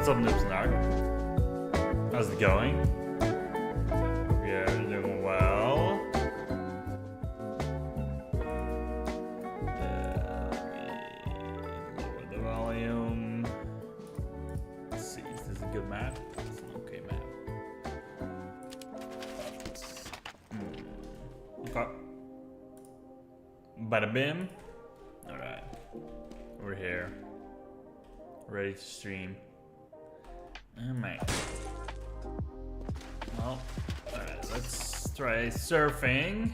What's up, Noobs and Ark? How's it going? Yeah, you're doing well. Let me lower the volume. Let's see, is this a good map? It's an okay map. Okay. Bada bim. Alright. We're here. Ready to stream. Alright. Well, alright, let's try surfing.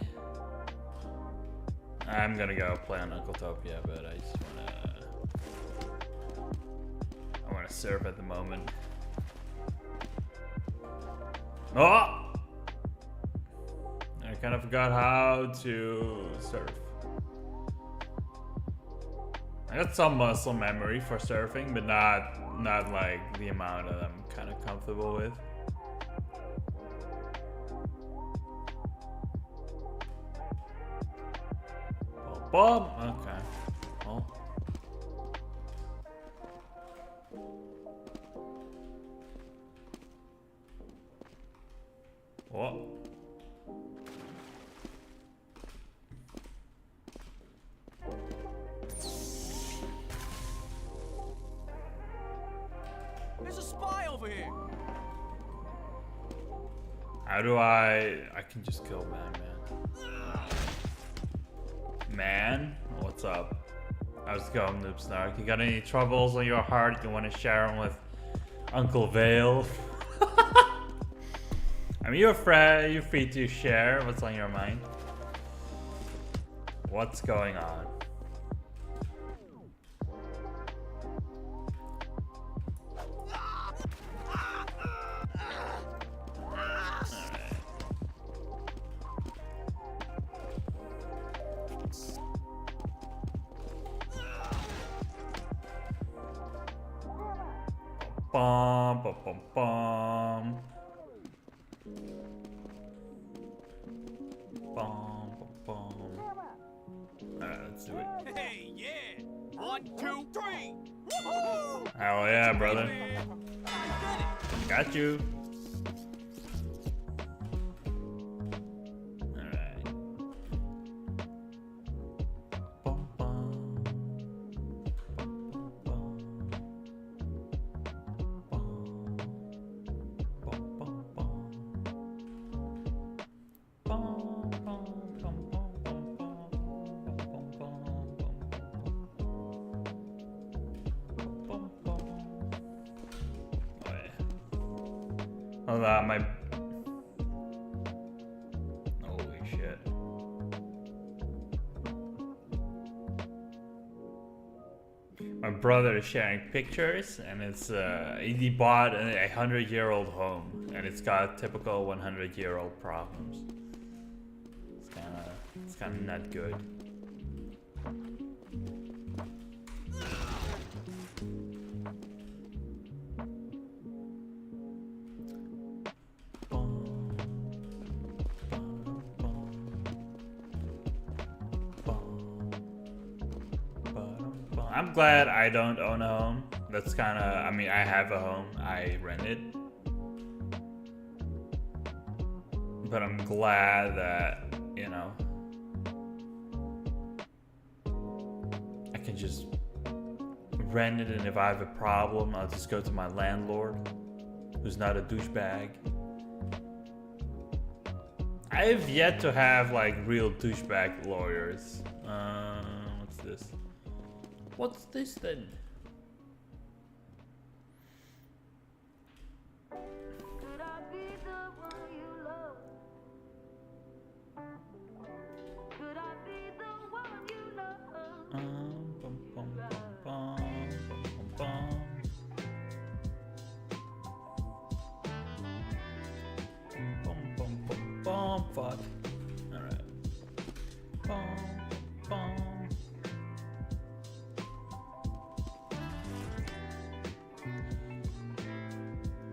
I'm gonna go play on Uncletopia, but I just wanna surf at the moment. Oh! I kind of forgot how to surf. I got some muscle memory for surfing, but not like the amount that I'm kind of comfortable with. Bob, okay. Well. What? There's a spy over here. How do I can just kill man. Man, what's up? How's it going, Noob Snark? You got any troubles on your heart you want to share them with Uncle Vale? I mean, you're free to share what's on your mind. What's going on? Bum, bum, bum, bum. Bum, bum, bum. Alright, let's do it. Hey, yeah. 1, 2, 3. Woohoo! Hell yeah, brother. I did it. Got you. Alright. Bum, bum. Hold on, my... Holy shit. My brother is sharing pictures, and it's he bought a 100-year-old home, and it's got typical 100-year-old problems. It's kind of not good. I'm glad I don't own a home. That's kind of, I mean, I have a home, I rent it. But I'm glad that, you know, I can just rent it, and if I have a problem, I'll just go to my landlord, who's not a douchebag. I've yet to have like real douchebag lawyers. What's this? What's this then? Bum, bum, bum, bum, bum. Bum, bum, bum, bum. Fuck. Alright. Bum, bum.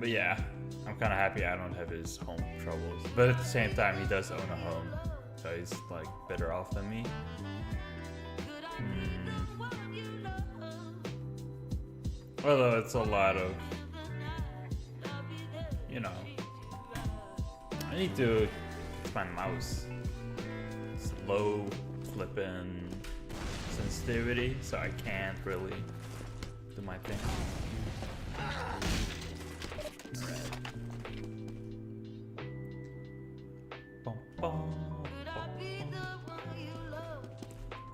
But yeah, I'm kind of happy I don't have his home troubles. But at the same time, he does own a home, so he's like better off than me. Although it's a lot of you know, I need to use my mouse. It's low flipping sensitivity, so I can't really do my thing. Bum, bum,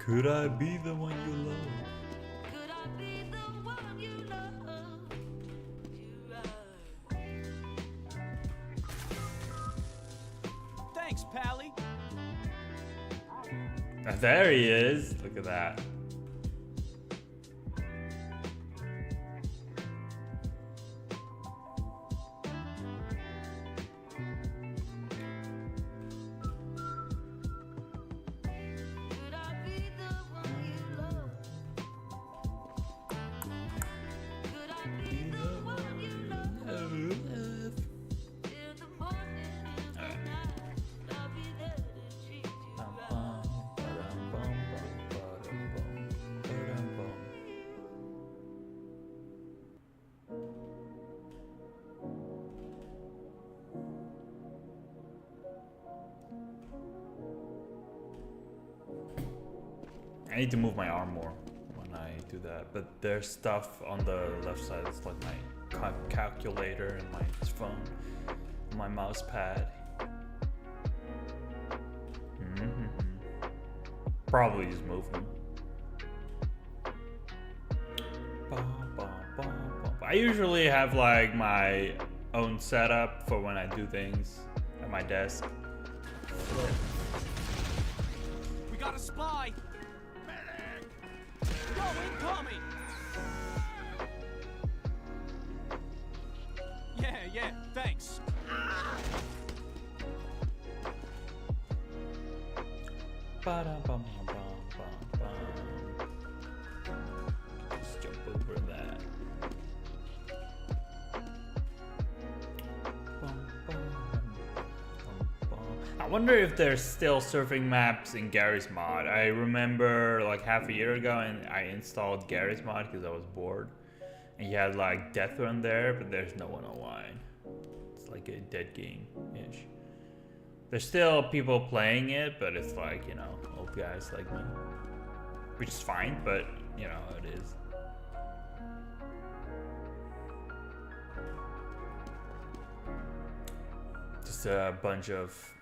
Could I be the one you love? Could I be the one you love? Thanks, Pally. There he is. Look at that. Could I be the one you love? Could I be the one you love? In the morning, in the night, I'll be there to treat you right. I need to move my arm more when I do that, but there's stuff on the left side. It's like my calculator and my phone, my mouse pad. Probably just move them. I usually have like my own setup for when I do things at my desk. We got a spy. Go, incoming. Yeah, thanks. Just jump over that. I wonder if there's still surfing maps in Gary's mod. I remember like half a year ago and I installed Gary's mod because I was bored. And you had like Death Run there, but there's no one online. It's like a dead game-ish. There's still people playing it, but it's like, you know, old guys like me. Which is fine, but you know how it is. Just a bunch of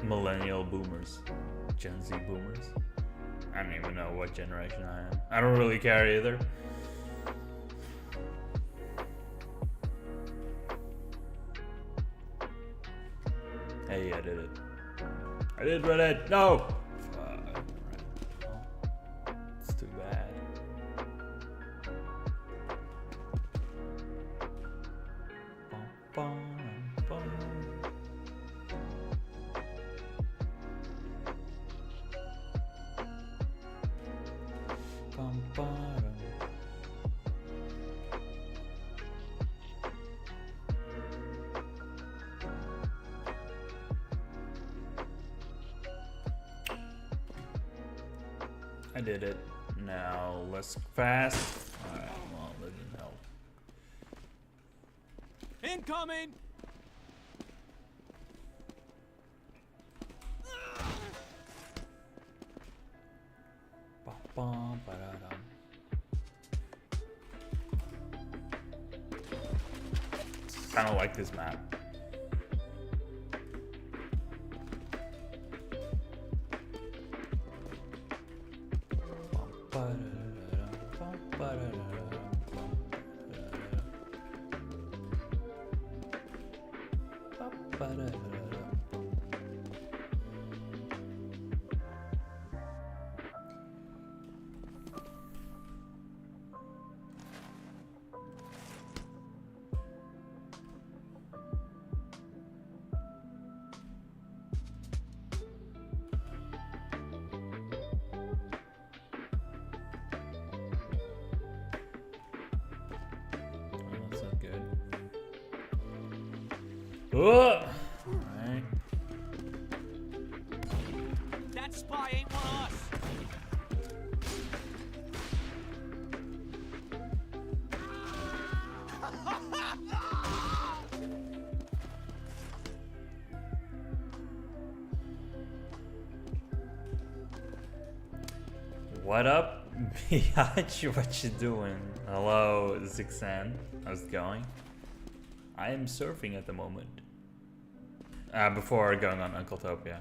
millennial boomers, Gen Z boomers. I don't even know what generation I am. I don't really care either. Hey, I did it. I did Reddit. No! Fuck. Well, it's too bad. Bum, bum, bum. Bum, bum. I did it. Now let's fast. Alright, well, that didn't help. Incoming. Ba-bum, ba-da-dum. I don't like this map. That's not good. Alright. That spy ain't one of us. What up, Biatch? What you doing? Hello, Zixan. How's it going? I am surfing at the moment. Before going on Uncletopia.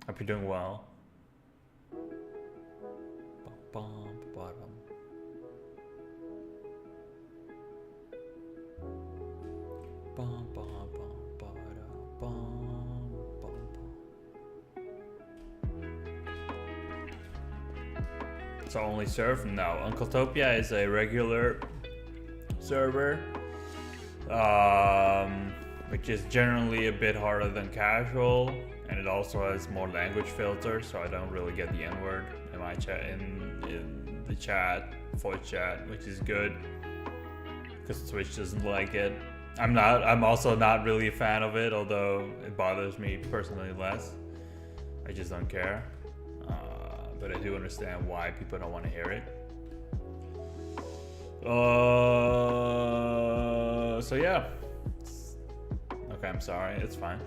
Hope you're doing well. So only surf? No, Uncletopia is a regular server, which is generally a bit harder than casual, and it also has more language filters, so I don't really get the N-word in my chat, in the chat, voice chat, which is good because Twitch doesn't like it. I'm also not really a fan of it, although it bothers me personally less. I just don't care. But I do understand why people don't want to hear it. So yeah. Okay, I'm sorry. It's fine.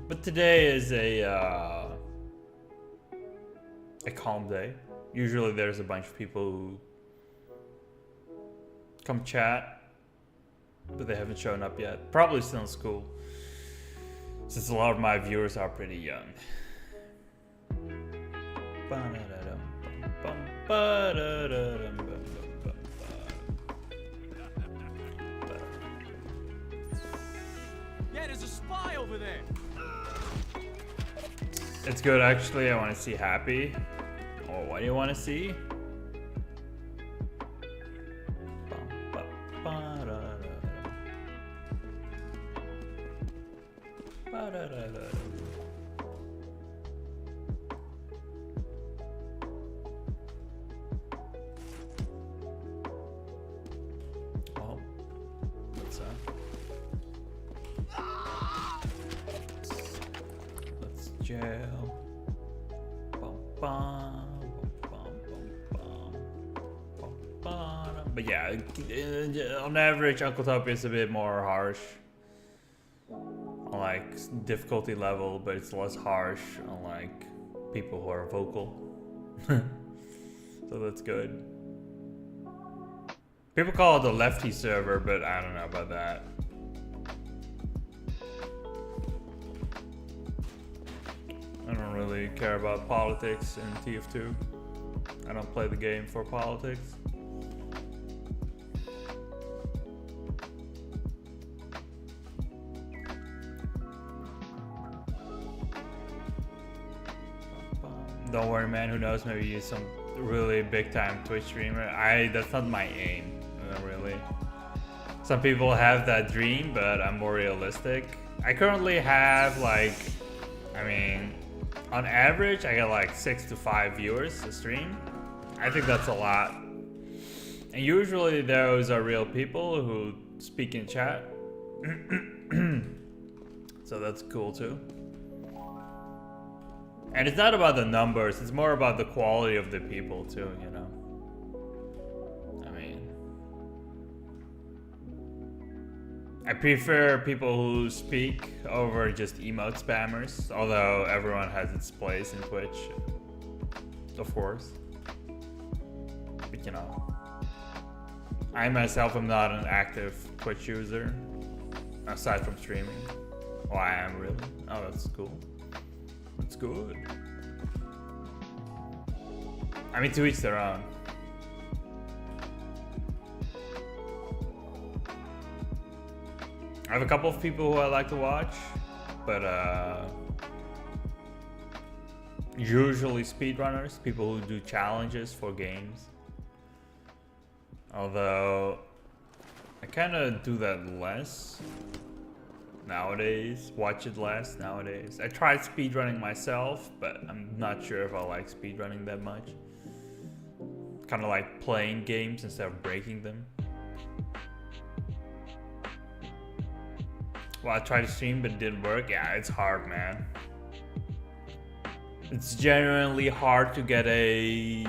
But today is a calm day. Usually there's a bunch of people who come chat, but they haven't shown up yet. Probably still in school, since a lot of my viewers are pretty young. Yeah, there's a spy over there. It's good, actually. I want to see Happy. Oh, what do you want to see? Oh, what's that? Let's jail. But yeah, on average, Uncletopia is a bit more harsh on like difficulty level, but it's less harsh on like people who are vocal. So that's good. People call it the lefty server, but I don't know about that. I don't really care about politics in TF2. I don't play the game for politics. Don't worry, man. Who knows? Maybe you're some really big time Twitch streamer. That's not my aim, really. Some people have that dream, but I'm more realistic. I currently have like, I mean, on average, I get like 6 to 5 viewers a stream. I think that's a lot. And usually those are real people who speak in chat. So that's cool too. And it's not about the numbers, it's more about the quality of the people too, you know? I mean, I prefer people who speak over just emote spammers, although everyone has its place in Twitch, of course. But you know, I myself am not an active Twitch user, aside from streaming. Well, I am really. Oh, that's cool. That's good. I mean, to each their own. I have a couple of people who I like to watch, but usually speedrunners, people who do challenges for games. Although I kind of do that less nowadays, watch it less nowadays. I tried speedrunning myself, but I'm not sure if I like speedrunning that much. Kind of like playing games instead of breaking them. Well, I tried to stream, but it didn't work. Yeah, it's hard, man. It's genuinely hard to get a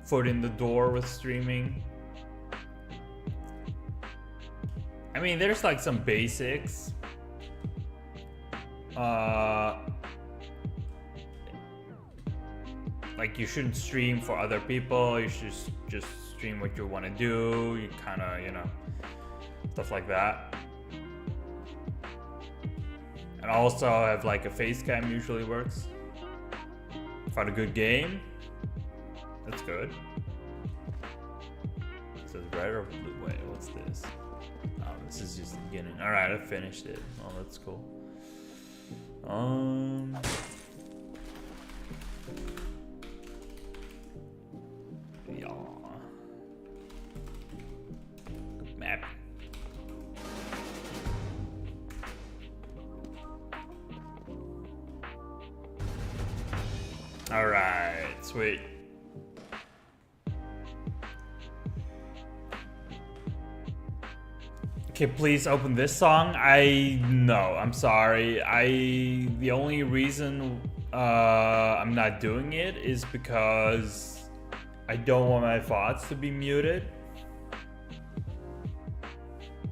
foot in the door with streaming. I mean, there's like some basics. Like you shouldn't stream for other people. You should just stream what you want to do. You kind of, you know, stuff like that. And also have like a face cam usually works. Found a good game. That's good. It says red or blue. Wait, what's this? Oh, this is just the beginning. All right, I finished it. Oh, that's cool. Yeah. Good map. All right, sweet. Okay, please open this song. I'm sorry. The only reason I'm not doing it is because I don't want my VODs to be muted.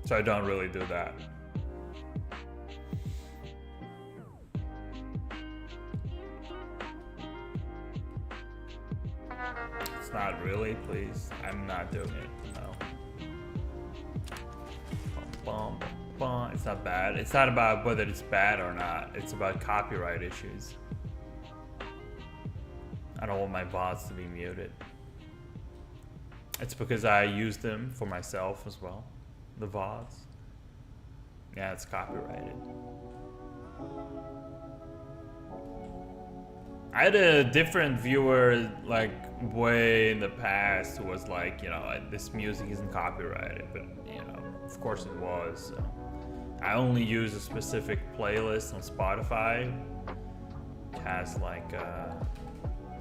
So I don't really do that. It's not really, please. I'm not doing it, no. It's not bad. It's not about whether it's bad or not. It's about copyright issues. I don't want my VODs to be muted. It's because I use them for myself as well. The VODs. Yeah, it's copyrighted. I had a different viewer like way in the past who was like, you know, this music isn't copyrighted, but you know, of course it was. So I only use a specific playlist on Spotify. It has like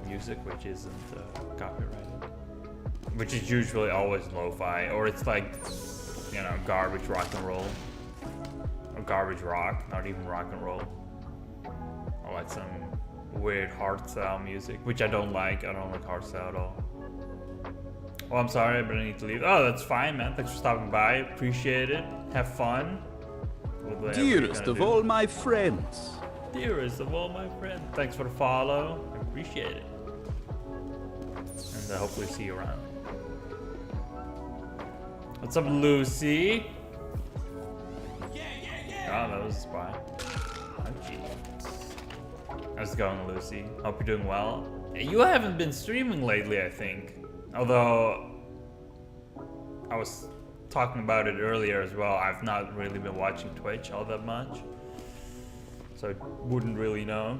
music which isn't copyrighted, which is usually always lo-fi, or it's like, you know, garbage rock and roll, or garbage rock, not even rock and roll, or like some weird hardstyle music, which I don't like. I don't like hardstyle at all. Oh, I'm sorry, but I need to leave. Oh, that's fine, man. Thanks for stopping by. Appreciate it. Have fun. Dearest of all my friends. Dearest of all my friends. Thanks for the follow. I appreciate it. And hopefully see you around. What's up, Lucy? Oh, that was a spy. Oh, gee. How's it going, Lucy? Hope you're doing well. You haven't been streaming lately, I think. Although, I was talking about it earlier as well. I've not really been watching Twitch all that much. So I wouldn't really know.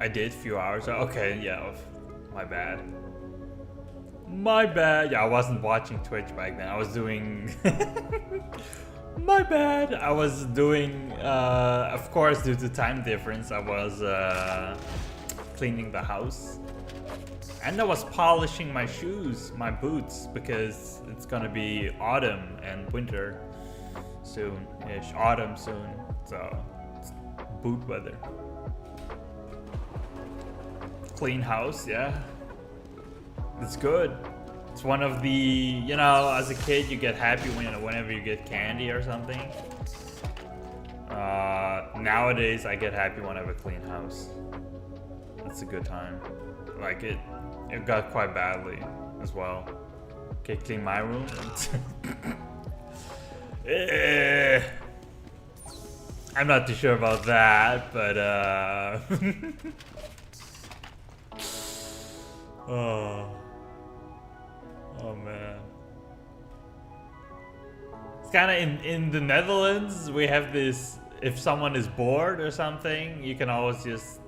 I did a few hours. Okay, yeah, my bad. My bad. Yeah, I wasn't watching Twitch back then. I was doing... My bad. I was doing... of course, due to time difference, I was cleaning the house. And I was polishing my shoes, my boots, because it's gonna be autumn and winter soon-ish. Autumn soon, so it's boot weather. Clean house, yeah. It's good. It's one of the, you know, as a kid you get happy whenever you get candy or something. Nowadays I get happy when I have a clean house. It's a good time. Like it got quite badly as well. Okay, clean my room. I'm not too sure about that, but Oh man. It's kind of in the Netherlands, we have this, if someone is bored or something, you can always just,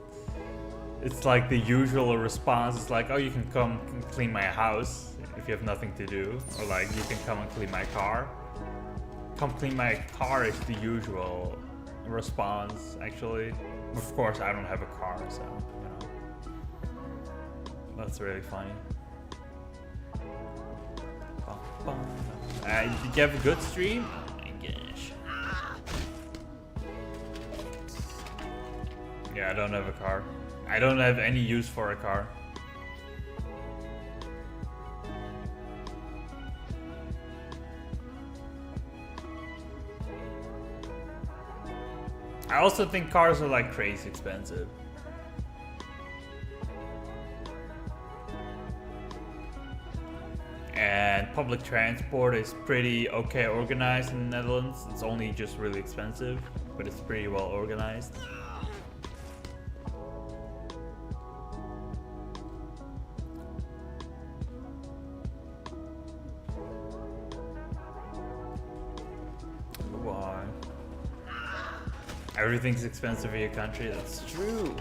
it's like the usual response. It's like, oh, you can come clean my house if you have nothing to do. Or like, you can come and clean my car. Come clean my car is the usual response, actually. Of course, I don't have a car, so, you know. That's really funny. Did you have a good stream? Oh my gosh. Yeah, I don't have a car. I don't have any use for a car. I also think cars are like crazy expensive. And public transport is pretty okay organized in the Netherlands. It's only just really expensive, but it's pretty well organized. Why? Everything's expensive in your country, that's true.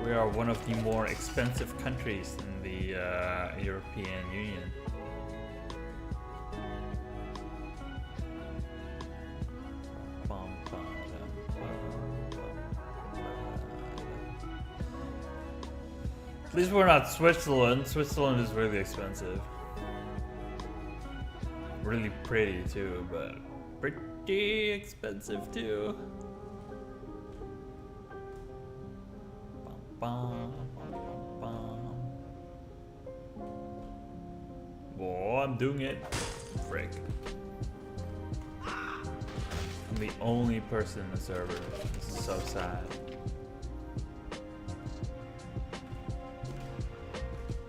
We are one of the more expensive countries in the European Union. At least we're not Switzerland. Switzerland is really expensive. Really pretty too, but pretty expensive too. Whoa, I'm doing it. Frick. I'm the only person in the server. This is so sad.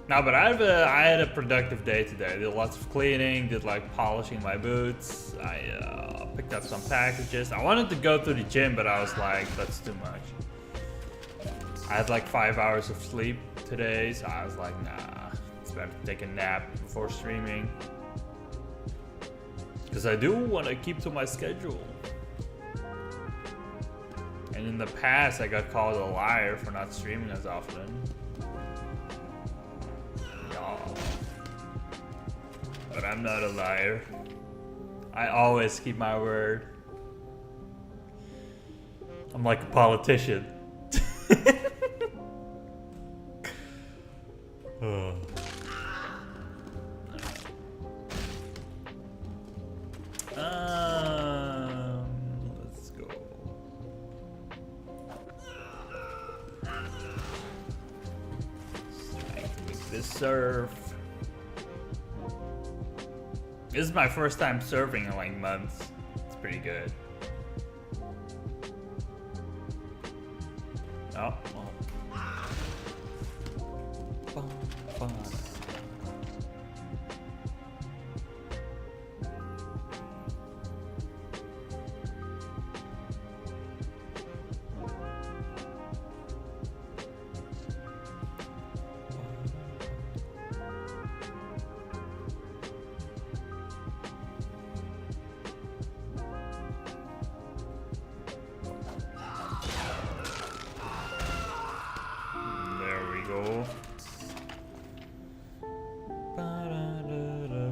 No, but I had a productive day today. I did lots of cleaning, did like polishing my boots. I picked up some packages. I wanted to go to the gym, but I was like, that's too much. I had like 5 hours of sleep today, so I was like, nah, it's better to take a nap before streaming. Because I do want to keep to my schedule. And in the past, I got called a liar for not streaming as often. But I'm not a liar. I always keep my word. I'm like a politician. Let's go. Trying to make this surf. This is my first time surfing in like months. It's pretty good. Oh, well.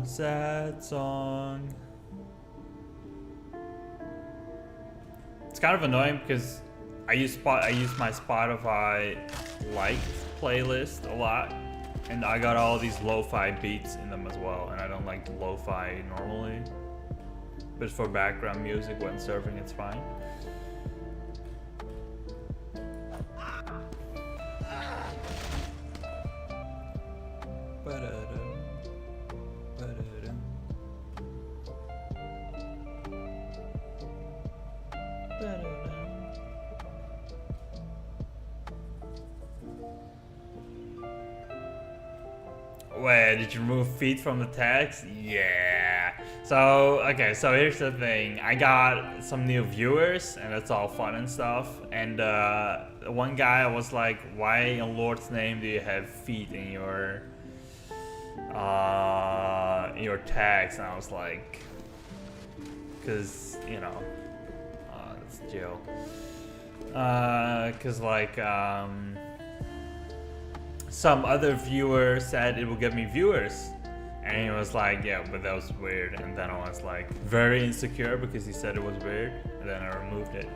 Sad song. It's kind of annoying because I use my Spotify liked playlist a lot, and I got all these lo-fi beats in them as well, and I don't like lo-fi normally, but for background music when surfing it's fine. Wait, did you remove feet from the text? Yeah. So, okay, so here's the thing. I got some new viewers, and that's all fun and stuff. And one guy was like, why in Lord's name do you have feet in your tags? And I was like, because, you know, that's jail. Because, like, some other viewer said it will get me viewers, and he was like, yeah, but that was weird. And then I was like very insecure because he said it was weird, and then I removed it.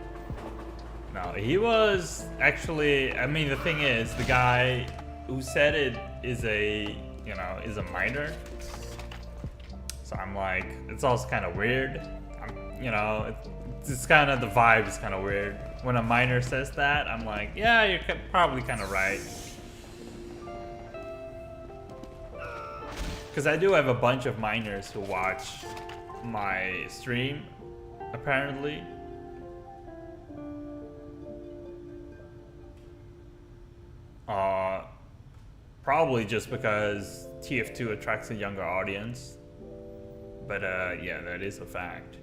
No, he was actually. I mean, the thing is, the guy who said it is a, you know, is a minor. So I'm like, it's also kind of weird. You know, it's kind of, the vibe is kind of weird. When a minor says that, I'm like, yeah, you're probably kind of right. Because I do have a bunch of minors who watch my stream, apparently. Probably just because TF2 attracts a younger audience. But yeah, that is a fact.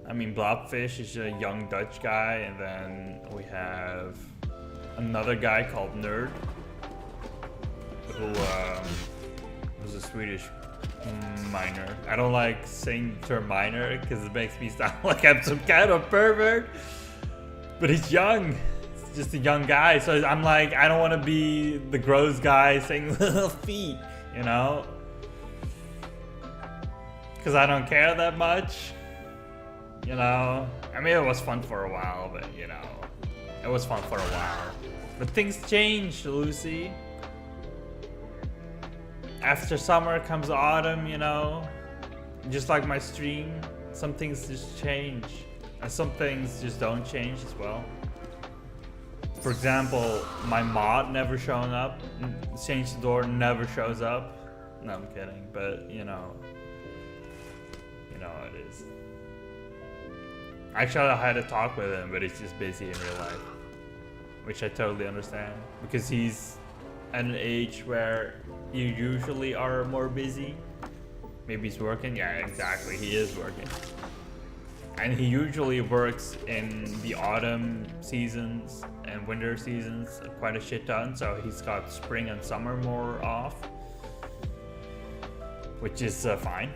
I mean, Blobfish is a young Dutch guy, and then we have another guy called Nerd, who was a Swedish minor. I don't like saying the term minor because it makes me sound like I'm some kind of pervert. But he's young. He's just a young guy. So I'm like, I don't want to be the gross guy saying little feet, you know? Because I don't care that much. You know? I mean, it was fun for a while, but you know, it was fun for a while. But things change, Lucy. After summer comes autumn, you know? Just like my stream, some things just change. And some things just don't change as well. For example, my mod never showing up. Change the door never shows up. No, I'm kidding, but you know how it is. Actually, I had a talk with him, but he's just busy in real life. Which I totally understand. Because he's at an age where you usually are more busy. Maybe he's working. Yeah, exactly. He is working. And he usually works in the autumn seasons and winter seasons quite a shit ton. So he's got spring and summer more off. Which is fine.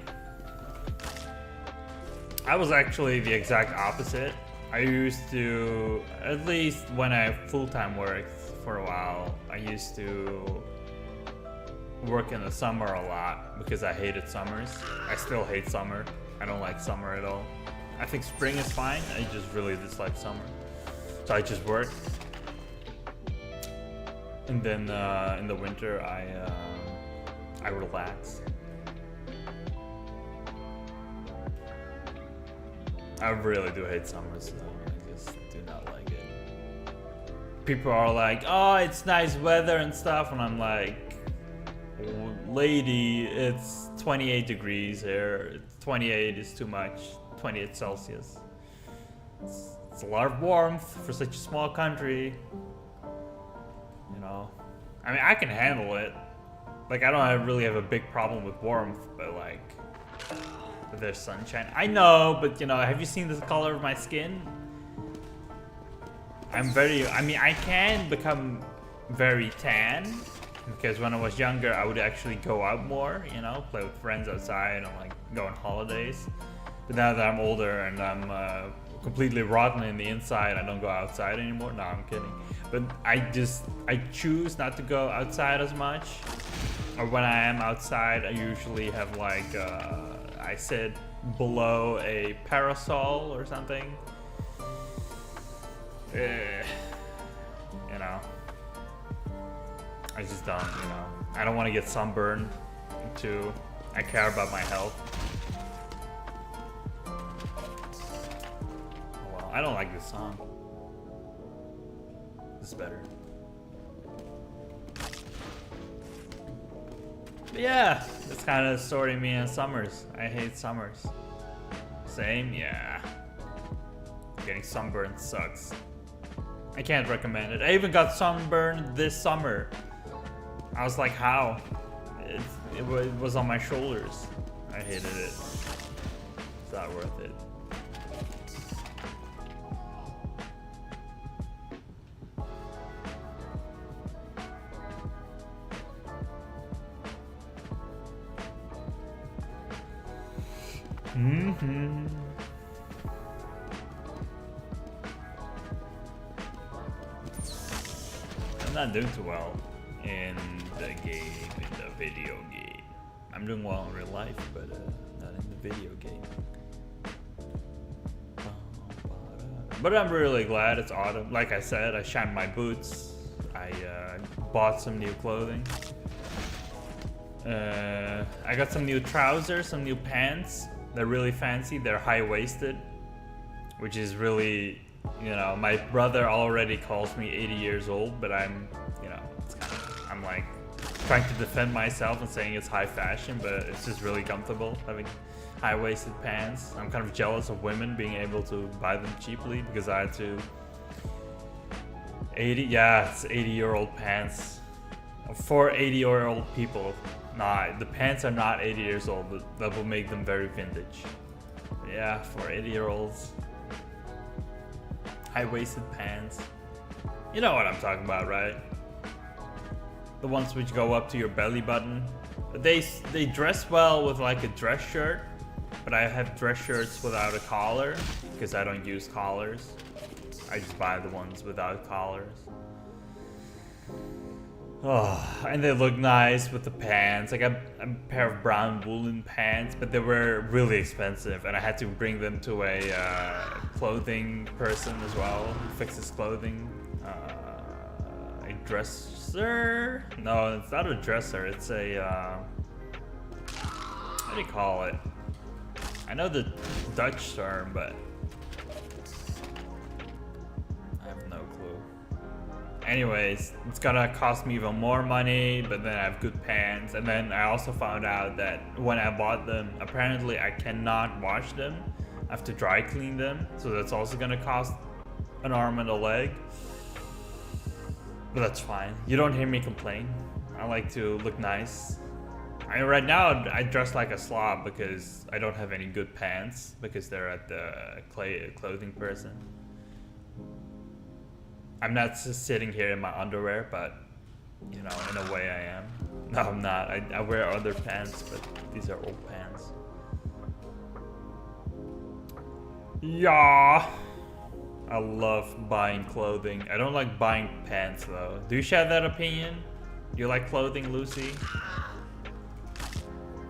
I was actually the exact opposite. I used to, at least when I full-time worked for a while, I used to work in the summer a lot because I hated summers. I still hate summer. I don't like summer at all. I think spring is fine. I just really dislike summer. So I just work. And then in the winter, I relax. I really do hate summers though. I just do not like it. People are like, oh, it's nice weather and stuff. And I'm like, lady, it's 28 degrees here. 28 is too much. 28 Celsius. It's a lot of warmth for such a small country. You know, I mean, I can handle it. Like, I don't really have a big problem with warmth, but like, if there's sunshine. I know, but you know, have you seen the color of my skin? I mean, I can become very tan. Because when I was younger, I would actually go out more, you know, play with friends outside and like go on holidays. But now that I'm older and I'm completely rotten in the inside, I don't go outside anymore. No, I'm kidding. But I choose not to go outside as much. Or when I am outside, I usually have like, I sit below a parasol or something. You know. I just don't, you know. I don't want to get sunburned, too. I care about my health. Well, I don't like this song. This is better. But yeah, that's kind of the story of me and summers. I hate summers. Same? Yeah. Getting sunburned sucks. I can't recommend it. I even got sunburned this summer. I was like, how? It was on my shoulders. I hated it. It's not worth it. Mm-hmm. I'm not doing too well in the game, in the video game. I'm doing well in real life, but not in the video game. But I'm really glad it's autumn. Like I said, I shined my boots. I bought some new clothing. I got some new trousers, some new pants. They're really fancy. They're high-waisted, which is really, you know, my brother already calls me 80 years old, but I'm, you know, it's kind of, I'm like trying to defend myself and saying it's high fashion, but it's just really comfortable having high-waisted pants. I'm kind of jealous of women being able to buy them cheaply because I had to. 80, yeah, it's 80-year-old pants for 80-year-old people. Nah, the pants are not 80 years old, but that will make them very vintage. Yeah, for 80-year-olds. High-waisted pants. You know what I'm talking about, right? The ones which go up to your belly button. They dress well with like a dress shirt, but I have dress shirts without a collar because I don't use collars. I just buy the ones without collars. Oh, and they look nice with the pants. I got a pair of brown woolen pants, but they were really expensive, and I had to bring them to a clothing person as well who fixes clothing. A dresser? No, it's not a dresser. It's a what do you call it? I know the Dutch term, but I have no clue. Anyways, it's gonna cost me even more money, but then I have good pants. And then I also found out that when I bought them, apparently I cannot wash them. I have to dry clean them, so that's also gonna cost an arm and a leg. But that's fine. You don't hear me complain. I like to look nice. I mean, right now I dress like a slob because I don't have any good pants because they're at the clothing person. I'm not just sitting here in my underwear, but you know, in a way I am. No, I'm not. I wear other pants, but these are old pants. Yeah. I love buying clothing. I don't like buying pants though. Do you share that opinion? You like clothing, Lucy?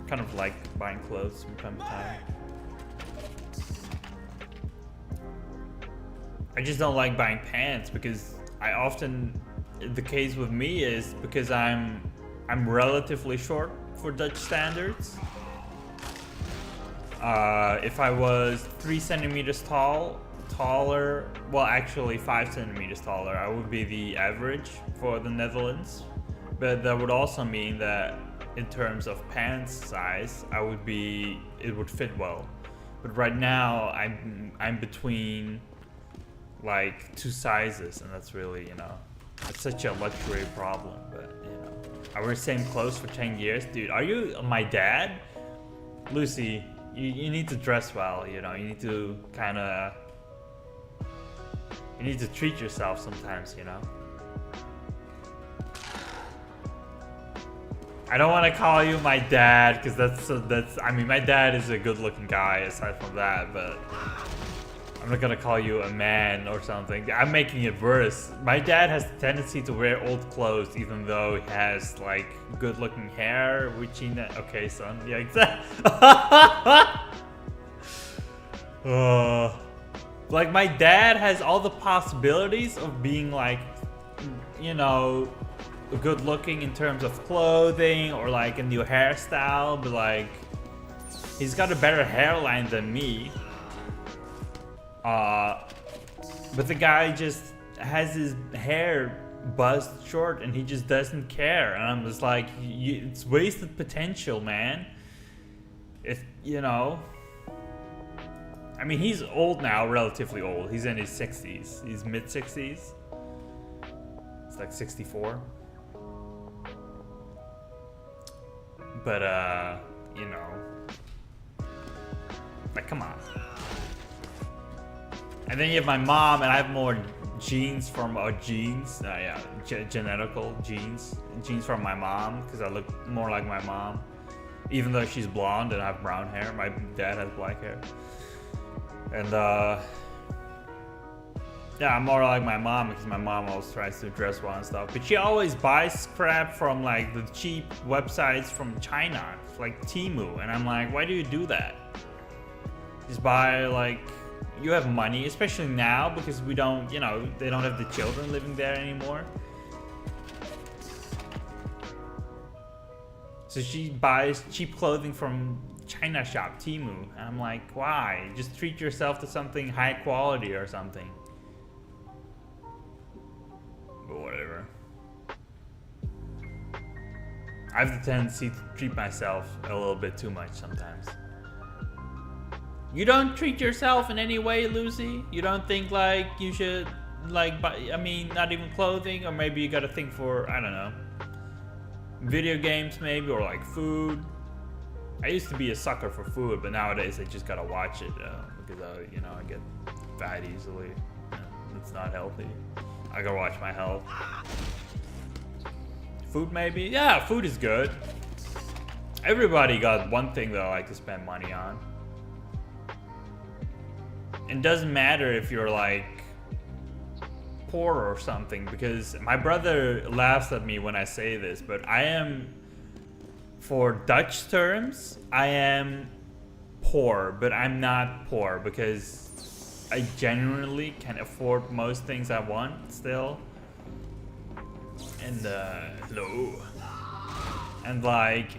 Kind of like buying clothes from time to time. I just don't like buying pants because I often, the case with me is because I'm relatively short for Dutch standards. If I was 3 centimeters taller, well actually 5 centimeters taller, I would be the average for the Netherlands. But that would also mean that in terms of pants size, it would fit well. But right now I'm between like 2 sizes, and that's really, you know, it's such a luxury problem. But you know, I wear the same clothes for 10 years, dude. Are you my dad? Lucy, you need to dress well, you know, you need to treat yourself sometimes, you know. I don't want to call you my dad because that's I mean, my dad is a good-looking guy aside from that, but I'm not gonna call you a man or something. I'm making it worse. My dad has the tendency to wear old clothes even though he has like good-looking hair, which he okay, son. Yeah, exactly. Like my dad has all the possibilities of being like, you know, good looking in terms of clothing or like a new hairstyle, but like he's got a better hairline than me. But the guy just has his hair buzzed short and he just doesn't care, and I'm just like, it's wasted potential, man. If you know, I mean, he's old now, relatively old. He's in his 60s. He's mid 60s. It's like 64. But you know, like, come on. And then you have my mom, and I have more genes from genetical genes from my mom, because I look more like my mom, even though she's blonde and I have brown hair. My dad has black hair, and yeah, I'm more like my mom because my mom always tries to dress well and stuff, but she always buys crap from like the cheap websites from China, like Temu, and I'm like, why do you do that? Just buy like, you have money, especially now because we don't, you know, they don't have the children living there anymore. So she buys cheap clothing from China shop, Temu. And I'm like, why? Just treat yourself to something high quality or something. But whatever. I have the tendency to treat myself a little bit too much sometimes. You don't treat yourself in any way, Lucy? You don't think like you should, like, buy, I mean, not even clothing, or maybe you gotta think for, I don't know, video games maybe, or like food. I used to be a sucker for food, but nowadays I just gotta watch it because you know, I get fat easily. It's not healthy. I gotta watch my health. Food maybe? Yeah, food is good. Everybody got one thing that I like to spend money on. It doesn't matter if you're like poor or something, because my brother laughs at me when I say this, but I am, for Dutch terms, I am poor, but I'm not poor because I genuinely can afford most things I want still. And hello. And like,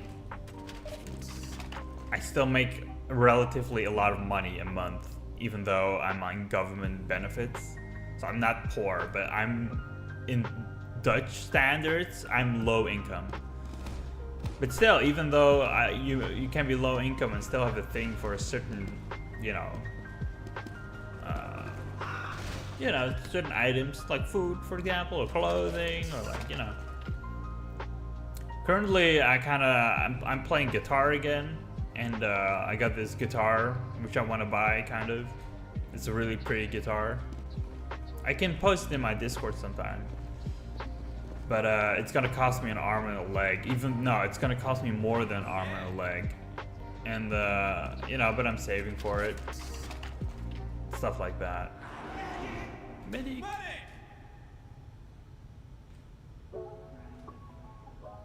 I still make relatively a lot of money a month, even though I'm on government benefits. So I'm not poor, but I'm, in Dutch standards, I'm low income. But still, even though you can be low income and still have a thing for a certain, you know, certain items like food, for example, or clothing, or like, you know. Currently, I'm playing guitar again, and I got this guitar which I want to buy. Kind of, it's a really pretty guitar. I can post it in my Discord sometime. But it's gonna cost me an arm and a leg. It's gonna cost me more than an arm and a leg. And you know, but I'm saving for it. Stuff like that. Medic.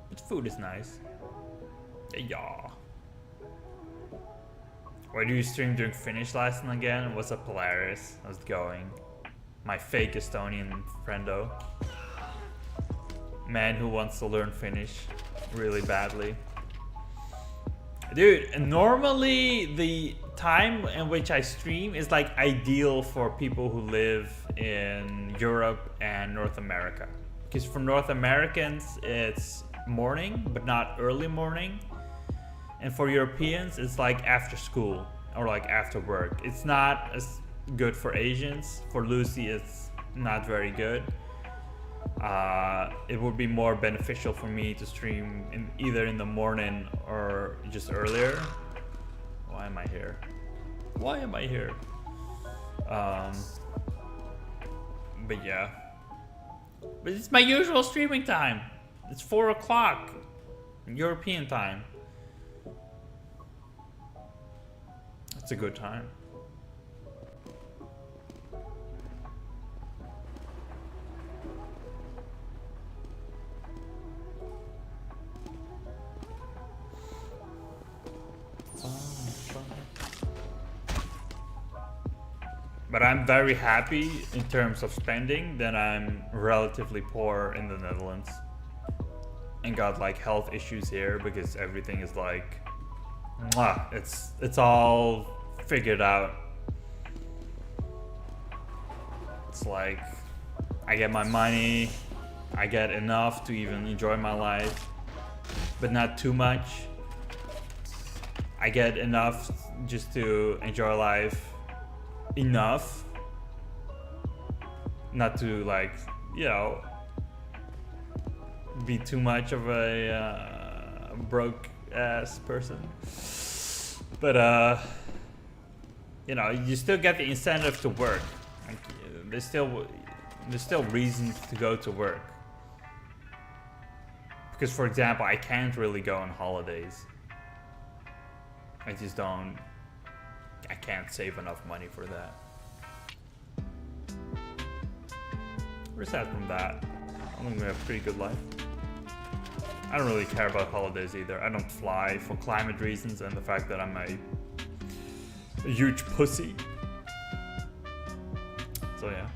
But food is nice. Yeah. Why do you stream during Finnish lesson again? What's up, Polaris? How's it going? My fake Estonian friendo. Man who wants to learn Finnish really badly. Dude, normally the time in which I stream is like ideal for people who live in Europe and North America. Because for North Americans, it's morning, but not early morning. And for Europeans, it's like after school or like after work. It's not as good for Asians. For Lucy, it's not very good. It would be more beneficial for me to stream either in the morning or just earlier. Why am I here? Why am I here? But yeah. But it's my usual streaming time. It's 4 o'clock European time. It's a good time. But I'm very happy in terms of spending that I'm relatively poor in the Netherlands and got like health issues here because everything is like, it's all figured out. It's like I get my money, I get enough to even enjoy my life, but not too much. I get enough just to enjoy life. Enough not to, like, you know, be too much of a broke ass person, but you know, you still get the incentive to work. Like, there's still reasons to go to work, because for example, I can't really go on holidays. I can't save enough money for that. We're sad from that. I think we have a pretty good life. I don't really care about holidays either. I don't fly for climate reasons and the fact that I'm a huge pussy. So yeah.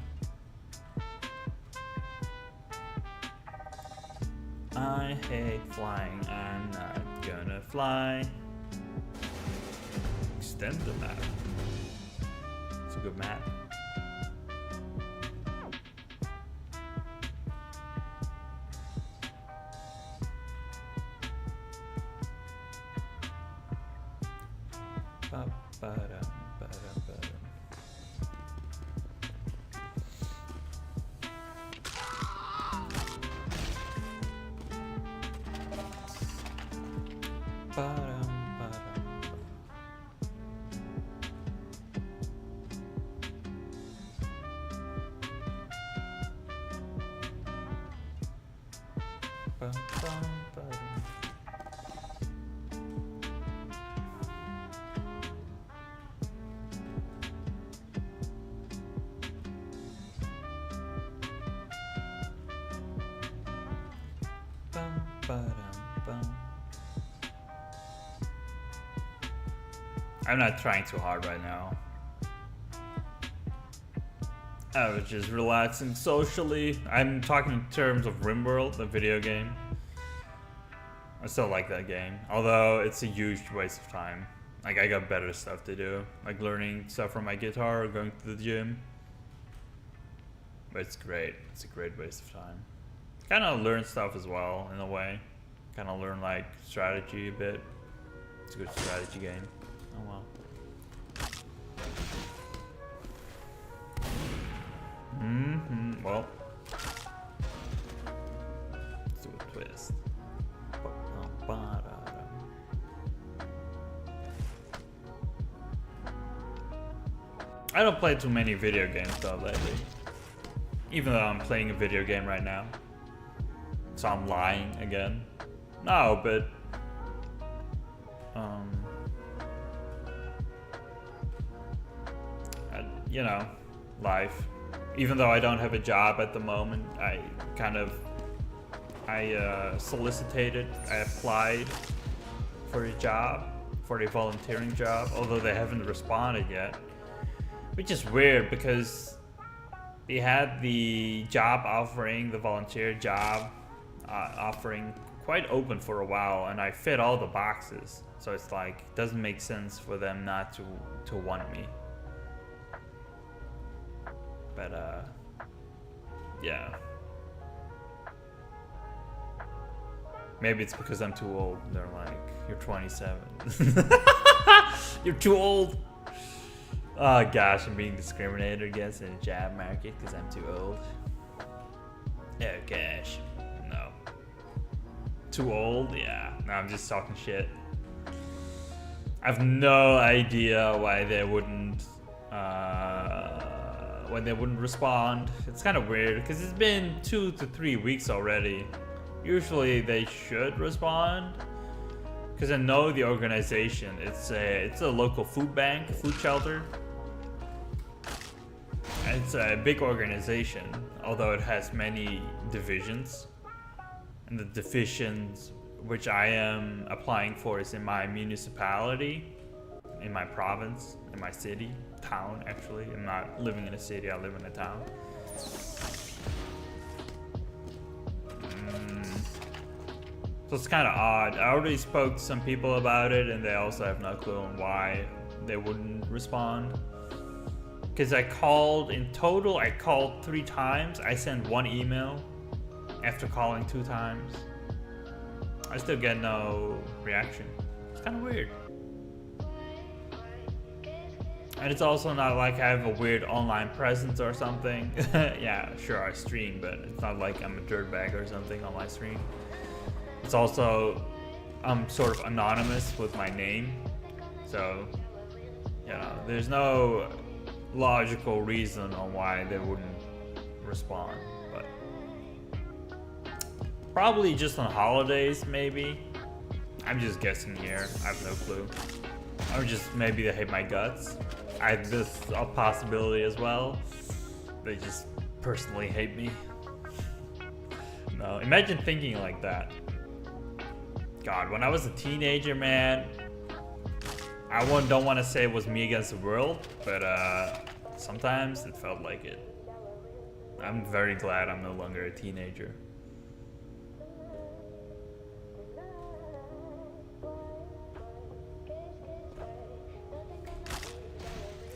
I hate flying, I'm not gonna fly. Extend the map. It's a good map. Ba-ba-dum, ba-dum-ba-dum. Ba-dum, ba-dum. Ba-bum, ba-dum. Bum, ba-dum, bum. I'm not trying too hard right now. I was just relaxing socially. I'm talking in terms of RimWorld, the video game. I still like that game, although it's a huge waste of time. Like, I got better stuff to do, like learning stuff from my guitar or going to the gym. But it's great. It's a great waste of time. Kind of learn stuff as well, in a way. Kind of learn, like, strategy a bit. It's a good strategy game. Oh well. Well. Let's do a twist. I don't play too many video games though lately. Even though I'm playing a video game right now. So I'm lying again. No, but you know, life. Even though I don't have a job at the moment, I solicited, I applied for a job, for a volunteering job, although they haven't responded yet. Which is weird because they had the job offering, the volunteer job offering quite open for a while, and I fit all the boxes. So it's like, it doesn't make sense for them not to want me. But yeah. Maybe it's because I'm too old. They're like, you're 27. You're too old. Oh gosh, I'm being discriminated against in the job market because I'm too old. Oh gosh, no. Too old? Yeah. No, I'm just talking shit. I have no idea why they wouldn't respond. It's kind of weird because it's been 2 to 3 weeks already. Usually they should respond because I know the organization. It's a local food bank, food shelter. It's a big organization, although it has many divisions. And the divisions which I am applying for is in my municipality, in my province, in my city, town actually. I'm not living in a city, I live in a town. So it's kind of odd. I already spoke to some people about it and they also have no clue on why they wouldn't respond. Because I called, in total, I called 3 times. I sent 1 email after calling 2 times. I still get no reaction. It's kind of weird. And it's also not like I have a weird online presence or something. Yeah, sure, I stream, but it's not like I'm a dirtbag or something on my stream. It's also, I'm sort of anonymous with my name. So, you know, there's no logical reason on why they wouldn't respond. But probably just on holidays, maybe. I'm just guessing here. I have no clue. Or just maybe they hate my guts. This is a possibility as well. They just personally hate me. No, imagine thinking like that. God, when I was a teenager, man, I don't want to say it was me against the world, but sometimes it felt like it. I'm very glad I'm no longer a teenager.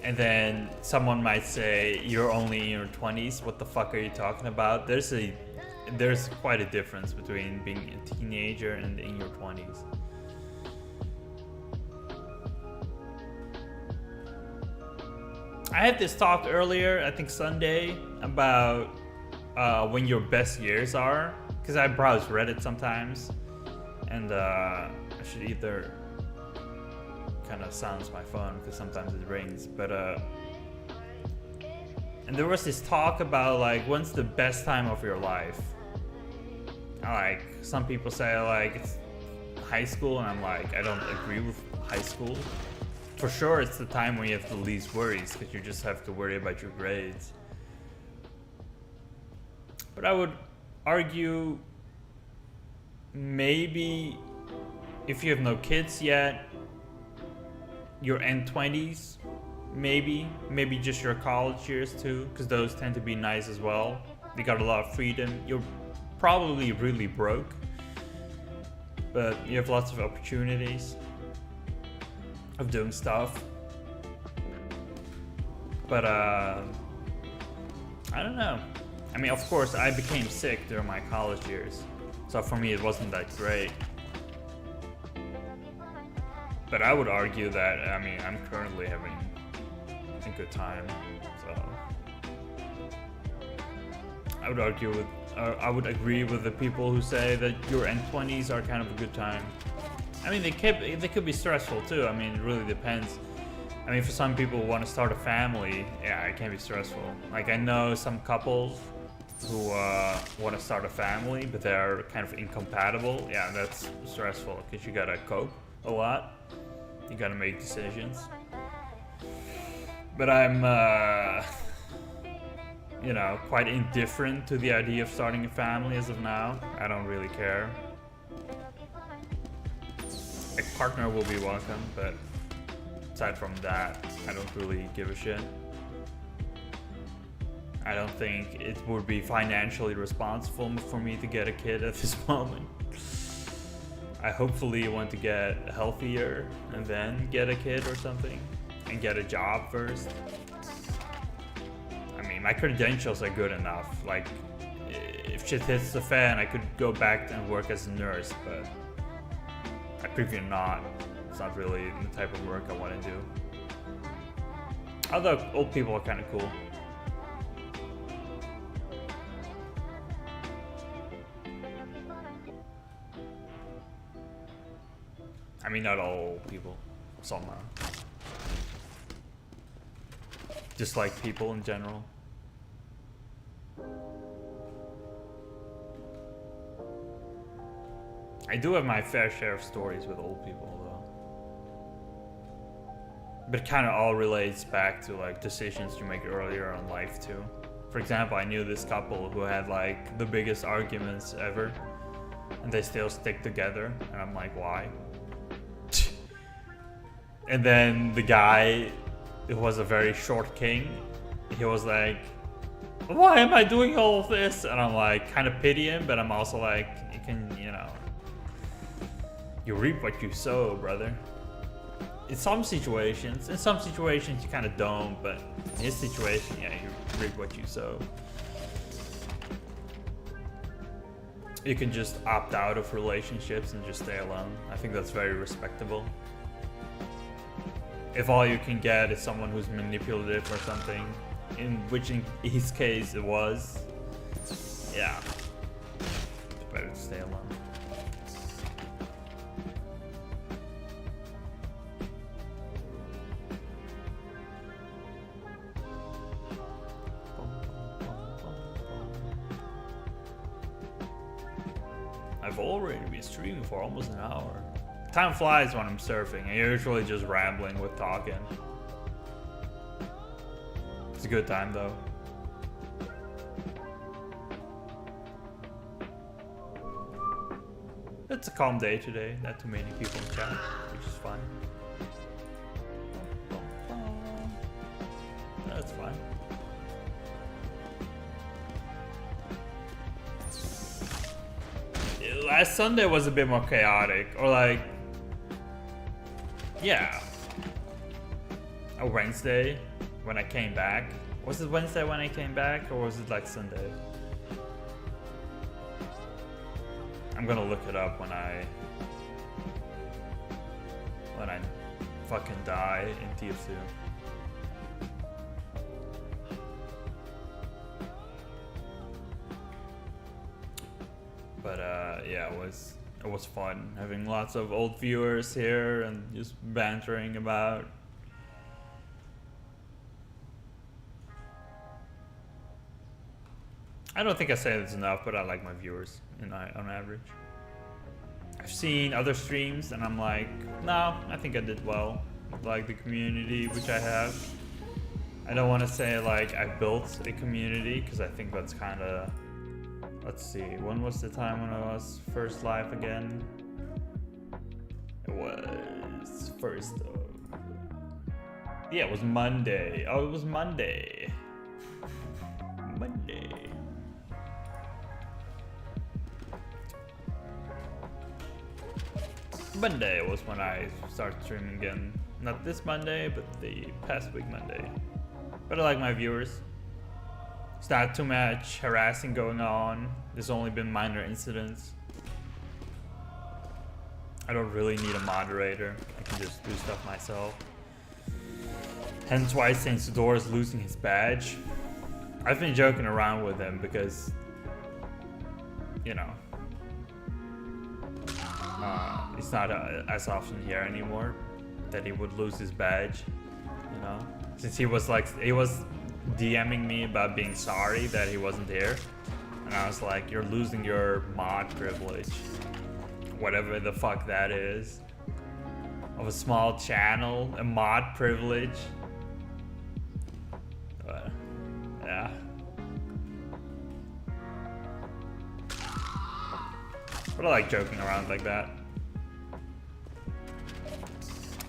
And then someone might say, you're only in your 20s, what the fuck are you talking about? There's quite a difference between being a teenager and in your 20s. I had this talk earlier, I think Sunday, about when your best years are, because I browse Reddit sometimes, and I should either kind of silence my phone because sometimes it rings, but and there was this talk about like when's the best time of your life. Like some people say like it's high school, and I'm like, I don't agree with high school. For sure it's the time when you have the least worries because you just have to worry about your grades. But I would argue maybe if you have no kids yet, your end 20s, maybe just your college years too, because those tend to be nice as well. You got a lot of freedom. You're probably really broke, but you have lots of opportunities of doing stuff. But I don't know. I mean, of course, I became sick during my college years, so for me it wasn't that great. But I would argue that, I mean, I'm currently having a good time, so I would agree with the people who say that your end 20s are kind of a good time. I mean, they could be stressful too. I mean, it really depends. I mean, for some people who want to start a family, yeah, it can be stressful. Like I know some couples who want to start a family, but they're kind of incompatible. Yeah, that's stressful because you gotta cope a lot. You gotta make decisions. But I'm, you know, quite indifferent to the idea of starting a family as of now. I don't really care. A partner will be welcome, but aside from that, I don't really give a shit. I don't think it would be financially responsible for me to get a kid at this moment. I hopefully want to get healthier and then get a kid or something, and get a job first. I mean, my credentials are good enough. Like, if shit hits the fan, I could go back and work as a nurse, but I prefer not. It's not really the type of work I want to do. Although old people are kind of cool. I mean, not all old people. Some are. Just like people in general. I do have my fair share of stories with old people though. But it kind of all relates back to like decisions you make earlier in life too. For example, I knew this couple who had like the biggest arguments ever, and they still stick together, and I'm like, why? And then the guy, who was a very short king, he was like, why am I doing all of this? And I'm like, kind of pity him, but I'm also like, you can, you know, you reap what you sow, brother. In some situations you kind of don't, but in his situation, yeah, you reap what you sow. You can just opt out of relationships and just stay alone. I think that's very respectable. If all you can get is someone who's manipulative or something, in which in his case it was, yeah, it's better to stay alone. I've already been streaming for almost an hour. Time flies when I'm surfing. I'm usually just rambling with talking. It's a good time though. It's a calm day today. Not too many people in chat, which is fine. That's fine. Sunday was a bit more chaotic, or like, yeah. A Wednesday when I came back. Was it Wednesday when I came back, or was it like Sunday? I'm gonna look it up when I fucking die in TF2. But yeah, it was fun having lots of old viewers here and just bantering about. I don't think I say this enough, but I like my viewers on average. I've seen other streams and I'm like, no, I think I did well. Like the community which I have. I don't want to say like I built a community because I think that's kind of. Let's see, when was the time when I was first live again? It was yeah, it was Monday. Oh, it was Monday. Monday was when I started streaming again. Not this Monday, but the past week Monday. But I like my viewers. It's not too much harassing going on. There's only been minor incidents. I don't really need a moderator. I can just do stuff myself. Hence why Saint Sador is losing his badge. I've been joking around with him because, you know, it's not as often here anymore that he would lose his badge, you know, since he was DMing me about being sorry that he wasn't here, and I was like, you're losing your mod privilege, whatever the fuck that is, of a small channel, a mod privilege. Yeah. But I like joking around like that.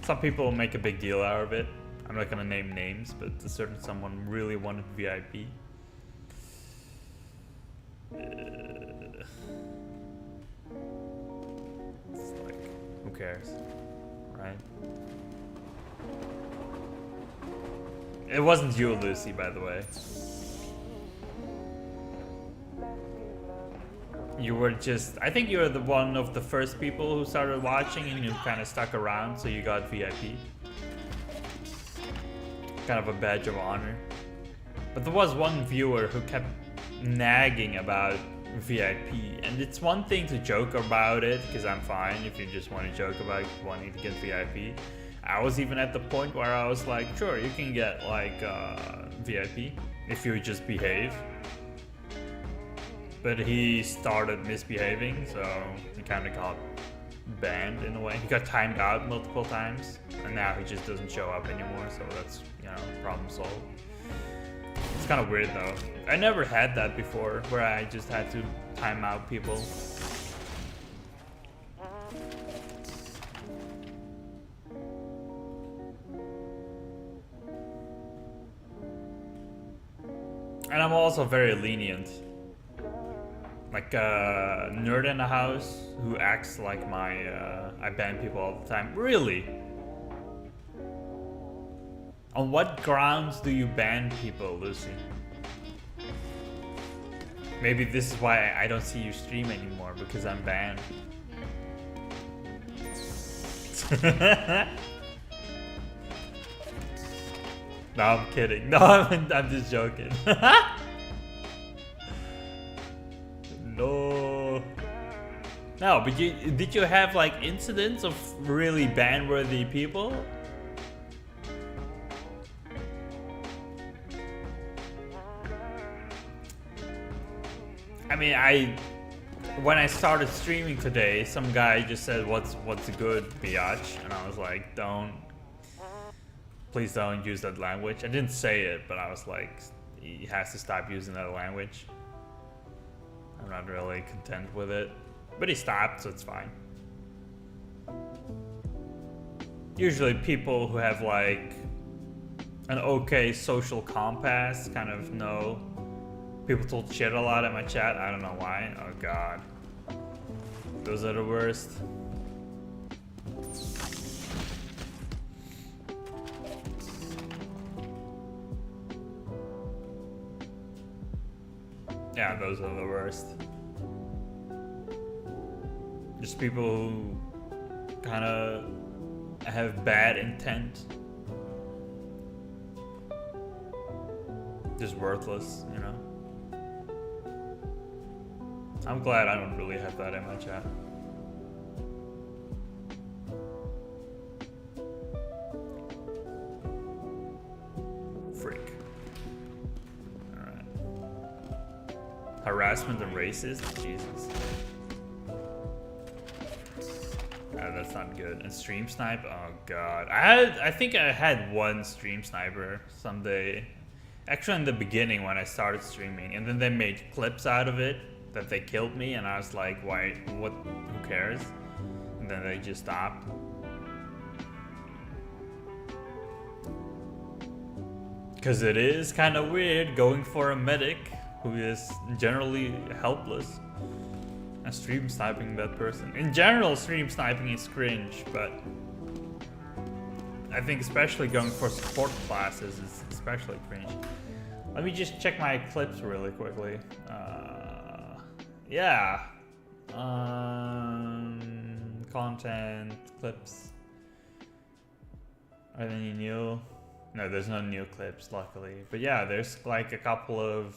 Some people make a big deal out of it. I'm not gonna name names, but a certain someone really wanted VIP. It's like, who cares, right? It wasn't you, Lucy, by the way. You were just, I think you were the one of the first people who started watching and you kind of stuck around, so you got VIP. Kind of a badge of honor. But there was one viewer who kept nagging about VIP, and it's one thing to joke about it, because I'm fine if you just want to joke about wanting to get VIP. I was even at the point where I was like, sure, you can get like VIP if you just behave. But he started misbehaving, so he kind of got banned in a way. He got timed out multiple times, and now he just doesn't show up anymore, so that's, you know, problem solved. It's kind of weird though. I never had that before, where I just had to time out people. And I'm also very lenient. Like a nerd in the house who acts like my, I ban people all the time. Really? On what grounds do you ban people, Lucy? Maybe this is why I don't see you stream anymore, because I'm banned. No, I'm kidding. No, I'm just joking. No. No, but did you have like incidents of really ban-worthy people? I mean, when I started streaming today, some guy just said, "What's good, biatch?" And I was like, please don't use that language. I didn't say it, but I was like, he has to stop using that language. I'm not really content with it, but he stopped, so it's fine. Usually people who have like an okay social compass kind of know. People told shit a lot in my chat, I don't know why. Oh god. Those are the worst. Yeah, those are the worst. Just people who kind of have bad intent. Just worthless, you know? I'm glad I don't really have that in my chat. Freak. Alright. Harassment and racist? Jesus. That's not good. And stream snipe? Oh god. I think I had one stream sniper someday. Actually in the beginning when I started streaming, and then they made clips out of it that they killed me, and I was like, why, what, who cares? And then they just stopped. Cause it is kind of weird going for a medic who is generally helpless and stream sniping that person. In general, stream sniping is cringe, but I think especially going for support classes is especially cringe. Let me just check my clips really quickly. Yeah. Content, clips. Are there any new? No, there's no new clips, luckily. But yeah, there's like a couple of...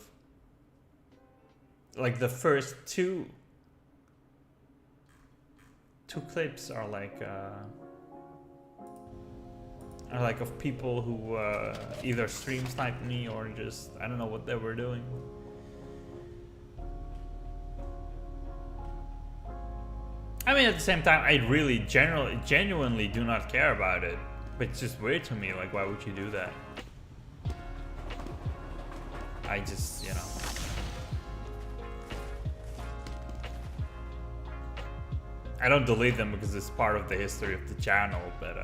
Like the first two clips are like of people who either stream sniped me or just, I don't know what they were doing. I mean, at the same time, I really genuinely do not care about it. But it's just weird to me, like, why would you do that? I just, you know. I don't delete them because it's part of the history of the channel, but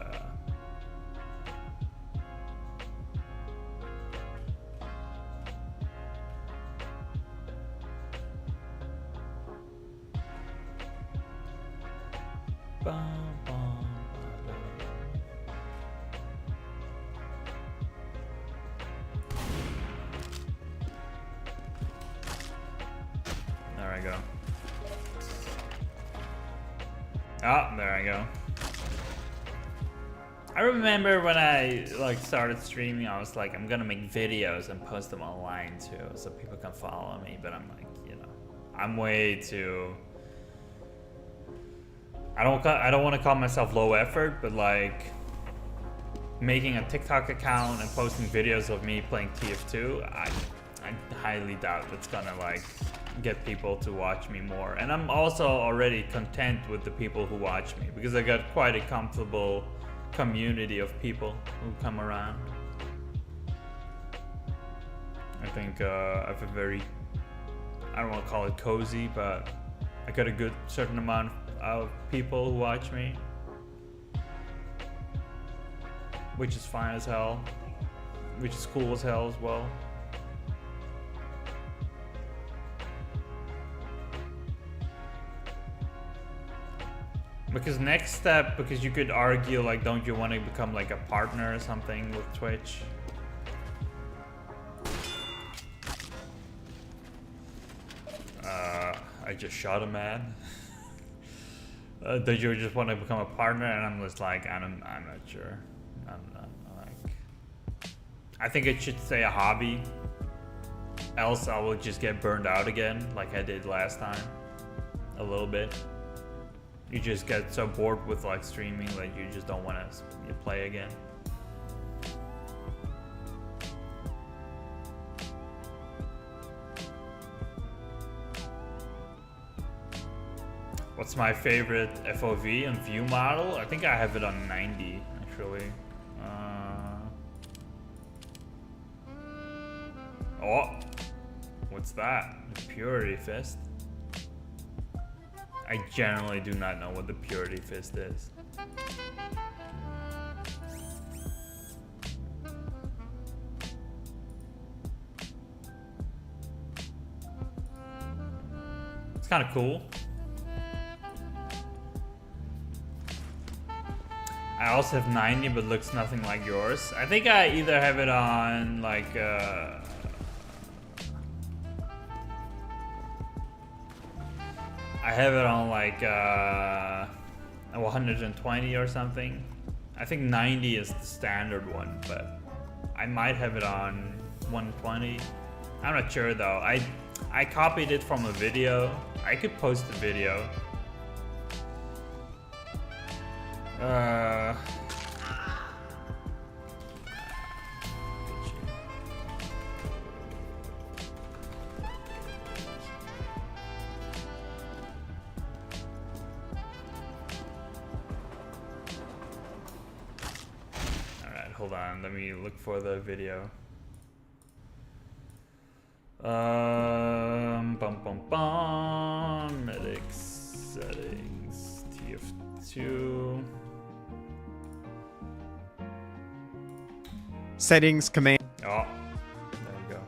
there I go. Oh, there I go. I remember when I like started streaming, I was like, I'm gonna make videos and post them online too, so people can follow me. But I'm like, you know, I'm way too. I don't want to call myself low effort, but like making a TikTok account and posting videos of me playing TF2, I highly doubt it's gonna like get people to watch me more. And I'm also already content with the people who watch me because I got quite a comfortable community of people who come around. I think I have a very, I don't want to call it cozy, but I got a good certain amount of people who watch me, which is fine as hell, which is cool as hell as well. Because next step, because you could argue like, don't you want to become like a partner or something with Twitch? I just shot a man. Don't you just want to become a partner? And I'm just like, I'm not sure. I'm not like. I think it should stay a hobby. Else I will just get burned out again, like I did last time. A little bit. You just get so bored with like streaming that you just don't want to play again. What's my favorite FOV and view model? I think I have it on 90 actually. Oh, what's that? The Purity Fist. I generally do not know what the Purity Fist is. It's kind of cool. I also have 90, but looks nothing like yours. I think I either have it on like I have it on like 120 or something. I think 90 is the standard one, but I might have it on 120. I'm not sure though. I copied it from a video. I could post the video. Alright, hold on. Let me look for the video. Bum bum bum. Medics settings. TF2. Settings command. Oh, there we go.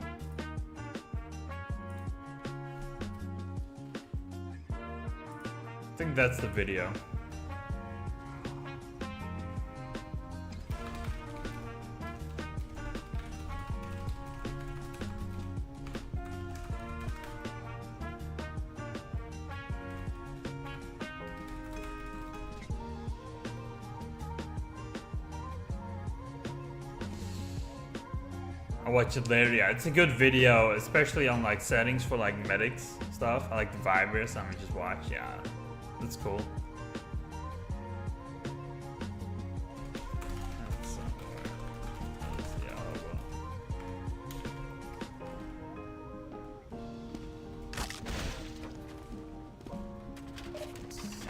I think that's the video. I'll watch it later. Yeah, it's a good video, especially on like settings for like medics stuff. I like the vibers. I'm gonna just watch. Yeah, that's cool.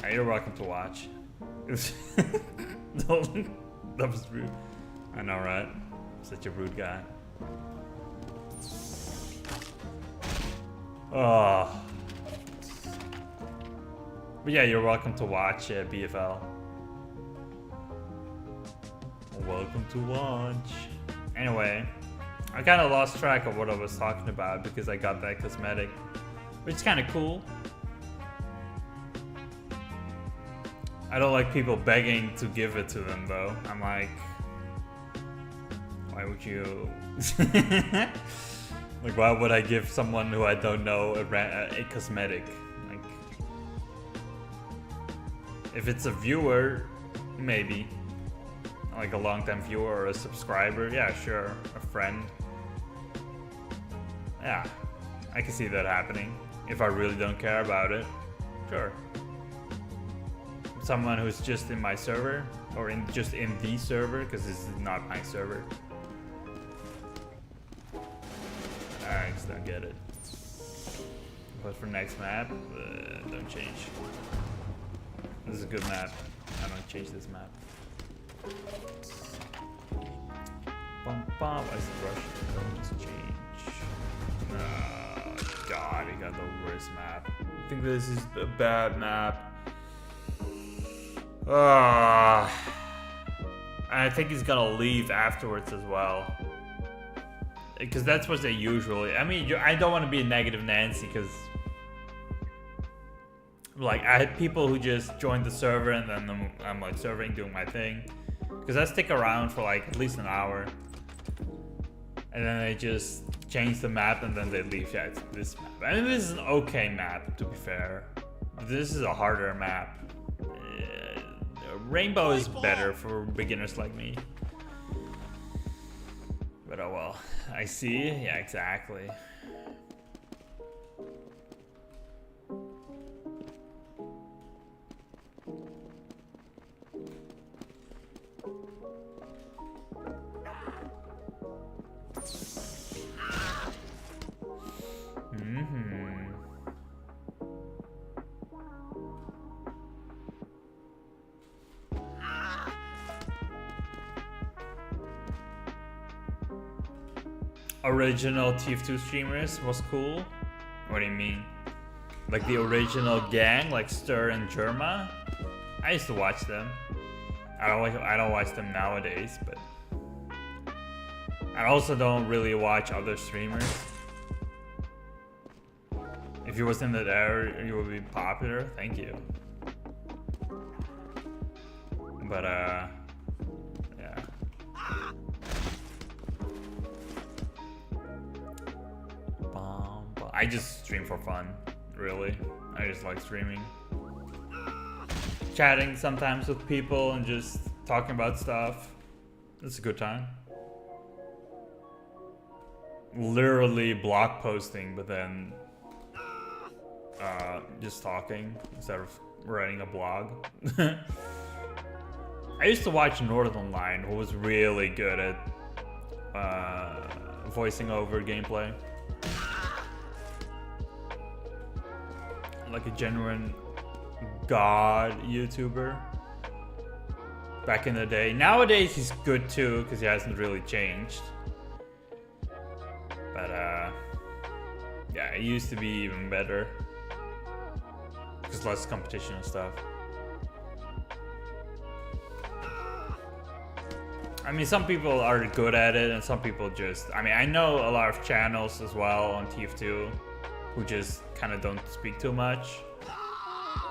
Yeah, you're welcome to watch. That was rude. I know, right? Such a rude guy. Oh. But yeah, you're welcome to watch BFL. Welcome to watch. Anyway, I kind of lost track of what I was talking about because I got that cosmetic, which is kind of cool. I don't like people begging to give it to them though. I'm like, why would you? Like, why would I give someone who I don't know a cosmetic? Like, if it's a viewer, maybe. Like a long-time viewer or a subscriber, yeah, sure. A friend. Yeah, I can see that happening. If I really don't care about it, sure. Someone who's just in my server, or just in the server, because this is not my server. I just don't get it. But for next map, don't change. This is a good map. I don't change this map. Bum bum. I said rush. Don't change. Oh god, he got the worst map. I think this is a bad map. I think he's gonna leave afterwards as well. Because that's what they usually... I mean, I don't want to be a negative Nancy, because... Like, I had people who just joined the server and then I'm like serving, doing my thing. Because I stick around for like at least an hour. And then they just change the map and then they leave. Yeah, it's this map. I mean, this is an okay map, to be fair. This is a harder map. Rainbow is better for beginners like me. But oh well. I see. Yeah, exactly. Original TF2 streamers was cool. What do you mean? Like the original gang, like Stir and Germa? I used to watch them. I don't watch them nowadays, but I also don't really watch other streamers. If you was in that era, you would be popular. Thank you. But I just stream for fun, really. I just like streaming. Chatting sometimes with people and just talking about stuff. It's a good time. Literally blog posting, but then just talking instead of writing a blog. I used to watch Northern Line, who was really good at voicing over gameplay. Like a genuine god YouTuber back in the day. Nowadays he's good too, because he hasn't really changed. But yeah, it used to be even better. Because less competition and stuff. I mean, some people are good at it, and some people just... I mean, I know a lot of channels as well on TF2 who just kind of don't speak too much,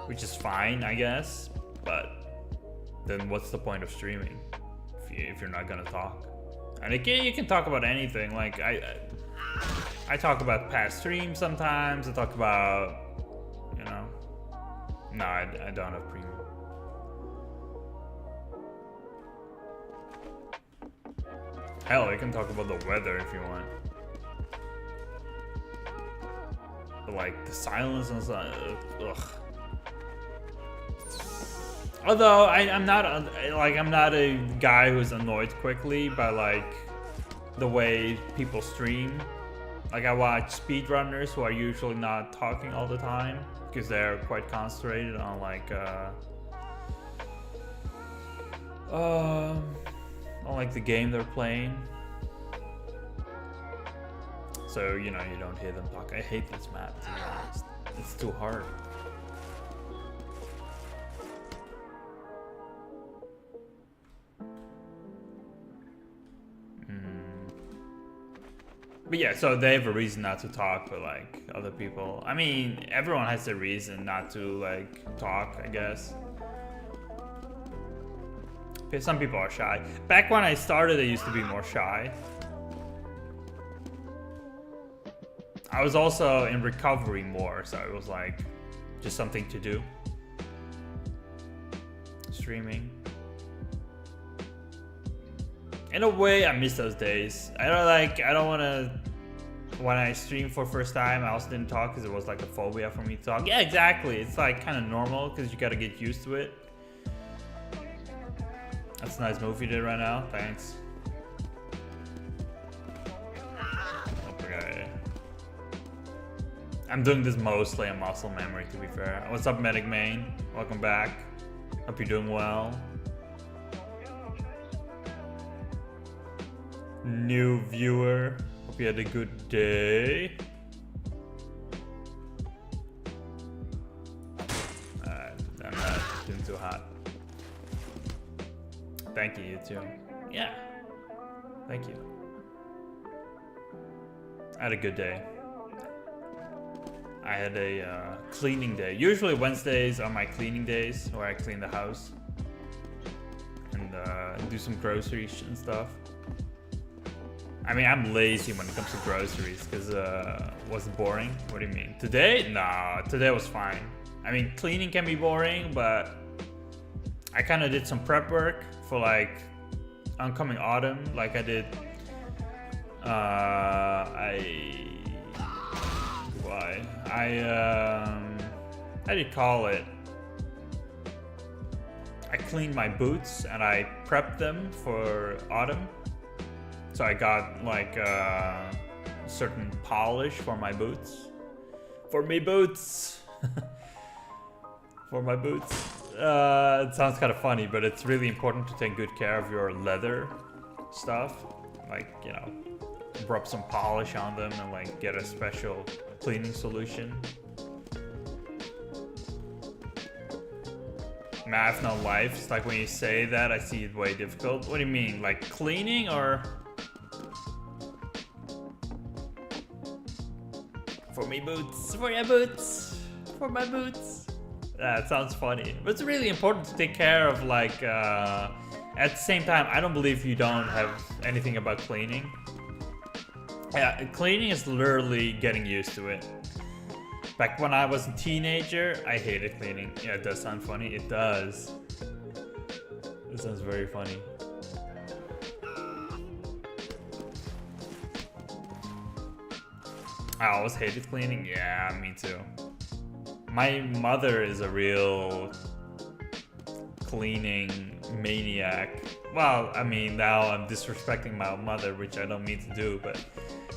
which is fine, I guess. But then what's the point of streaming if you're not gonna talk? And again, you can talk about anything. Like I talk about past streams sometimes. I talk about, you know... No, I don't have premium. Hell, you can talk about the weather if you want. But like the silence and stuff, ugh. Although I'm not a guy who's annoyed quickly by like the way people stream. Like I watch speedrunners who are usually not talking all the time because they're quite concentrated on like the game they're playing. So, you know, you don't hear them talk. I hate this map, to be honest. It's too hard. But yeah, so they have a reason not to talk, but like other people, I mean, everyone has a reason not to like talk, I guess. Some people are shy. Back when I started, I used to be more shy. I was also in recovery more, so it was like just something to do. Streaming. In a way, I miss those days. I don't want to... When I streamed for the first time, I also didn't talk because it was like a phobia for me to talk. Yeah, exactly. It's like kind of normal because you got to get used to it. That's a nice move you did right now. Thanks. Okay. I'm doing this mostly on muscle memory, to be fair. What's up, Medic Main? Welcome back. Hope you're doing well. New viewer. Hope you had a good day. I'm not doing too hot. Thank you, you too. Yeah. Thank you. I had a good day. I had a cleaning day. Usually Wednesdays are my cleaning days, where I clean the house and do some groceries and stuff. I mean, I'm lazy when it comes to groceries because was it boring? What do you mean? Today? No, today was fine. I mean, cleaning can be boring, but I kind of did some prep work for like oncoming autumn. Like I did, how do you call it? I cleaned my boots and I prepped them for autumn. So I got like a certain polish for my boots. For me boots. For my boots. It sounds kind of funny, but it's really important to take good care of your leather stuff. Like, you know, rub some polish on them and like get a special cleaning solution. Math no life. It's like when you say that, I see it way difficult. What do you mean? Like cleaning or? For me boots. For your boots. For my boots. That sounds funny. But it's really important to take care of like, at the same time, I don't believe you don't have anything about cleaning. Yeah, cleaning is literally getting used to it. Back when I was a teenager, I hated cleaning. Yeah, it does sound funny. It does. It sounds very funny. I always hated cleaning. Yeah, me too. My mother is a real cleaning maniac. Well, I mean, now I'm disrespecting my mother, which I don't mean to do, but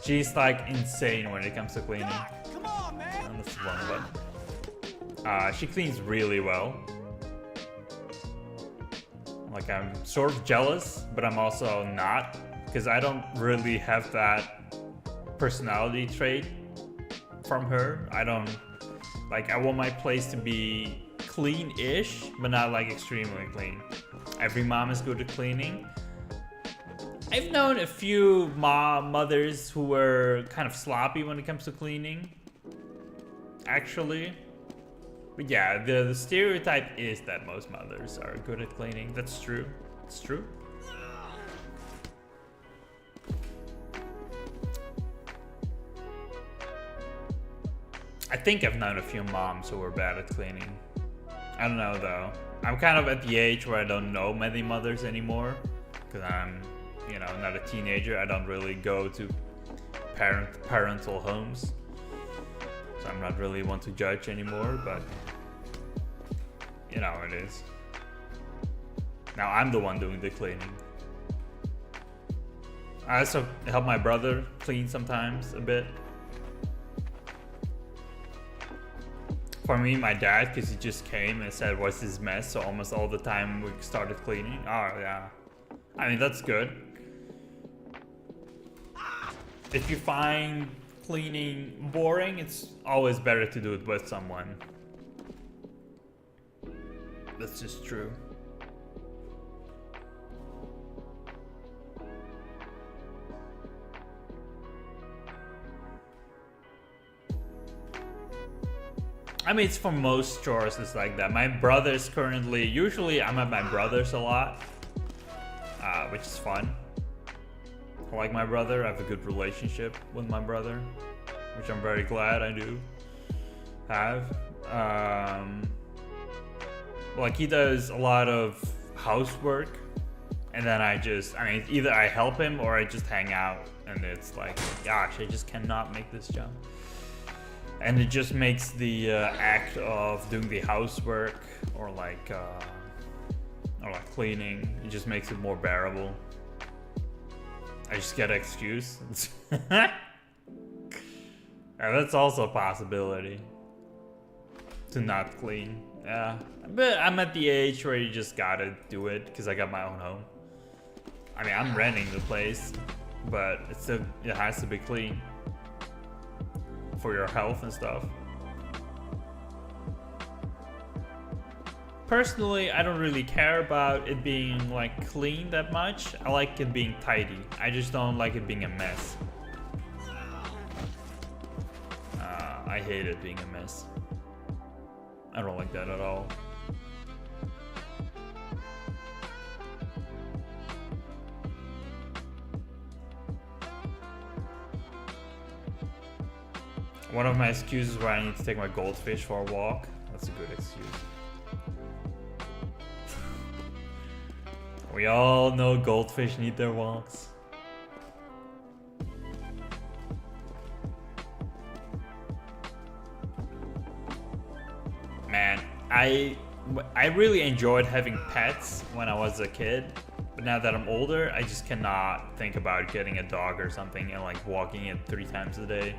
she's like insane when it comes to cleaning. Come on, man. And that's the wrong button. She cleans really well. Like, I'm sort of jealous, but I'm also not, because I don't really have that personality trait from her. I don't, like, I want my place to be clean-ish, but not like extremely clean. Every mom is good at cleaning. I've known a few mothers who were kind of sloppy when it comes to cleaning, actually. But yeah, the stereotype is that most mothers are good at cleaning. That's true. It's true. I think I've known a few moms who were bad at cleaning. I don't know though. I'm kind of at the age where I don't know many mothers anymore, because I'm, you know, not a teenager. I don't really go to parental homes, so I'm not really one to judge anymore. But you know, it is. Now I'm the one doing the cleaning. I also help my brother clean sometimes a bit. For me, my dad, because he just came and said, "What's this mess?" So almost all the time we started cleaning. Oh yeah, I mean that's good. If you find cleaning boring, it's always better to do it with someone. That's just true. I mean, it's for most chores, it's like that. My brother's currently, usually I'm at my brother's a lot, which is fun. I like my brother. I have a good relationship with my brother, which I'm very glad I do have. Like, he does a lot of housework, and then I mean, either I help him or I just hang out, and it's like, gosh, I just cannot make this jump. And it just makes the act of doing the housework or like cleaning, it just makes it more bearable. I just get an excuse. Yeah, that's also a possibility. To not clean. Yeah, but I'm at the age where you just gotta do it because I got my own home. I mean, I'm renting the place, but it has to be clean for your health and stuff. Personally, I don't really care about it being like clean that much. I like it being tidy. I just don't like it being a mess. I hate it being a mess. I don't like that at all. One of my excuses where I need to take my goldfish for a walk. That's a good excuse. We all know goldfish need their walks. Man, I really enjoyed having pets when I was a kid. But now that I'm older, I just cannot think about getting a dog or something and like walking it 3 times a day.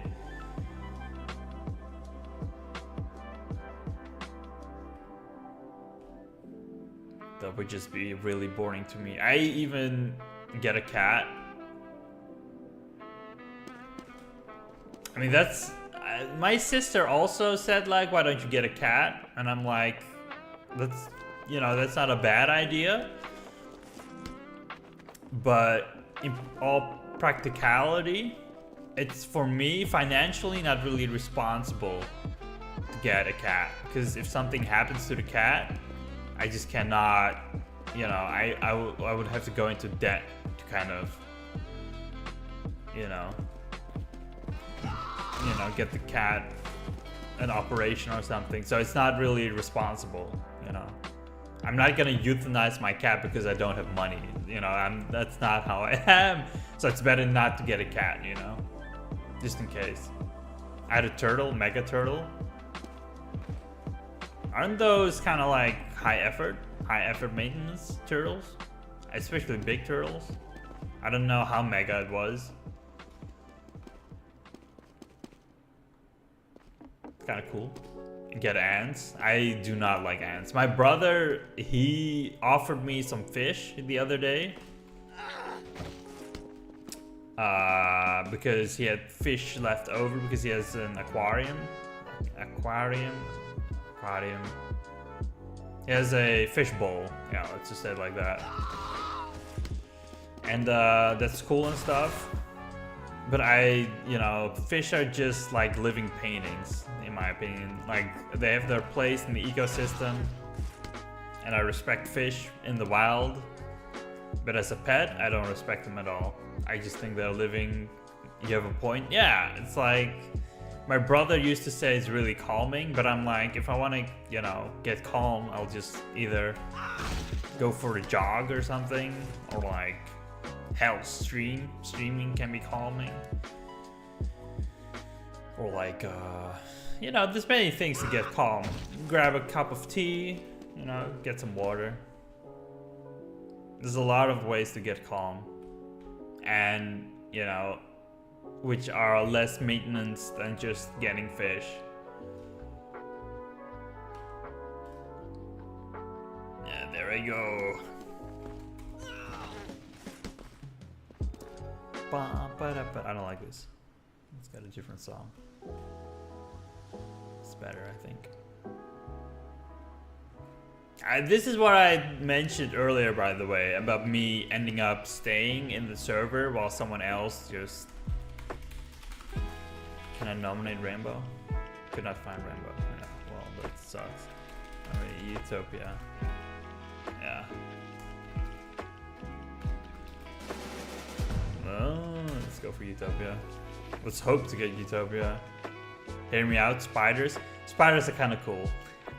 That would just be really boring to me. I even get a cat. I mean, that's... my sister also said, like, why don't you get a cat? And I'm like, that's, you know, that's not a bad idea. But in all practicality, it's, for me, financially not really responsible to get a cat. Because if something happens to the cat, I just cannot, you know, I would have to go into debt to kind of, you know, get the cat an operation or something, so it's not really responsible, you know. I'm not gonna euthanize my cat because I don't have money, you know. That's not how I am. So it's better not to get a cat, you know, just in case. I had a turtle, mega turtle. Aren't those kind of like high effort maintenance turtles? Especially big turtles. I don't know how mega it was. Kind of cool. Get ants. I do not like ants. My brother, he offered me some fish the other day. Because he had fish left over because he has an aquarium. He has a fish bowl. Yeah, let's just say it like that. And that's cool and stuff. But you know, fish are just like living paintings, in my opinion. Like, they have their place in the ecosystem. And I respect fish in the wild. But as a pet, I don't respect them at all. I just think they're living. You have a point? Yeah, it's like, my brother used to say it's really calming, but I'm like, if I want to, you know, get calm, I'll just either go for a jog or something, or like, hell, streaming can be calming, or like, you know, there's many things to get calm. Grab a cup of tea, you know, get some water. There's a lot of ways to get calm, and you know, which are less maintenance than just getting fish. Yeah, there we go. I don't like this. It's got a different song. It's better, I think. This is what I mentioned earlier, by the way, about me ending up staying in the server while someone else just... Can I nominate Rainbow? Could not find Rainbow. Yeah, well, that sucks. Alright, Utopia. Yeah. Oh, let's go for Utopia. Let's hope to get Utopia. Hear me out, spiders. Spiders are kind of cool.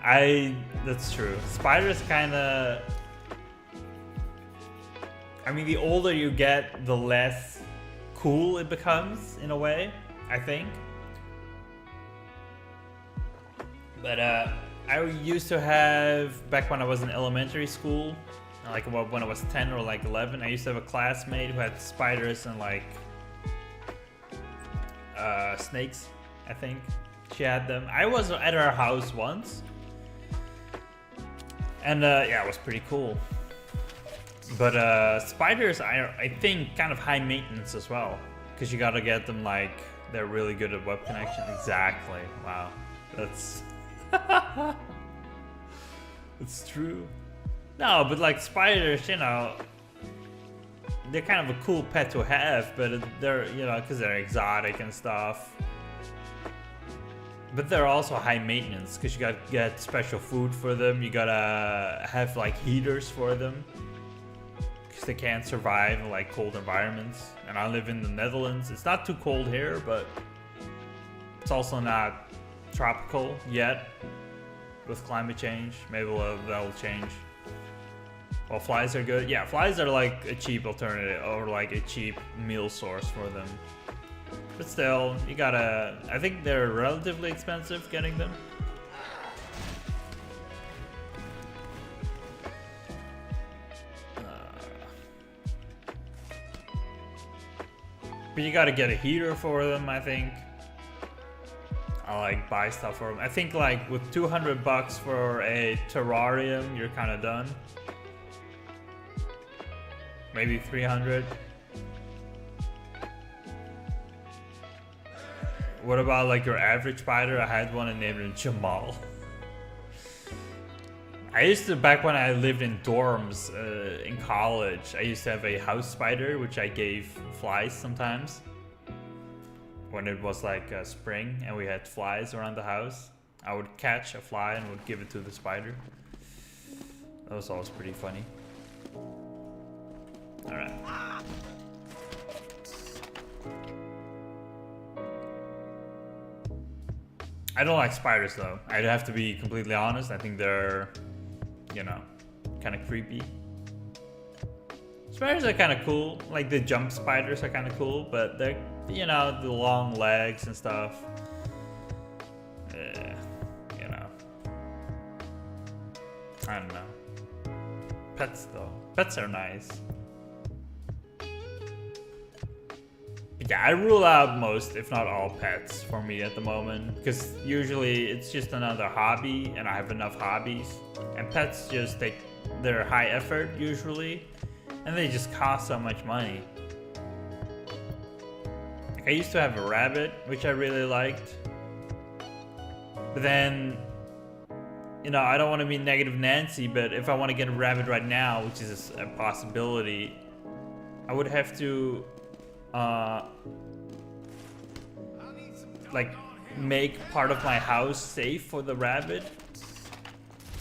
That's true. Spiders kind of... I mean, the older you get, the less cool it becomes, in a way, I think. But I used to have, back when I was in elementary school, like when I was 10 or like 11, I used to have a classmate who had spiders and like snakes, I think. She had them. I was at her house once. And yeah, it was pretty cool. But spiders are, I think, kind of high maintenance as well. Because you gotta get them like, they're really good at web connection. Exactly. Wow. That's... It's true. No, but like spiders, you know, they're kind of a cool pet to have, but they're, you know, because they're exotic and stuff. But they're also high maintenance because you gotta get special food for them. You gotta have like heaters for them because they can't survive in like cold environments. And I live in the Netherlands. It's not too cold here, but it's also not tropical yet. With climate change, maybe that'll change. Well, flies are good. Yeah, flies are like a cheap alternative or like a cheap meal source for them. But still, you gotta... I think they're relatively expensive getting them. But you gotta get a heater for them, I think. I like buy stuff for them. I think like with 200 bucks for a terrarium, you're kind of done. Maybe 300. What about like your average spider? I had one and named him Jamal. I used to, back when I lived in dorms in college, I used to have a house spider, which I gave flies sometimes. When it was like spring and we had flies around the house, I would catch a fly and would give it to the spider. That was always pretty funny. Alright. I don't like spiders though. I'd have to be completely honest. I think they're, you know, kind of creepy. Spiders are kind of cool. Like the jump spiders are kind of cool, but they're, you know, the long legs and stuff. You know. I don't know. Pets though. Pets are nice. Yeah, I rule out most, if not all, pets for me at the moment. Because usually it's just another hobby, and I have enough hobbies. And pets just they're high effort usually, and they just cost so much money. Like I used to have a rabbit, which I really liked. But then, you know, I don't want to be negative Nancy, but if I want to get a rabbit right now, which is a possibility, I would have to like make part of my house safe for the rabbit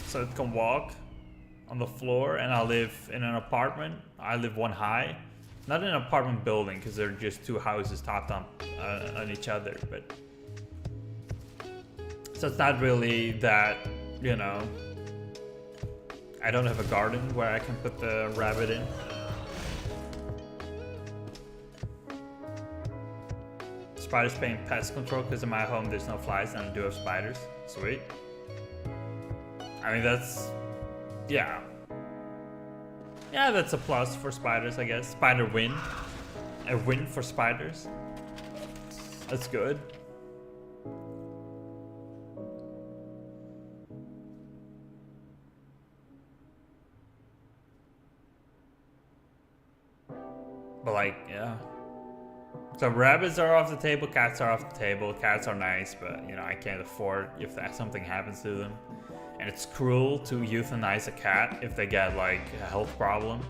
so it can walk on the floor, and I live in an apartment. I live one high, not in an apartment building because they're just two houses topped on each other, but so it's not really that, you know, I don't have a garden where I can put the rabbit in. Spiders paying pest control because in my home there's no flies and I do have spiders. Sweet. I mean, that's, yeah. Yeah, that's a plus for spiders, I guess. Spider win. A win for spiders. That's good. But like, yeah. So rabbits are off the table, cats are off the table. Cats are nice, but you know, I can't afford if something happens to them. And it's cruel to euthanize a cat if they get like a health problem.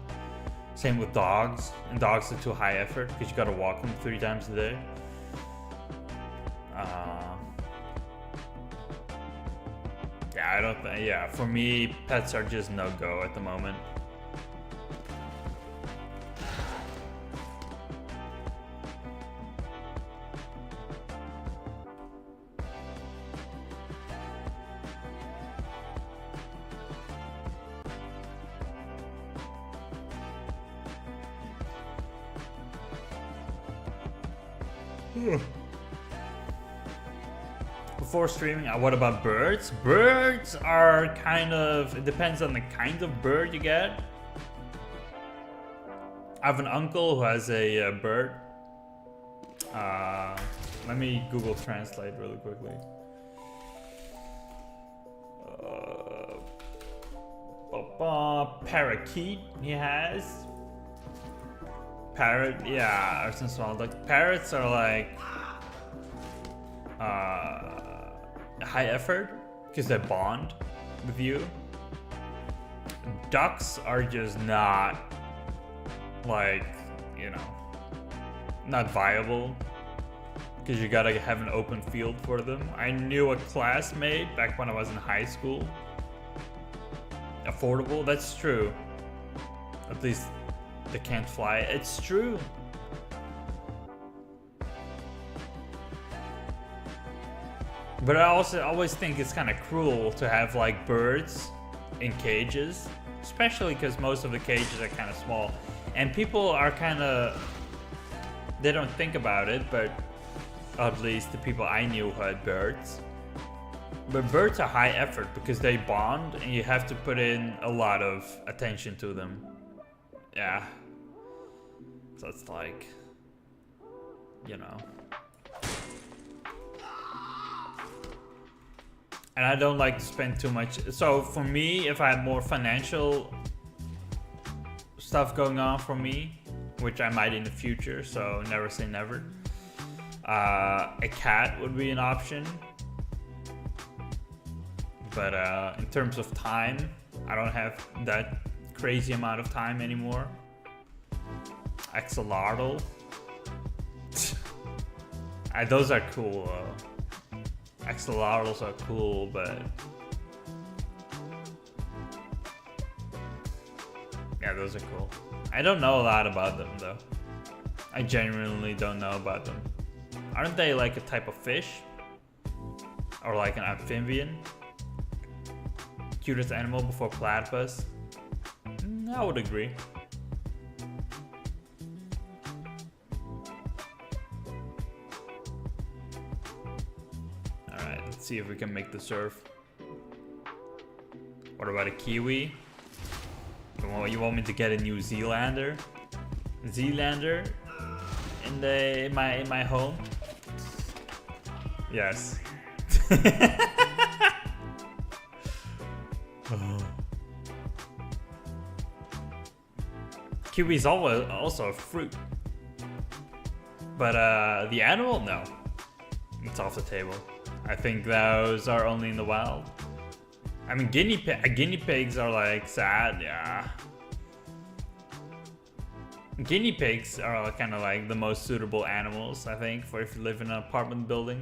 Same with dogs, and dogs are too high effort because you gotta walk them 3 times a day. Yeah, I don't think, yeah, for me, pets are just no-go at the moment. Before streaming, what about birds? Birds are kind of, it depends on the kind of bird you get. I have an uncle who has a bird. Let me Google Translate really quickly. Parakeet he has. Parrot, yeah, or some small. Like parrots are like high effort because they bond with you. Ducks are just not like, you know, not viable because you gotta have an open field for them. I knew a classmate back when I was in high school. Affordable, that's true. At least they can't fly. It's true. But I also always think it's kind of cruel to have like birds in cages, especially because most of the cages are kind of small. And people are kind of, they don't think about it, but at least the people I knew who had birds. But birds are high effort because they bond and you have to put in a lot of attention to them. Yeah. So it's like, you know. And I don't like to spend too much. So for me, if I had more financial stuff going on for me, which I might in the future, so never say never, a cat would be an option. But in terms of time, I don't have that crazy amount of time anymore. Axolotl. Those are cool. Axolotls are cool, but yeah, those are cool. I don't know a lot about them though. I genuinely don't know about them. Aren't they like a type of fish? Or like an amphibian. Cutest animal before platypus. I would agree. Alright, let's see if we can make the surf. What about a kiwi? You want me to get a New Zealander? Zealander in my home? Yes. Kiwi is also a fruit. But the animal? No. It's off the table. I think those are only in the wild. I mean, guinea pigs are like sad, yeah. Guinea pigs are kind of like the most suitable animals, I think, for if you live in an apartment building.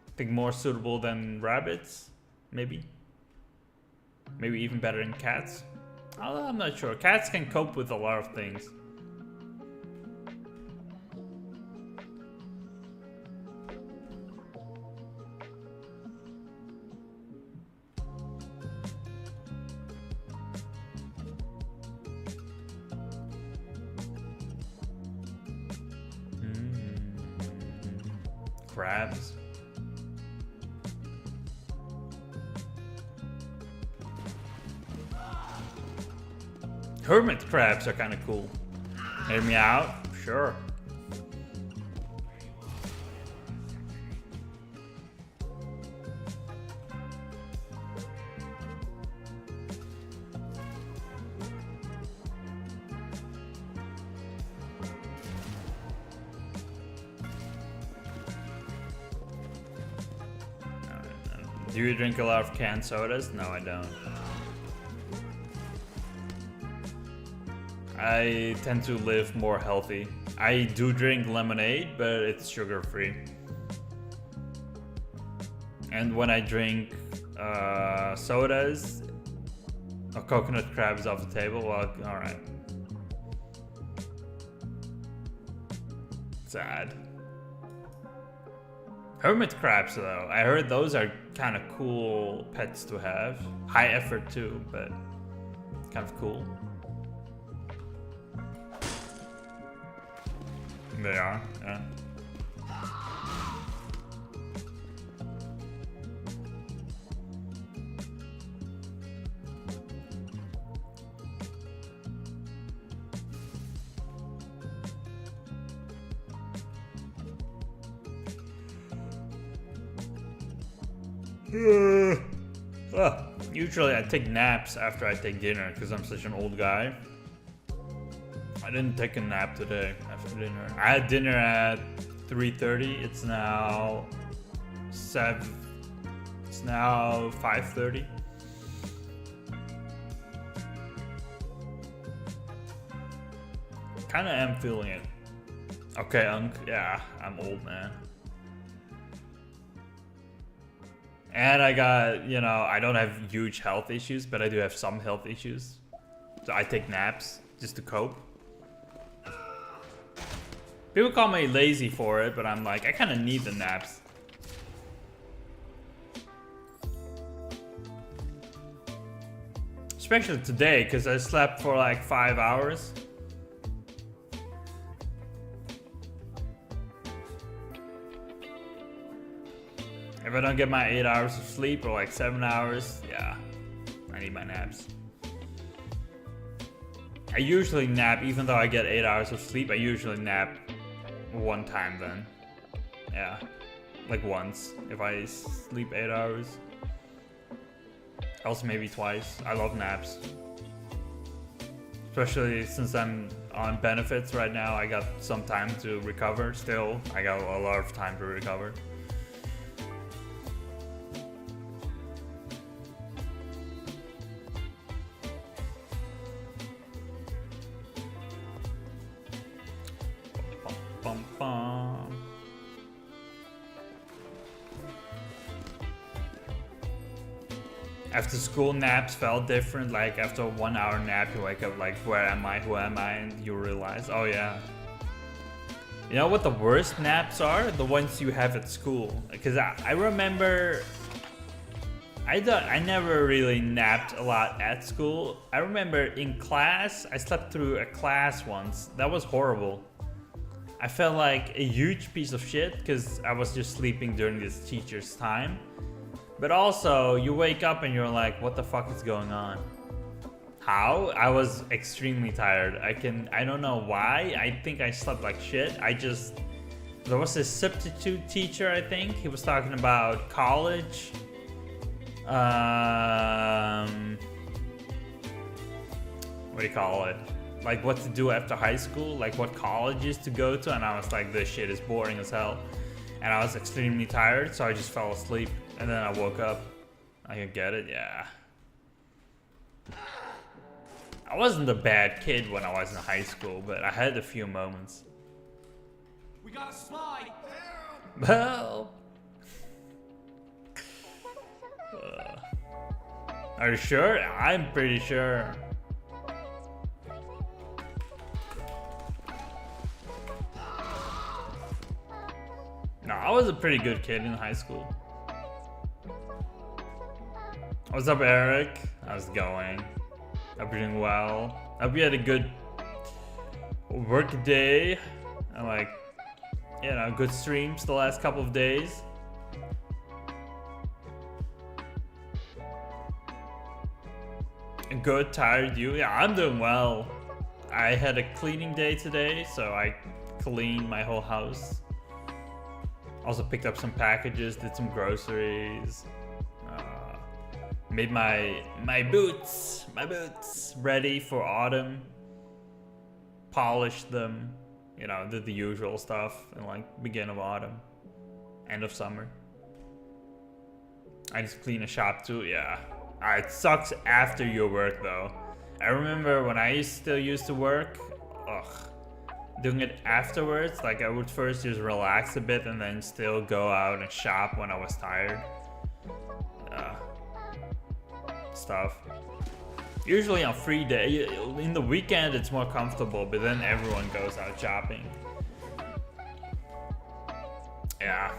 I think more suitable than rabbits, maybe. Maybe even better than cats. Although I'm not sure. Cats can cope with a lot of things. Crabs. Hermit crabs are kind of cool. Hear me out? Sure. Do you drink a lot of canned sodas? No, I don't. I tend to live more healthy. I do drink lemonade, but it's sugar-free. And when I drink sodas, a coconut crab is off the table. Well, alright. Sad. Hermit crabs, though. I heard those are kind of cool pets to have. High effort, too, but kind of cool. They are, yeah. Usually I take naps after I take dinner because I'm such an old guy. I didn't take a nap today after dinner. I had dinner at 3:30. It's now 5:30. Kinda am feeling it. Okay, yeah, I'm old, man. And I got, you know, I don't have huge health issues, but I do have some health issues. So I take naps just to cope. People call me lazy for it, but I'm like, I kind of need the naps. Especially today, because I slept for like 5 hours. If I don't get my 8 hours of sleep, or like 7 hours, yeah, I need my naps. I usually nap, even though I get 8 hours of sleep, I usually nap one time then. Yeah, like once, if I sleep 8 hours. Else maybe twice. I love naps. Especially since I'm on benefits right now, I got some time to recover still. I got a lot of time to recover. After school naps felt different, like after a 1 hour nap you wake up like, where am I, who am I, and you realize, oh yeah. You know what the worst naps are? The ones you have at school. Because I remember I never really napped a lot at school. I remember in class, I slept through a class once. That was horrible. I felt like a huge piece of shit because I was just sleeping during this teacher's time. But also, you wake up and you're like, what the fuck is going on? How? I was extremely tired. I don't know why. I think I slept like shit. There was this substitute teacher, I think. He was talking about college. What do you call it? Like what to do after high school, like what colleges to go to, and I was like, this shit is boring as hell. And I was extremely tired, so I just fell asleep. And then I woke up. I can get it, yeah. I wasn't a bad kid when I was in high school, but I had a few moments. We got a slide. Well. Are you sure? I'm pretty sure. No, I was a pretty good kid in high school. What's up, Eric? How's it going? Hope you're doing well. Hope you had a good work day. And like, you know, good streams the last couple of days. Good, tired you? Yeah, I'm doing well. I had a cleaning day today, so I cleaned my whole house. Also picked up some packages, did some groceries. Made my boots ready for autumn. Polished them, you know, did the usual stuff in like beginning of autumn, end of summer. I just clean a shop too, yeah. It sucks after your work though. I remember when I still used to work, doing it afterwards, like I would first just relax a bit and then still go out and shop when I was tired. Stuff. Usually on free day, in the weekend it's more comfortable, but then everyone goes out shopping. Yeah.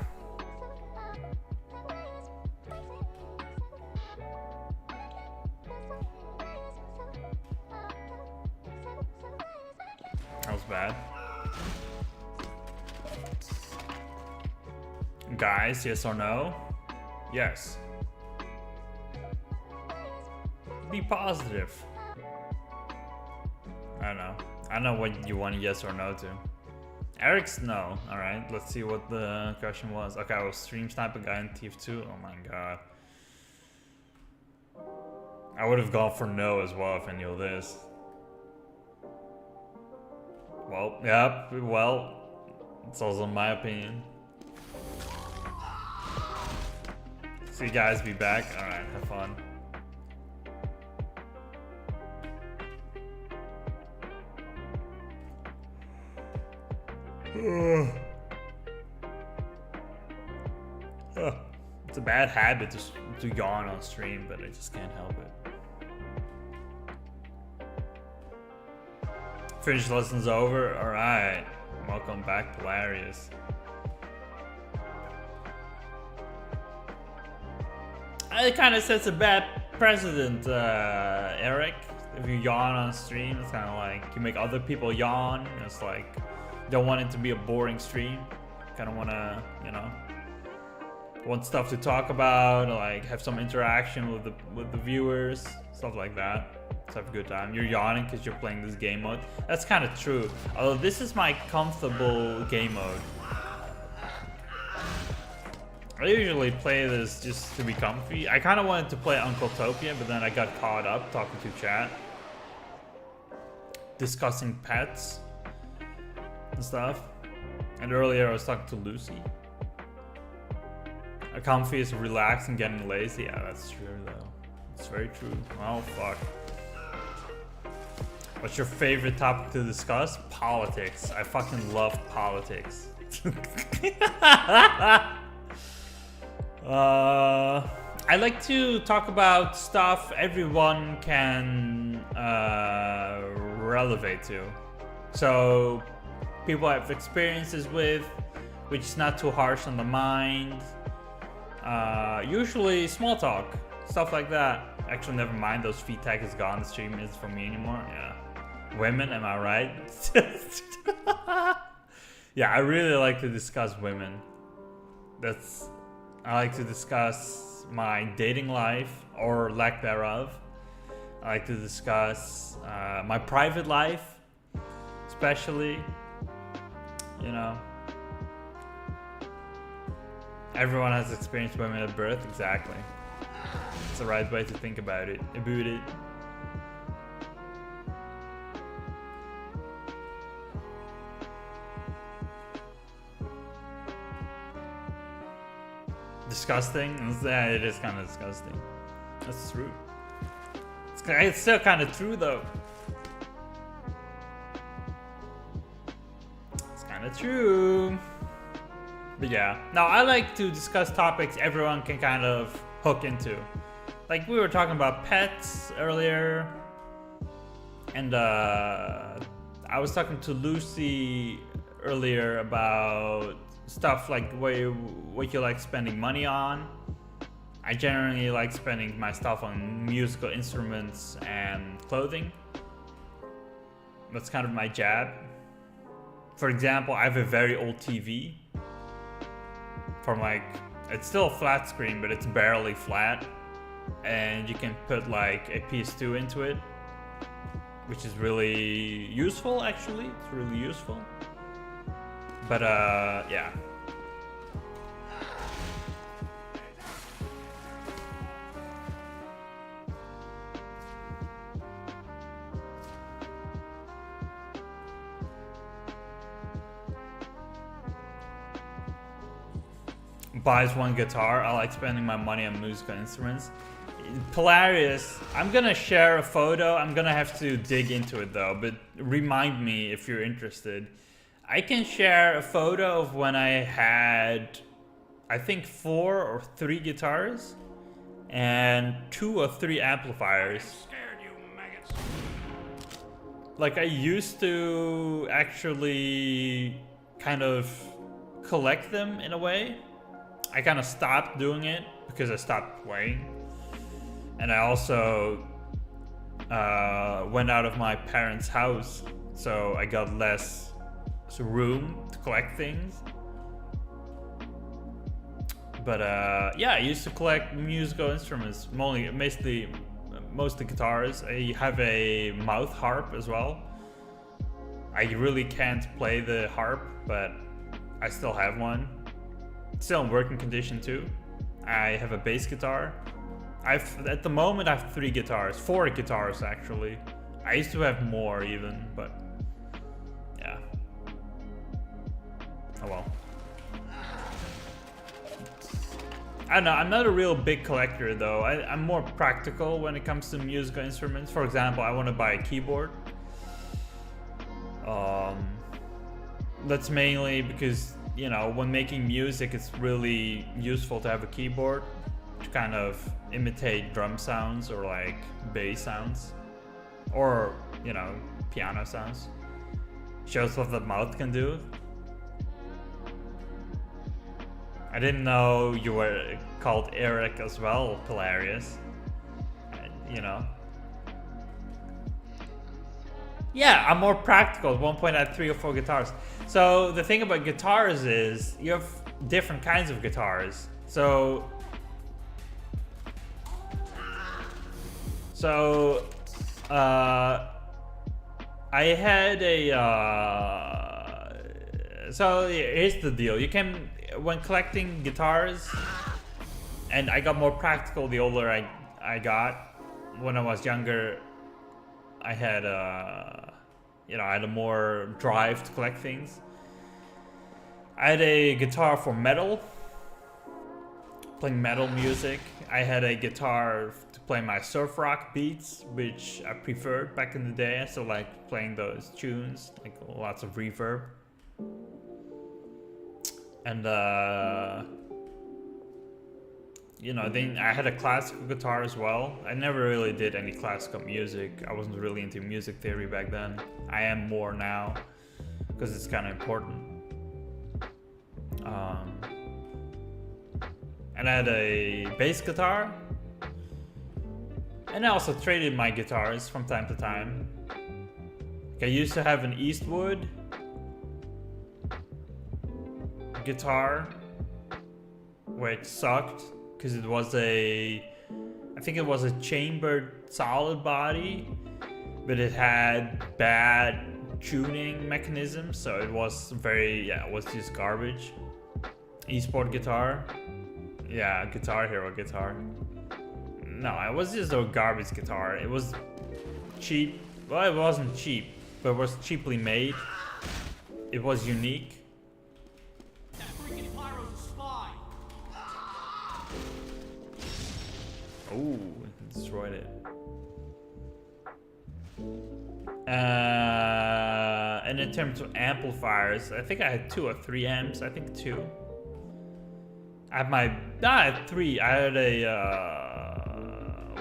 That was bad. Guys, yes or no? Yes. Be positive. I don't know. I don't know what you want yes or no to. Eric's no. Alright, let's see what the question was. Okay, I was stream sniping guy in TF2. Oh my god. I would have gone for no as well if I knew this. Well, yep, well, it's also my opinion. See you guys be back. Alright, have fun. It's a bad habit to yawn on stream, but I just can't help it. Finish lessons over? Alright. Welcome back, Hilarious. It kind of sets a bad precedent, Eric. If you yawn on stream, it's kind of like you make other people yawn. It's like don't want it to be a boring stream. Kind of want to, you know, want stuff to talk about, like have some interaction with the viewers, stuff like that. Let's have a good time. You're yawning because you're playing this game mode. That's kind of true. Although this is my comfortable game mode. I usually play this just to be comfy. I kind of wanted to play Uncletopia, but then I got caught up talking to chat, discussing pets and stuff. And earlier I was talking to Lucy. A comfy is relaxed and getting lazy. Yeah, that's true though. It's very true. Oh fuck. What's your favorite topic to discuss? Politics. I fucking love politics. I like to talk about stuff everyone can relate to. So people I have experiences with, which is not too harsh on the mind. Usually small talk, stuff like that. Actually, never mind, those feed tag is gone. The stream isn't for me anymore. Yeah. Women, am I right? Yeah, I really like to discuss women. I like to discuss my dating life, or lack thereof. I like to discuss my private life, especially, you know. Everyone has experienced women at birth, exactly. It's the right way to think about it. Disgusting? Yeah, it is kind of disgusting. That's true. It's still kind of true though. It's kind of true. But yeah, now I like to discuss topics everyone can kind of hook into. Like we were talking about pets earlier, and I was talking to Lucy earlier about stuff like what you like spending money on. I generally like spending my stuff on musical instruments and clothing. That's kind of my jab. For example, I have a very old TV. From like, it's still a flat screen, but it's barely flat. And you can put like a PS2 into it, which is really useful actually. It's really useful. But yeah. Buys one guitar. I like spending my money on musical instruments. Hilarious. I'm gonna share a photo. I'm gonna have to dig into it though, but remind me if you're interested. I can share a photo of when I had, I think 4 or 3 guitars and 2 or 3 amplifiers. Scared you maggots. Like I used to actually kind of collect them in a way. I kind of stopped doing it because I stopped playing. And I also went out of my parents' house, so I got less room to collect things. But yeah, I used to collect musical instruments, mostly guitars. I have a mouth harp as well. I really can't play the harp, but I still have one. It's still in working condition too. I have a bass guitar. At the moment I have 3 guitars, 4 guitars actually. I used to have more even, but yeah. Oh well. I don't know, I'm not a real big collector though. I'm more practical when it comes to musical instruments. For example, I want to buy a keyboard. That's mainly because, you know, when making music, it's really useful to have a keyboard to kind of imitate drum sounds or like bass sounds, or, you know, piano sounds. Shows what the mouth can do. I didn't know you were called Eric as well. Hilarious. You know. Yeah, I'm more practical. At one point I had 3 or 4 guitars. So the thing about guitars is you have different kinds of guitars. So I had a so here's the deal. You can, when collecting guitars, and I got more practical the older I got. When I was younger, I had you know, I had a more drive to collect things. I had a guitar for metal, playing metal music. I had a guitar to play my surf rock beats, which I preferred back in the day. I still like playing those tunes, like lots of reverb. And you know, then I had a classical guitar as well. I never really did any classical music. I wasn't really into music theory back then. I am more now. because it's kind of important. And I had a bass guitar, and I also traded my guitars from time to time. I used to have an Eastwood guitar, which sucked because it was I think it was a chambered solid body, but it had bad tuning mechanisms, so it was it was just garbage. Esport guitar, yeah, Guitar Hero guitar. No, it was just a garbage guitar. It was cheap. Well, it wasn't cheap, but it was cheaply made. It was unique. That freaking pyro's a spy. Oh, destroyed it. And in terms of amplifiers, I think I had 2 or 3 amps. I think 2. I had 3. I had a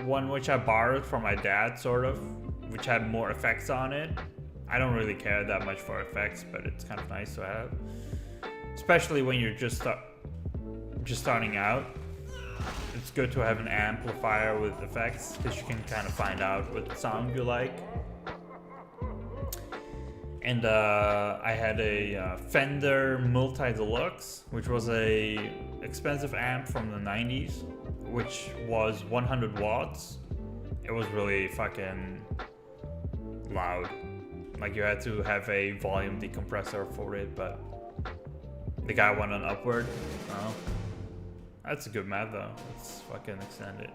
one which I borrowed from my dad, sort of, which had more effects on it. I don't really care that much for effects, but it's kind of nice to have, especially when you're just starting out. It's good to have an amplifier with effects because you can kind of find out what sound you like. And I had a Fender Multi Deluxe, which was a expensive amp from the 90s, which was 100 watts. It was really fucking loud. Like, you had to have a volume decompressor for it, but the guy went on upward. Oh, that's a good map though. Let's fucking extend it.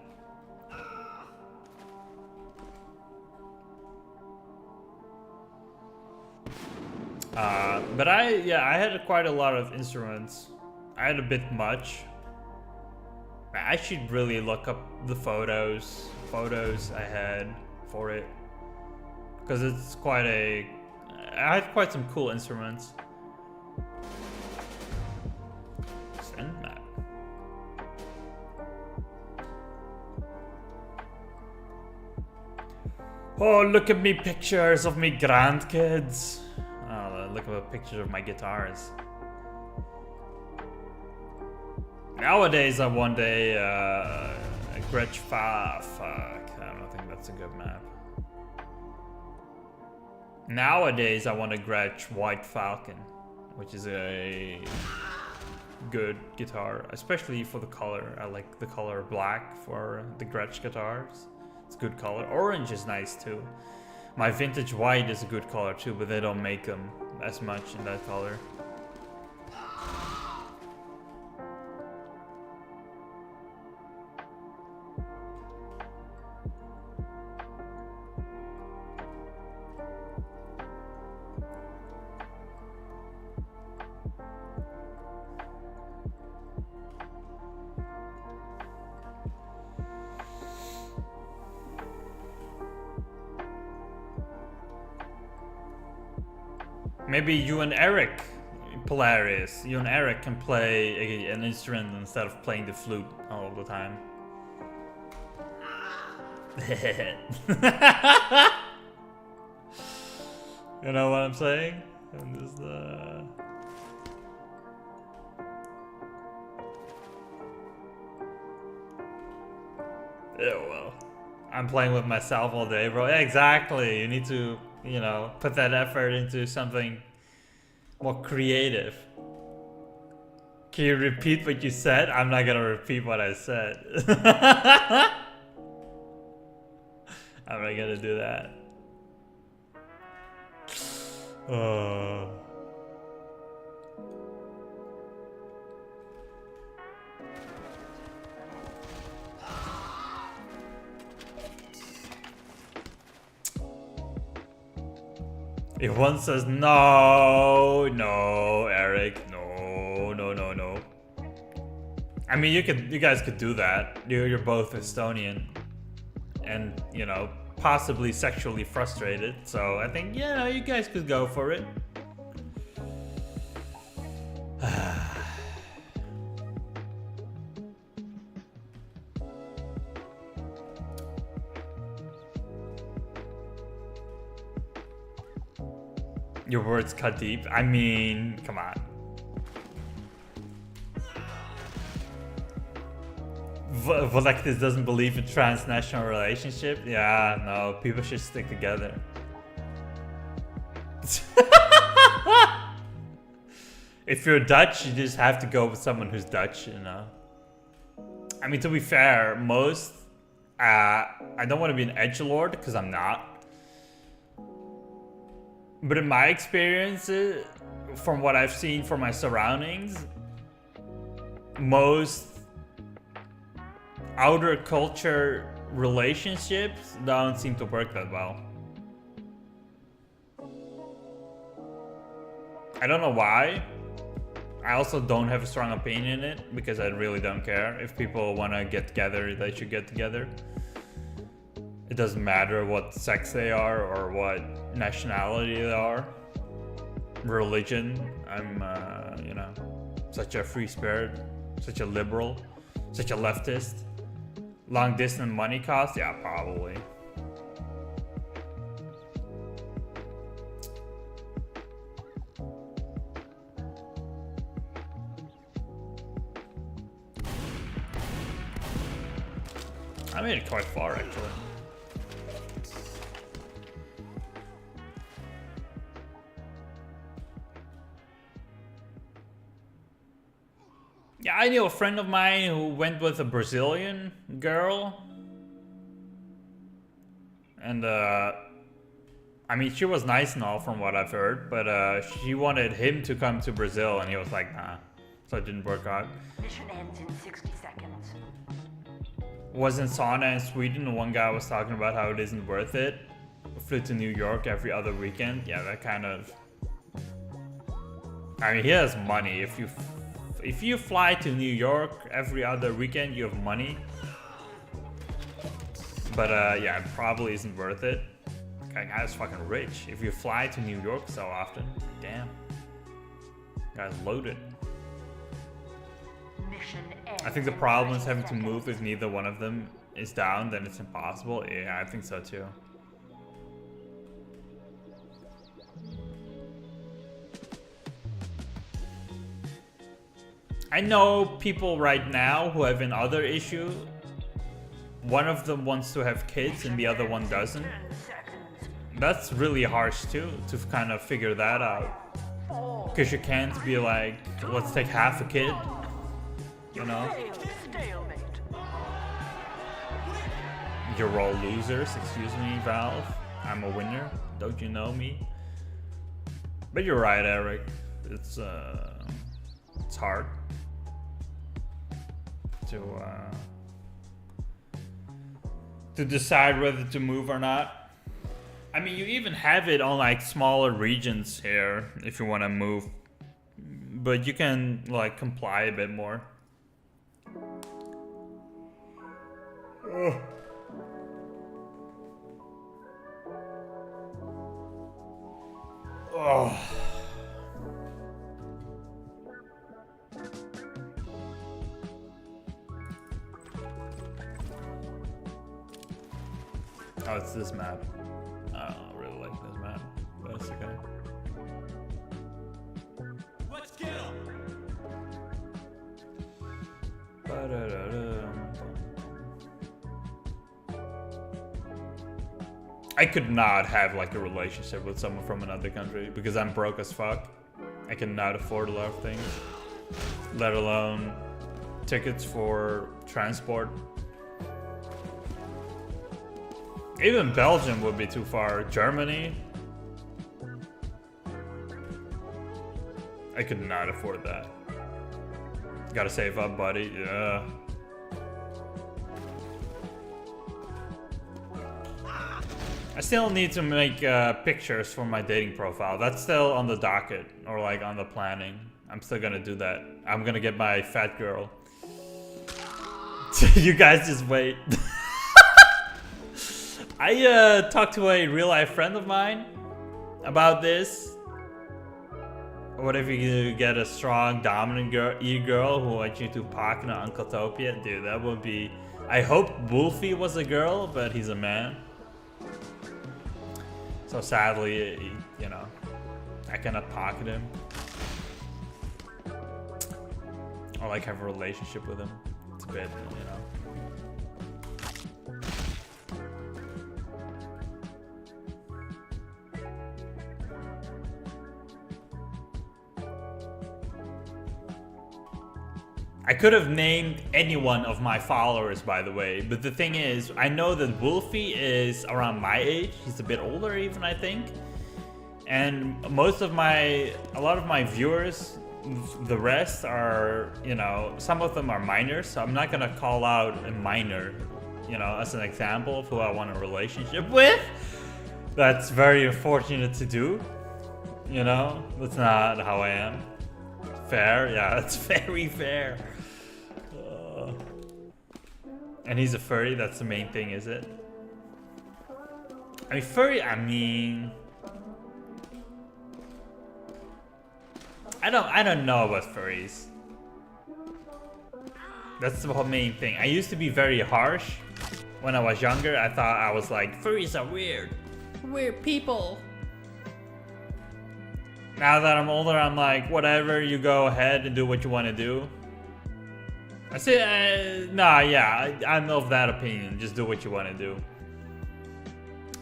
But I had quite a lot of instruments. I had a bit much. I should really look up the photos I had for it, because it's quite I had quite some cool instruments. Extend map. Oh, look at me pictures of me grandkids. Oh, look at the pictures of my guitars. Nowadays, I want a Gretsch fuck. I don't think that's a good map. Nowadays, I want a Gretsch White Falcon, which is a good guitar, especially for the color. I like the color black for the Gretsch guitars. It's a good color. Orange is nice too. My vintage white is a good color too, but they don't make them as much in that color. Maybe you and Eric, Polaris, you and Eric can play an instrument instead of playing the flute all the time. You know what I'm saying? And this, yeah, well, I'm playing with myself all day, bro. Yeah, exactly. You need to, you know, put that effort into something more creative. Can you repeat what you said? I'm not gonna repeat what I said. I'm not gonna do that. If one says no, Eric, no. I mean, you guys could do that. You're both Estonian, and you know, possibly sexually frustrated. So I think, yeah, you guys could go for it. Your words cut deep. I mean, come on. Volactis doesn't believe in transnational relationship. Yeah, no, people should stick together. If you're Dutch, you just have to go with someone who's Dutch, you know. I mean, to be fair, most I don't want to be an edgelord because I'm not. But in my experience, from what I've seen from my surroundings, most outer culture relationships don't seem to work that well. I don't know why. I also don't have a strong opinion in it because I really don't care. If people want to get together, they should get together. It doesn't matter what sex they are or what nationality they are. Religion, I'm, you know, such a free spirit, such a liberal, such a leftist. Long distance money cost? Yeah, probably. I made it quite far, actually. Yeah, I knew a friend of mine who went with a Brazilian girl. And, I mean, she was nice and all from what I've heard, but she wanted him to come to Brazil, and he was like, nah. So it didn't work out. Mission ends in 60 seconds. Was in sauna in Sweden, and one guy was talking about how it isn't worth it. Flew to New York every other weekend. Yeah, that kind of... I mean, he has money. If you fly to New York every other weekend, you have money. But yeah, it probably isn't worth it. That guy's fucking rich. If you fly to New York so often, damn. Guy's loaded. Mission ends. I think the problem is having to move. If neither one of them is down, then it's impossible. Yeah, I think so too. I know people right now who have another issue. One of them wants to have kids and the other one doesn't. That's really harsh too, to kind of figure that out. Because you can't be like, let's take half a kid. You know? You're all losers, excuse me, Valve. I'm a winner, don't you know me? But you're right, Eric. It's hard to decide whether to move or not. I mean, you even have it on like smaller regions here if you want to move, but you can like comply a bit more. Ugh. Oh. Oh, it's this map. I don't really like this map, but it's okay. Let's get 'em. I could not have like a relationship with someone from another country because I'm broke as fuck. I cannot afford a lot of things, let alone tickets for transport. Even Belgium would be too far. Germany, I could not afford that. Gotta save up, buddy. Yeah. I still need to make pictures for my dating profile. That's still on the docket, or like on the planning. I'm still gonna do that. I'm gonna get my fat girl. You guys just wait. I talked to a real life friend of mine about this. What if you get a strong dominant girl who wants you to park in an Uncletopia? Dude, that would be... I hope Wolfie was a girl, but he's a man. So sadly, you know, I cannot pocket him. Or like have a relationship with him. It's a bit, you know. I could have named any one of my followers, by the way, but the thing is, I know that Wolfie is around my age. He's a bit older even, I think. And a lot of my viewers, the rest are, you know, some of them are minors, so I'm not gonna call out a minor, you know, as an example of who I want a relationship with. That's very unfortunate to do, you know, that's not how I am. Fair, yeah, that's very fair. And he's a furry, that's the main thing, is it? I mean, furry, I don't know about furries. That's the whole main thing. I used to be very harsh when I was younger. I thought I was like, furries are weird. Weird people. Now that I'm older, I'm like, whatever, you go ahead and do what you want to do. I say, I'm of that opinion. Just do what you want to do.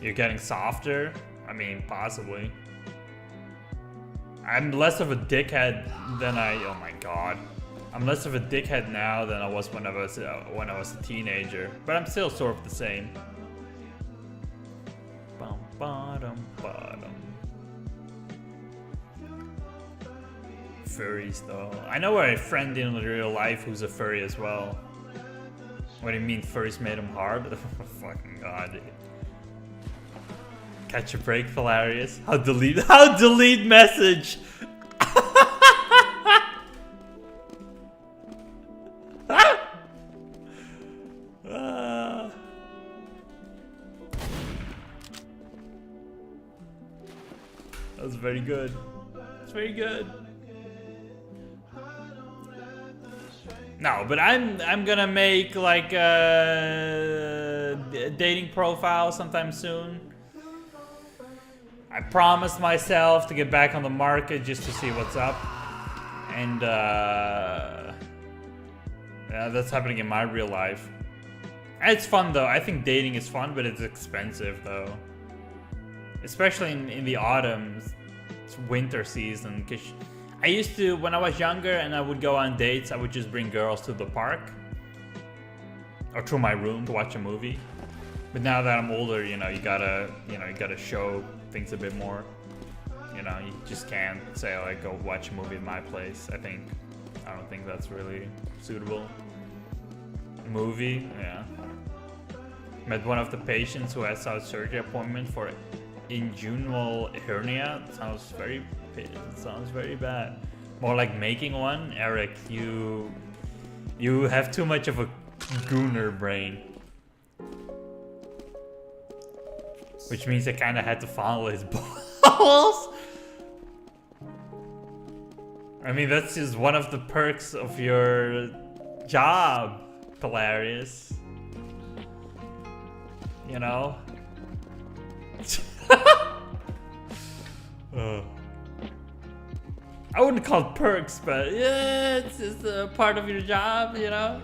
You're getting softer? I mean, possibly. I'm less of a dickhead than oh my god. I'm less of a dickhead now than I was when I was a teenager. But I'm still sort of the same. Bum, bottom, bottom. Furries though. I know a friend in real life who's a furry as well. What do you mean furries made him hard? Oh fucking god. Catch a break, hilarious. How delete message? That was very good. It's very good. No, but I'm gonna make like a dating profile sometime soon. I promised myself to get back on the market just to see what's up. And yeah, that's happening in my real life. It's fun though. I think dating is fun, but it's expensive though. Especially in the autumn, it's winter season. Cause I used to, when I was younger and I would go on dates, I would just bring girls to the park. Or to my room to watch a movie. But now that I'm older, you gotta show things a bit more. You know, you just can't say like go watch a movie at my place. I don't think that's really suitable. Movie, yeah. Met one of the patients who has a surgery appointment for inguinal hernia. It sounds very bad. More like making one. Eric, you have too much of a gooner brain. Which means I kind of had to follow his balls. I mean, that's just one of the perks of your job, hilarious. You know? I wouldn't call it perks, but yeah, it's just a part of your job, you know?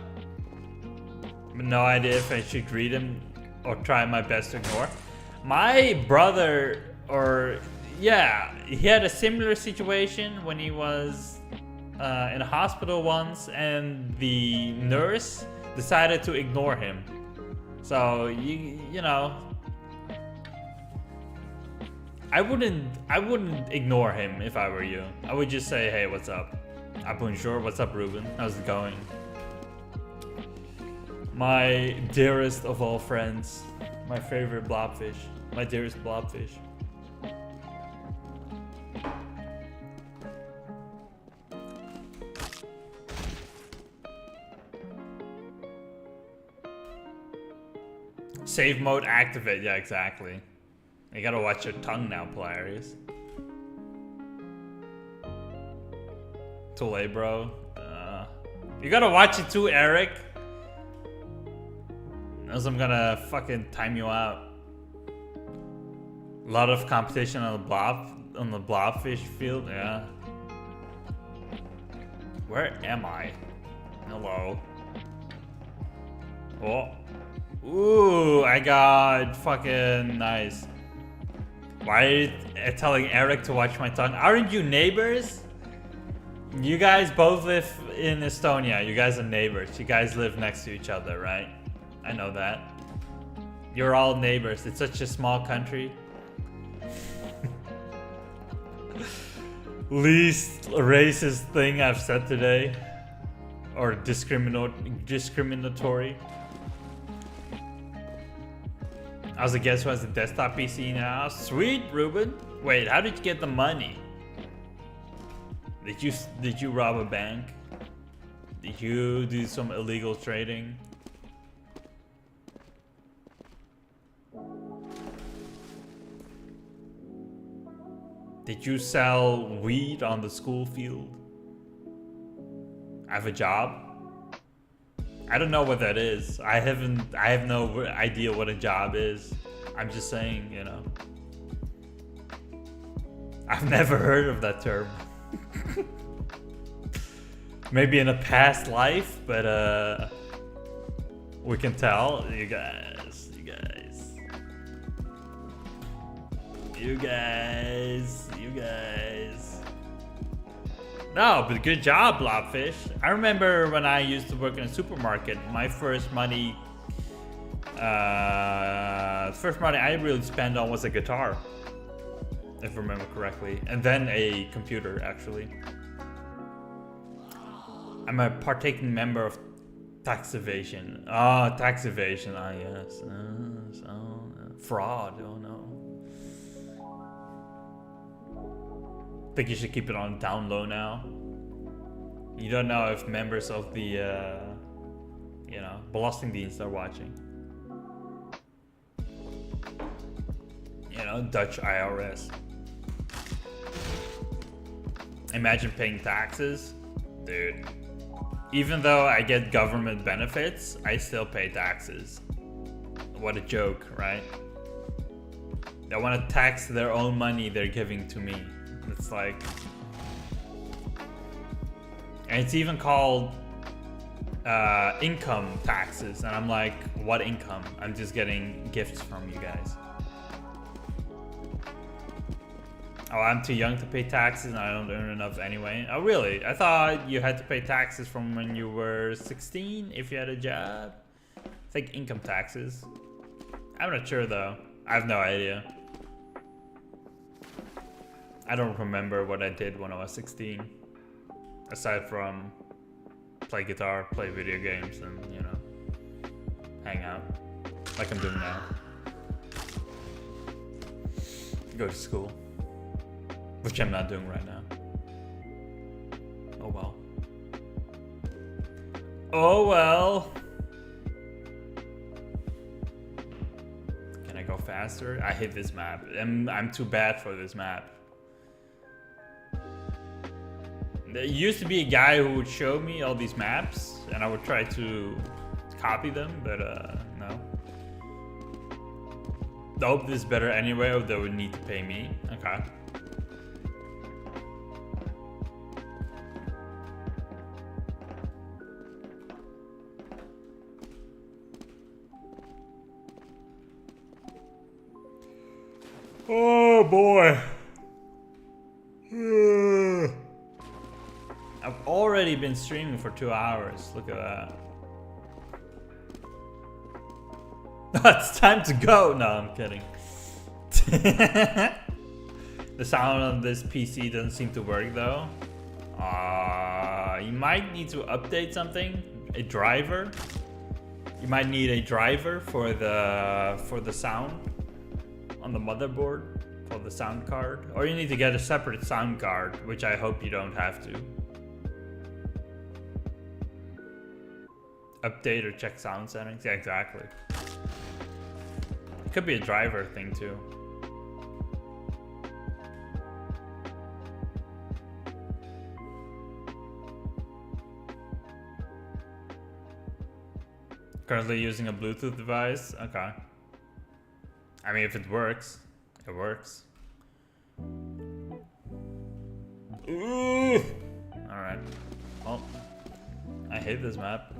But no idea if I should greet him or try my best to ignore. My brother, he had a similar situation when he was in a hospital once, and the nurse decided to ignore him. So you know, I wouldn't ignore him if I were you. I would just say, hey, what's up? Bonjour, what's up, Ruben? How's it going? My dearest of all friends. My favorite blobfish. My dearest blobfish. Save mode activate, yeah, exactly. You gotta watch your tongue now, Polarius. Too late, bro. You gotta watch it too, Eric. Else I'm gonna fucking time you out. A lot of competition on the blob. on the blobfish field, yeah. Where am I? Hello. Oh. Ooh, I got fucking nice. Why are you telling Eric to watch my tongue? Aren't you neighbors? You guys both live in Estonia. You guys are neighbors. You guys live next to each other, right? I know that. You're all neighbors. It's such a small country. Least racist thing I've said today. Or discriminatory. I was a guest who has a desktop PC now. Sweet, Ruben. Wait, how did you get the money? Did you rob a bank? Did you do some illegal trading? Did you sell weed on the school field? I have a job. I don't know what that is. I have no idea what a job is. I'm just saying, you know. I've never heard of that term. Maybe in a past life, but we can tell. You guys. No, but good job, Blobfish. I remember when I used to work in a supermarket, my first money I really spent on was a guitar, if I remember correctly, and then a computer, actually. I'm a partaking member of tax evasion. Ah, tax evasion. Ah, yes. Fraud. Oh no. Think you should keep it on down low now. You don't know if members of the, Belastingdienst are watching. You know, Dutch IRS. Imagine paying taxes. Dude. Even though I get government benefits, I still pay taxes. What a joke, right? They want to tax their own money they're giving to me. It's like... And it's even called income taxes. And I'm like, what income? I'm just getting gifts from you guys. Oh, I'm too young to pay taxes and I don't earn enough anyway. Oh, really? I thought you had to pay taxes from when you were 16 if you had a job. It's like income taxes. I'm not sure though. I have no idea. I don't remember what I did when I was 16. Aside from play guitar, play video games, and, you know, hang out. Like I'm doing now. Go to school. Which I'm not doing right now. Oh well. Oh well. Can I go faster? I hate this map. I'm too bad for this map. There used to be a guy who would show me all these maps, and I would try to copy them, but no. I hope this is better anyway, or they would need to pay me. Okay. Oh boy. I've already been streaming for 2 hours. Look at that. It's time to go. No, I'm kidding. The sound on this PC doesn't seem to work though. You might need to update something. A driver. You might need a driver for the sound on the motherboard for the sound card, or you need to get a separate sound card, which I hope you don't have to. Update or check sound settings. Yeah, exactly. It could be a driver thing too. Currently using a Bluetooth device. Okay. I mean, if it works, it works. Ooh. Alright. Well, I hate this map.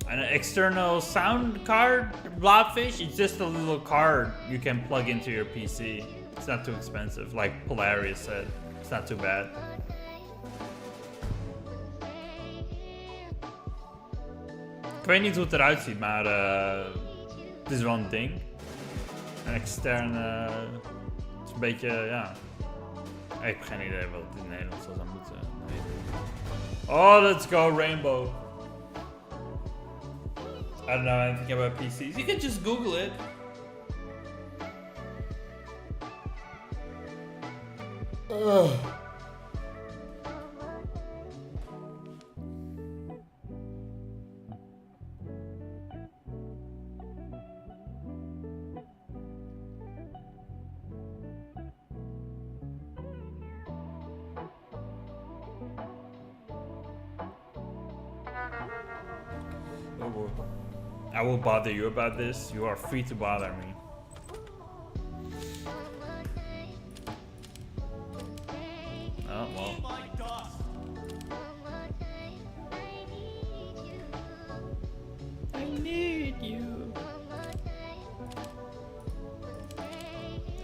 An external sound card, Blobfish, it's just a little card you can plug into your PC. It's not too expensive, like Polarius said. It's not too bad. Ik weet niet hoe het eruit ziet, maar het is wel een ding. Een externe... het is een beetje, ja... Ik heb geen idee wat het in het Nederlands zou moeten. Nee. Oh, let's go Rainbow. I don't know anything about PCs. You can just Google it. Ugh. I will bother you about this. You are free to bother me. Oh, well. My dust. I need you.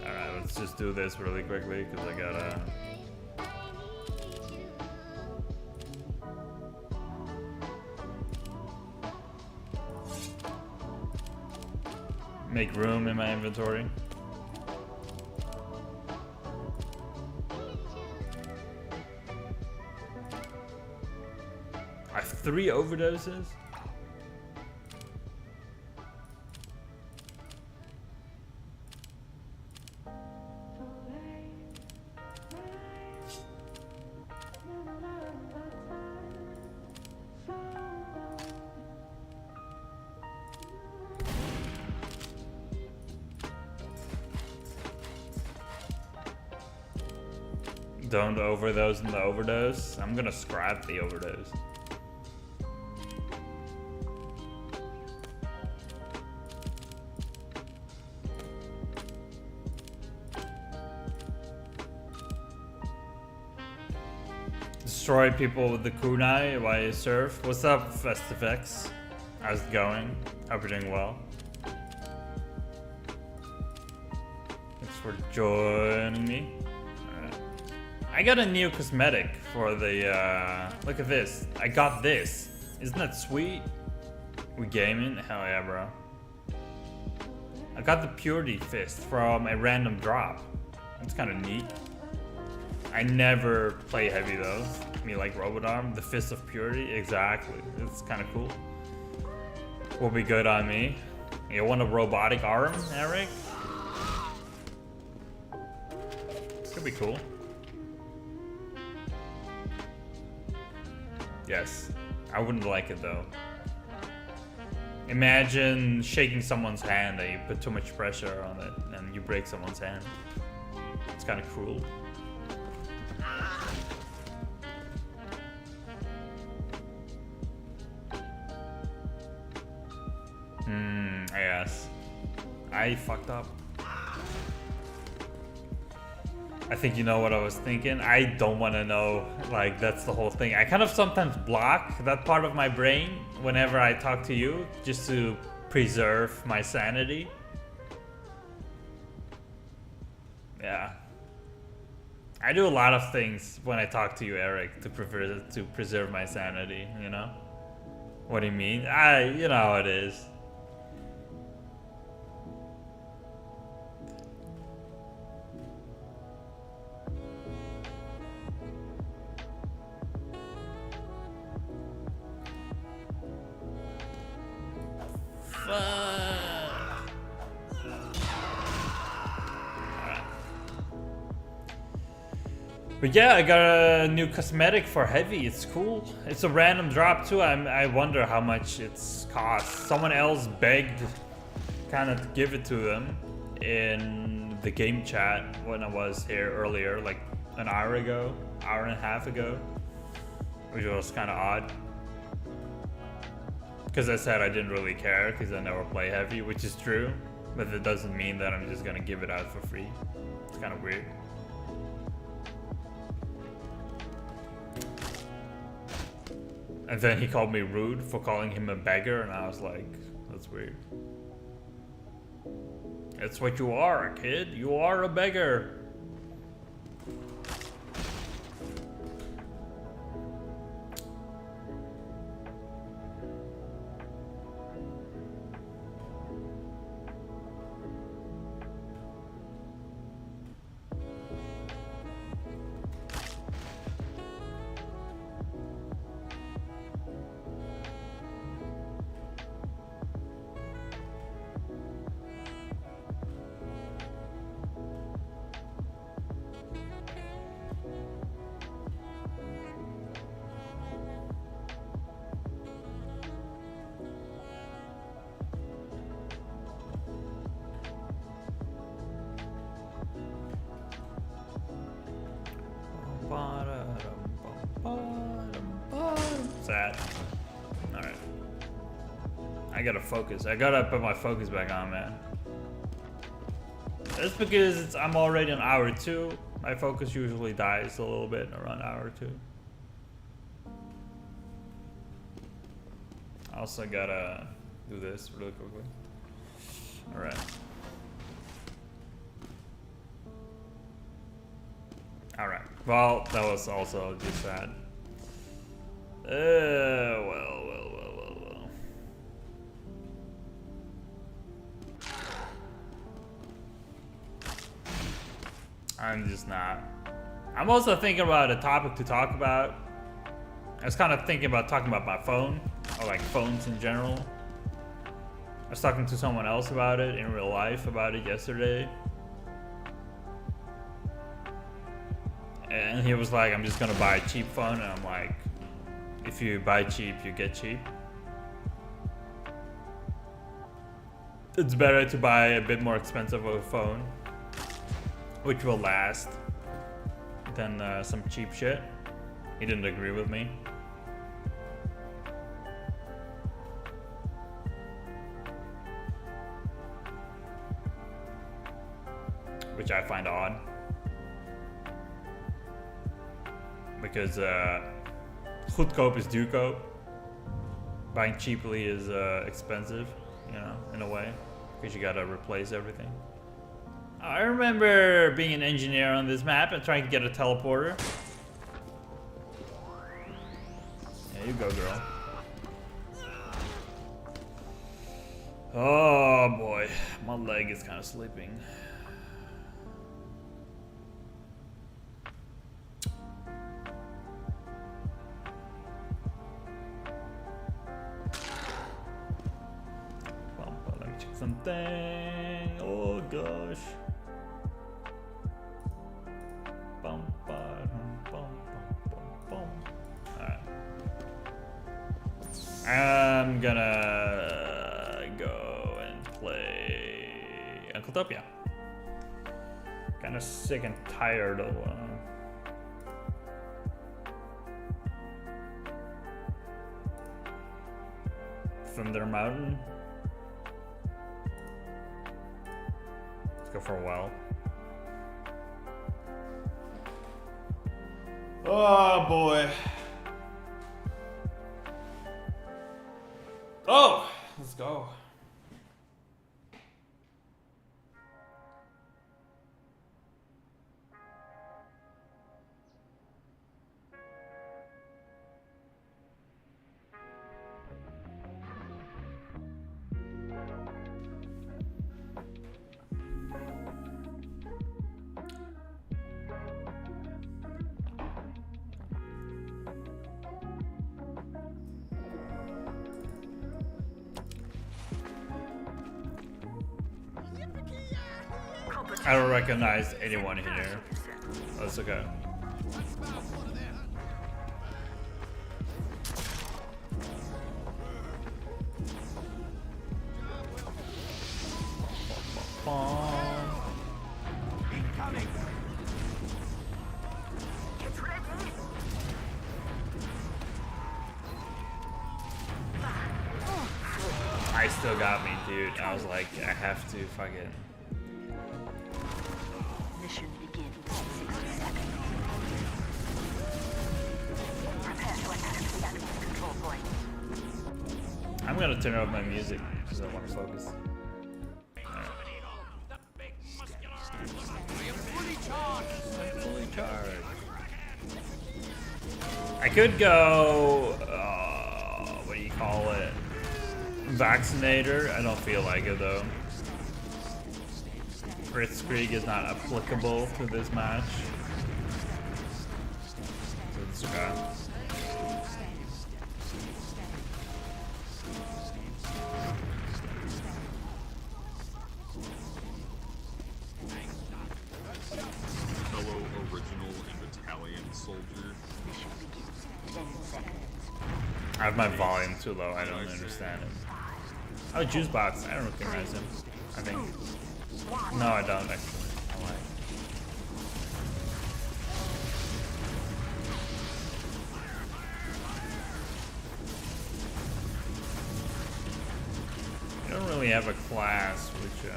Alright, let's just do this really quickly because I gotta... make room in my inventory. I have 3 overdoses? Don't overdose in the overdose. I'm gonna scrap the overdose. Destroy people with the kunai while you surf. What's up, FestiveX? How's it going? Hope you're doing well. Thanks for joining me. I got a new cosmetic for the, look at this. I got this. Isn't that sweet? We gaming? Hell yeah, bro. I got the Purity Fist from a random drop. That's kind of neat. I never play heavy though. Me like Robot Arm, the Fist of Purity, exactly. It's kind of cool. Will be good on me. You want a robotic arm, Eric? Could be cool. Yes, I wouldn't like it though. Imagine shaking someone's hand and you put too much pressure on it and you break someone's hand. It's kind of cruel. Yes. I fucked up. I think you know what I was thinking. I don't want to know, like, that's the whole thing. I kind of sometimes block that part of my brain whenever I talk to you, just to preserve my sanity. Yeah. I do a lot of things when I talk to you, Eric, to preserve my sanity, you know? What do you mean? You know how it is. But yeah, I got a new cosmetic for heavy. It's cool. It's a random drop too. I wonder how much it's cost. Someone else begged kind of to give it to them in the game chat when I was here earlier, like an hour ago, hour and a half ago, which was kind of odd. Because I said I didn't really care because I never play heavy, which is true, but that doesn't mean that I'm just gonna give it out for free. It's kind of weird. And then he called me rude for calling him a beggar, and I was like, that's weird. That's what you are, kid. You are a beggar. Sad. Alright. I gotta focus. I gotta put my focus back on, man. That's because I'm already on hour 2. My focus usually dies a little bit around hour 2. I also gotta do this really quickly. Alright. Alright. Well, that was also just sad. Well. I'm just not. I'm also thinking about a topic to talk about. I was kind of thinking about talking about my phone, or like phones in general. I was talking to someone else about it in real life about it yesterday. And he was like, I'm just gonna buy a cheap phone, and I'm like, if you buy cheap, you get cheap. It's better to buy a bit more expensive of a phone, which will last, than some cheap shit. He didn't agree with me. Which I find odd. Because goedkoop is duurkoop. Buying cheaply is expensive, you know, in a way. Because you gotta replace everything. I remember being an engineer on this map and trying to get a teleporter. There you go, girl. Oh boy, my leg is kind of sleeping. Let me check something. Oh gosh. Alright. I'm gonna go and play Uncletopia. Kinda sick and tired of Thunder Mountain. Let's go for a while. Oh boy. Oh, let's go. I don't recognize anyone here. That's okay. I still got me, dude. I was like, I have to fucking. Mission begins in 60 seconds. Prepare to attack the enemy's control point. I'm gonna turn off my music because I want to focus. Fully charged. I could go. What do you call it? Vaccinator. I don't feel like it though. Blitzkrieg is not applicable to this match. So it's okay. Fellow original and Italian soldier. Mission begins in 10 seconds. I have my volume too low. I don't understand him. Oh, Juice Box. I don't recognize him. I think. No, I don't actually. I lied. I don't really have a class which.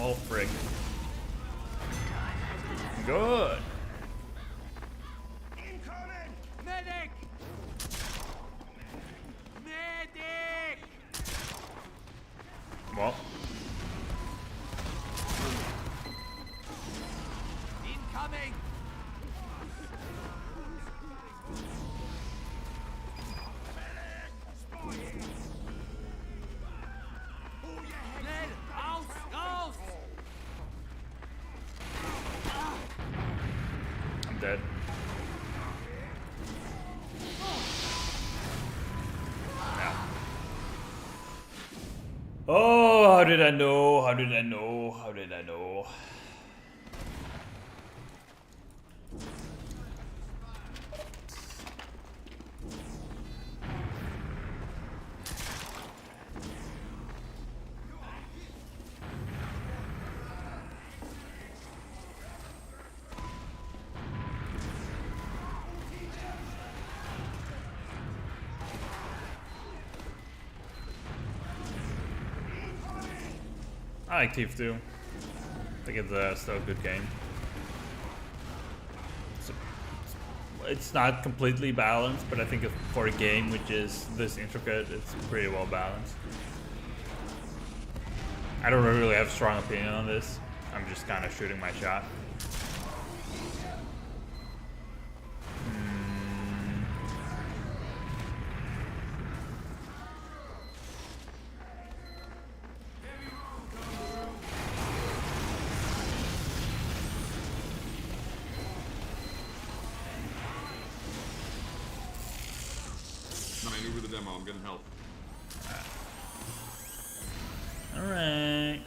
Oh, frick. Good. Incoming! Medic! Medic! Well, Incoming! Schnell! Raus! Raus! I'm dead. Yeah. Oh, how did I know? How did I know? How did I know? I like Thief too. I think it's still a good game. It's not completely balanced, but I think for a game which is this intricate, it's pretty well balanced. I don't really have a strong opinion on this. I'm just kind of shooting my shot. No, I knew for the demo. I'm gonna help. Alright.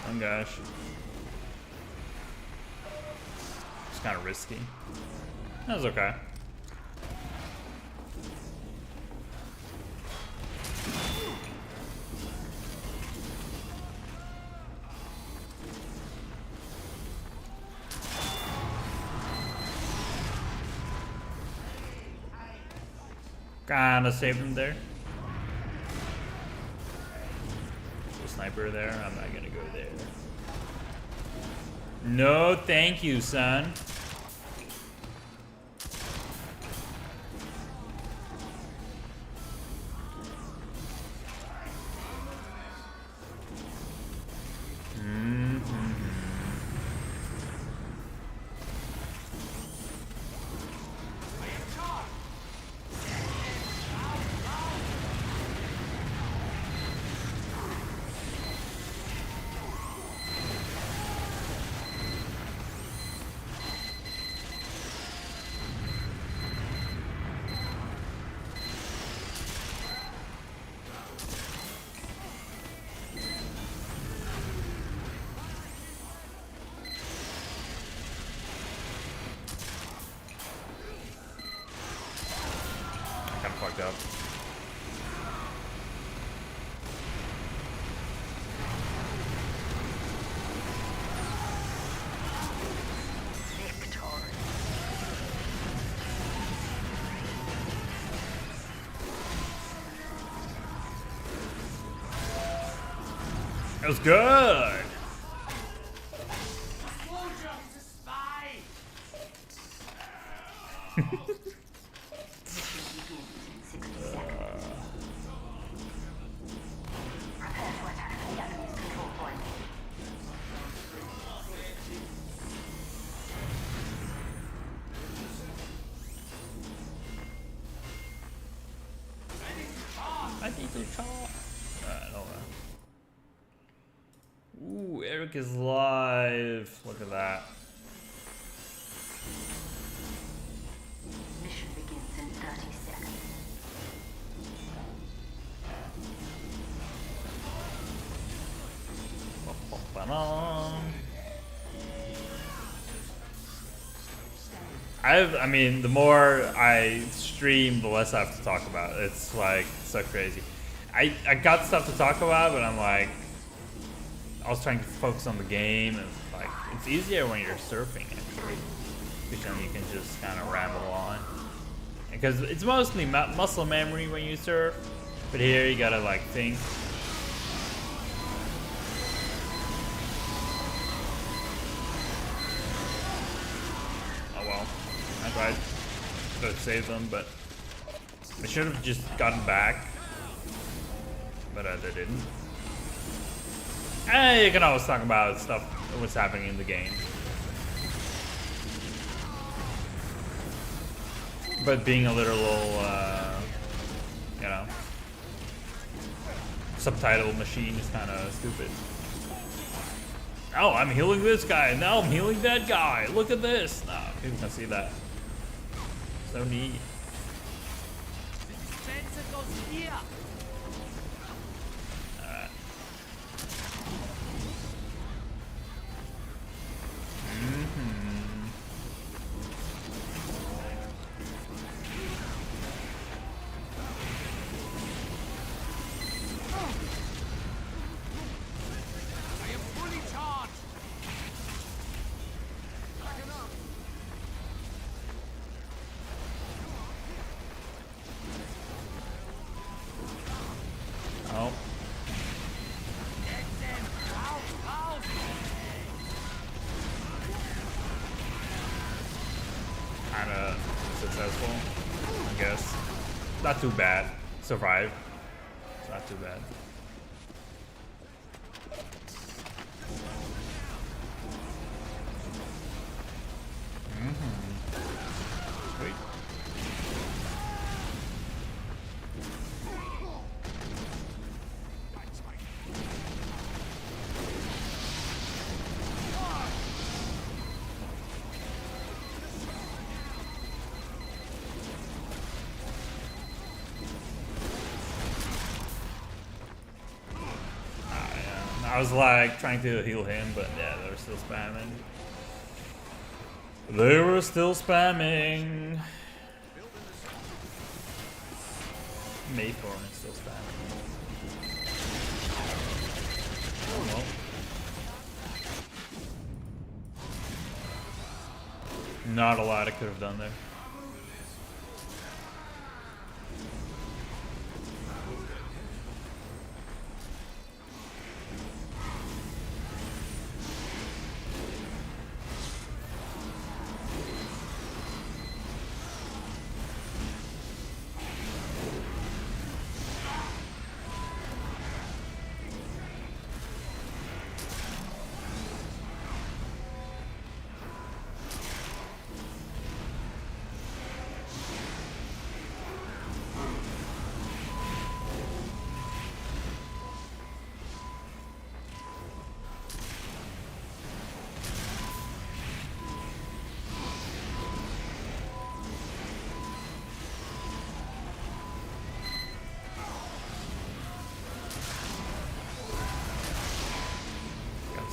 Oh gosh. It's kind of risky. That was okay. Kinda saved him there. There's a sniper there. I'm not gonna go there. No, thank you, son. up. Victory. It was good. Mission begins in 60 seconds. Prepare to attack the enemy's control point. I need to talk. Alright, hold on. Ooh, Eric is live. Look at that. Mission begins in 30 seconds. Ba-ba-ba-dum. I mean, the more I stream, the less I have to talk about. It's like so crazy. I got stuff to talk about, but I'm like, I was trying to focus on the game, and it's like it's easier when you're surfing actually, because then you can just kind of ramble on. Because it's mostly muscle memory when you surf, but here you gotta like think. Oh well, I tried to save them, but I should have just gotten back, but they didn't. And you can always talk about stuff, what's happening in the game. But being a literal, you know, subtitle machine is kind of stupid. Oh, I'm healing this guy. Now I'm healing that guy. Look at this. No, people can see that. So neat. Sensor goes here. Alright. I am fully charged. Oh. Get them. Out, out. Kinda successful, I guess. Not too bad. Survive. It's not too bad. Sweet. I was like trying to heal him, but yeah, they were still spamming. They were still spamming. Maythorn is still spamming. Oh well. Not a lot I could have done there.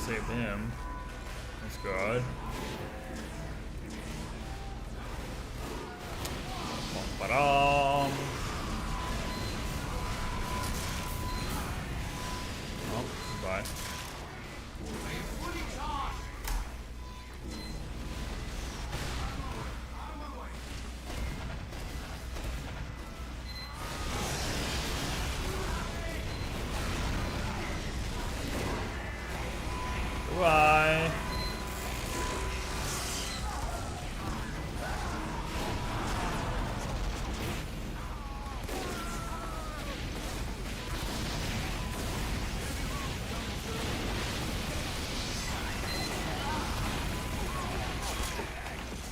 Saved him. That's good. Ba-dum. Bye. Bye.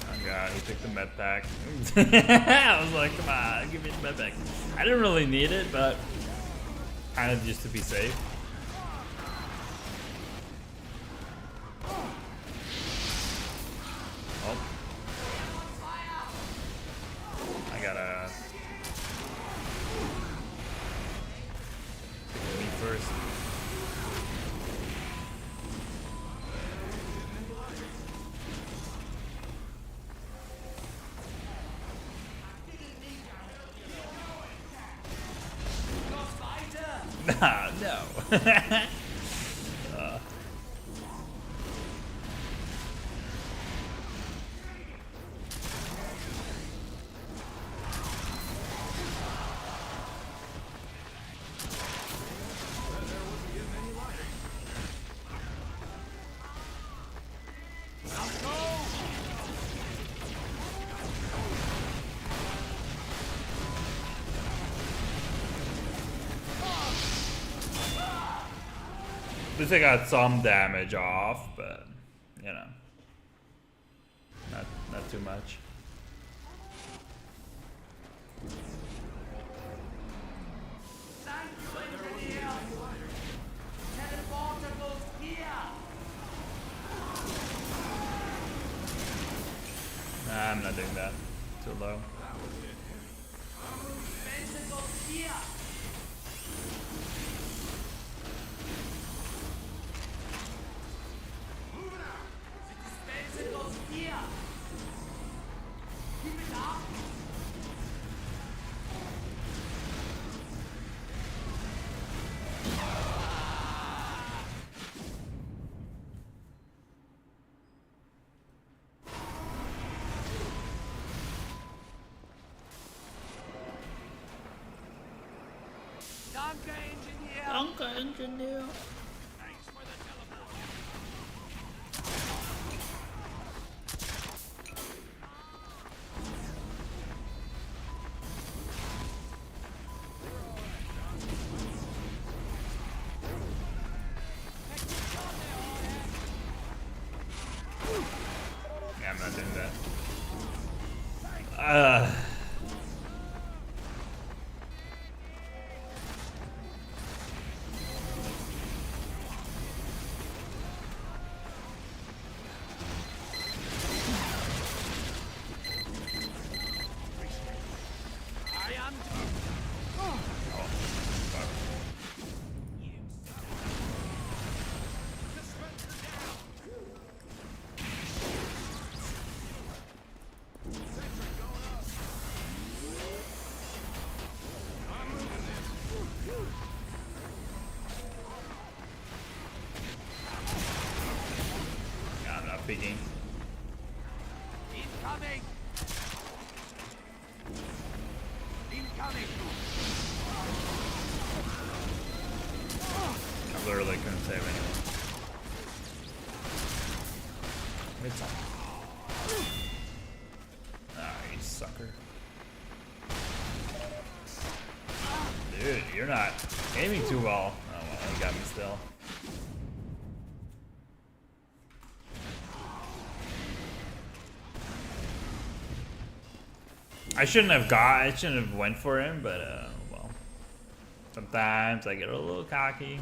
Oh god, he took the med pack. I was like, come on, give me the med pack. I didn't really need it, but kind of just to be safe. Oh. I gotta take me first. Ah, no. At least I got some damage off, but you know, not too much. Nah, I'm not doing that. Too low. Uncle Engineer. Yeah, I'm not doing that. I'm not peeking. Incoming! Incoming! I literally couldn't save anyone. It's on. Ah, you sucker. Dude, you're not aiming too well. Oh well, you got me still. I shouldn't have went for him, but well. Sometimes I get a little cocky.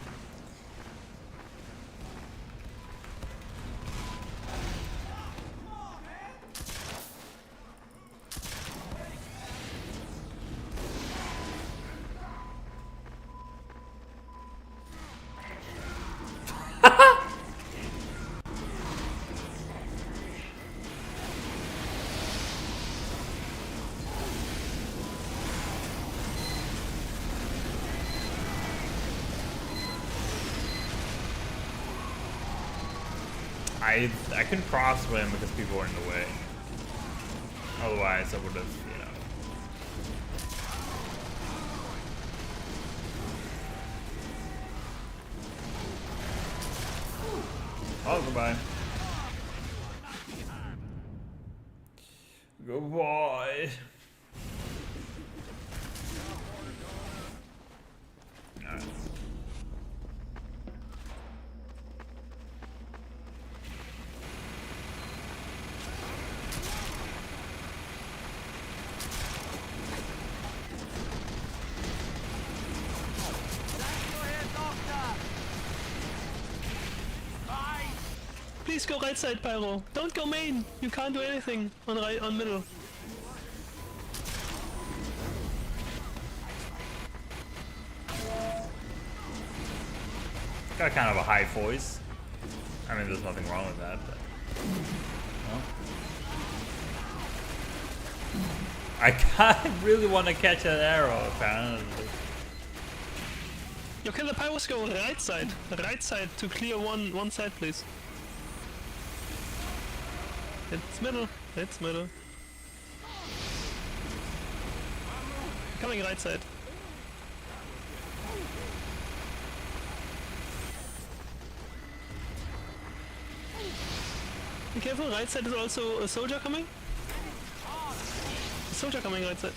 I couldn't cross with him because people were in the way. Otherwise, I would have, you know. Oh, goodbye. Goodbye. Alright. Please go right side, Pyro. Don't go main. You can't do anything on right on middle. Got kind of a high voice. I mean, there's nothing wrong with that, but. Well. I can't really want to catch an arrow, apparently. You can the Pyros go right side. Right side to clear one side, please. It's middle. It's middle. Coming right side. Be careful, right side is also a soldier coming. A soldier coming right side.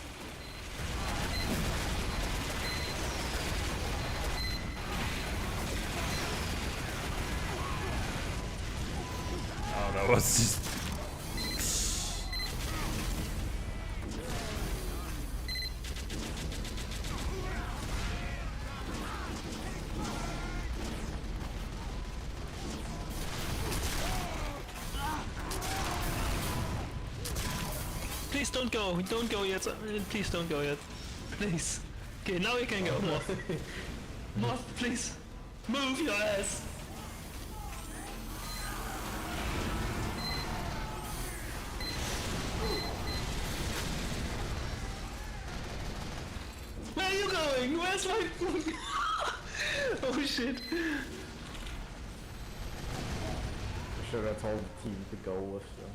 Oh, that was just. Please don't go yet. Please don't go yet. Please. Okay, now you can go. Moth. Moth, please. Move your ass. Where are you going? Where's my... Oh shit. I'm sure I told the team to go with them.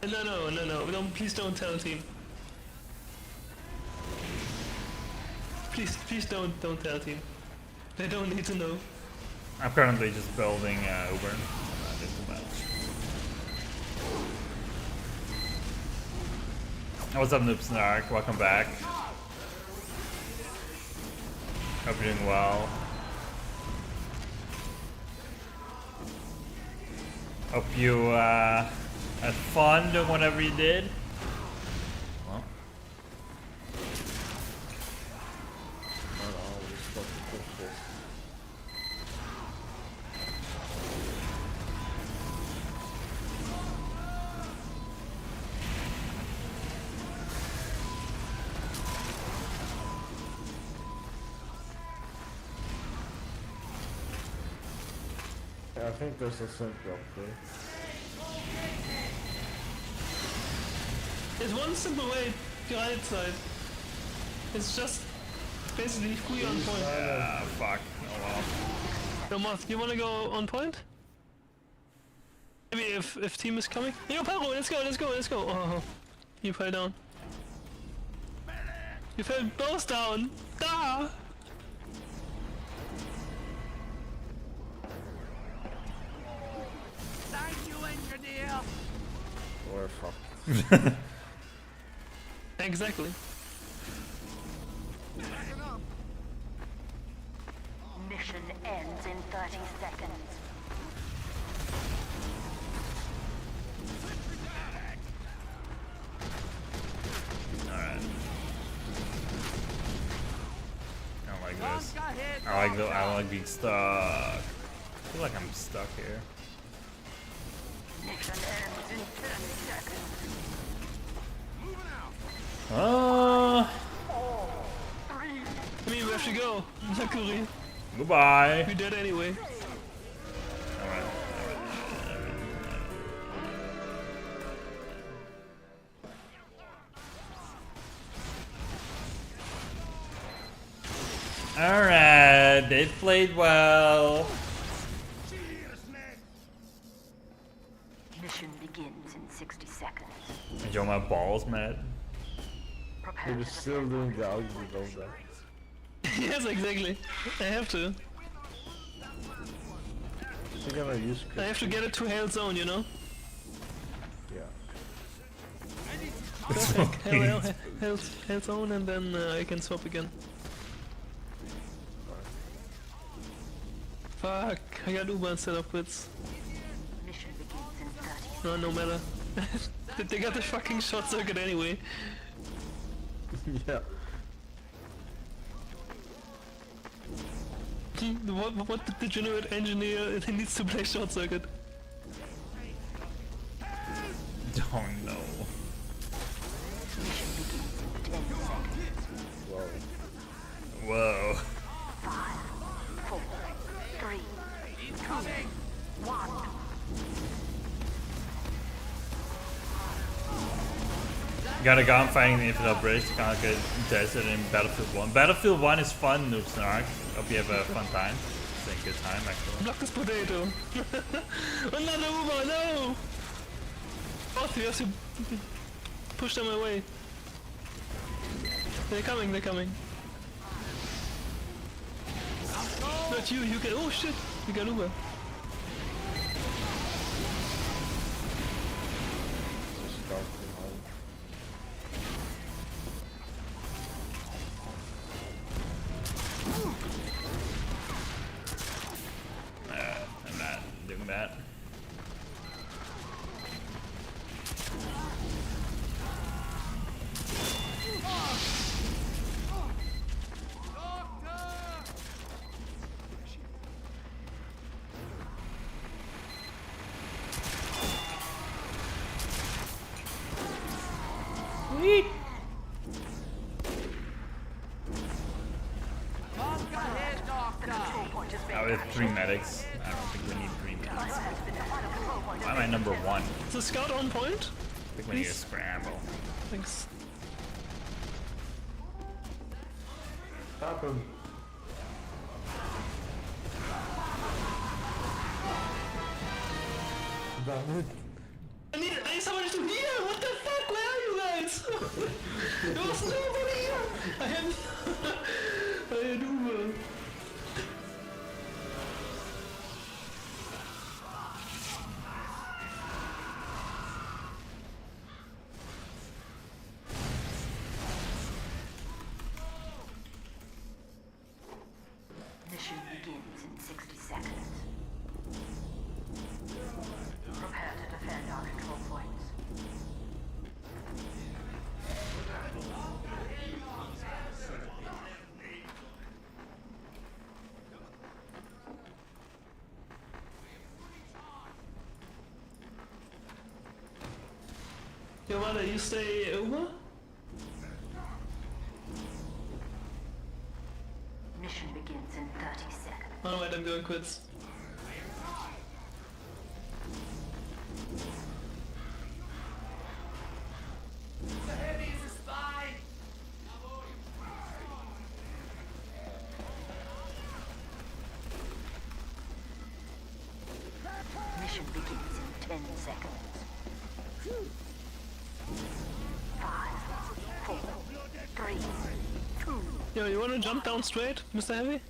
No, please don't tell the team. Please don't tell the team. They don't need to know. I'm currently just building Uber. What's up, Noob Snark? Welcome back. Hope you're doing well. Hope you had fun doing whatever you did. Well. Not always supposed to push this. Yeah, I think there's a sync up there. There's one simple way to right side. It's just basically free on point. Ah, fuck. Oh well. Yo, Moth, you wanna go on point? Maybe if team is coming. Yo, Pyro, let's go. Oh, you fell down. You fell both down. Da! Thank you, engineer. Or fuck. Exactly. Mission ends in 30 seconds. Alright. I don't like this. Bunker hit, I like bunker. I don't like being stuck. I feel like I'm stuck here. Mission ends in 30 seconds. I mean, we have to go. Luckily, Goodbye. we did anyway. Alright, they played well. 60 seconds. Enjoy my balls, man. Prepare You're to still defend doing the ugly of that. Yes, exactly. I have to. You're gonna use I have to get it to Hail Zone, you know? yeah. Hail Zone, and then I can swap again. Fuck, I got Uber instead of Blitz. mission begins in 30 No matter. They got the fucking short circuit anyway. Yeah. What the degenerate engineer needs to play short circuit? Don't know. Whoa. 5, 4, 3, 2, 1. Got a gun fighting the Infidel British to conquer desert in Battlefield 1. Battlefield 1 is fun, Noob Snark. Hope you have a fun time. It's a good time, actually. Block this potato! Another Uber, no! Oh, you have to push them away. They're coming, they're coming. Not you, you get. Oh shit! You got Uber. I'm not doing that. Sweet. Now we have 3 medics. I don't think we need 3 medics. Why am I number 1? Is the scout on point? I think we need to scramble. Thanks. Happen. Damn it. I need somebody to heal! What the fuck? Where are you guys? There was nobody here! I had Uber. Mission begins in 60 seconds. Prepare to defend our control points. Yo, Wanda, you stay Uber? Mission begins in 30 seconds. Oh wait, I'm going quits. Mission begins in 10 seconds. 5, 4, 3, 2. Yo, you wanna jump down straight, Mr. Heavy?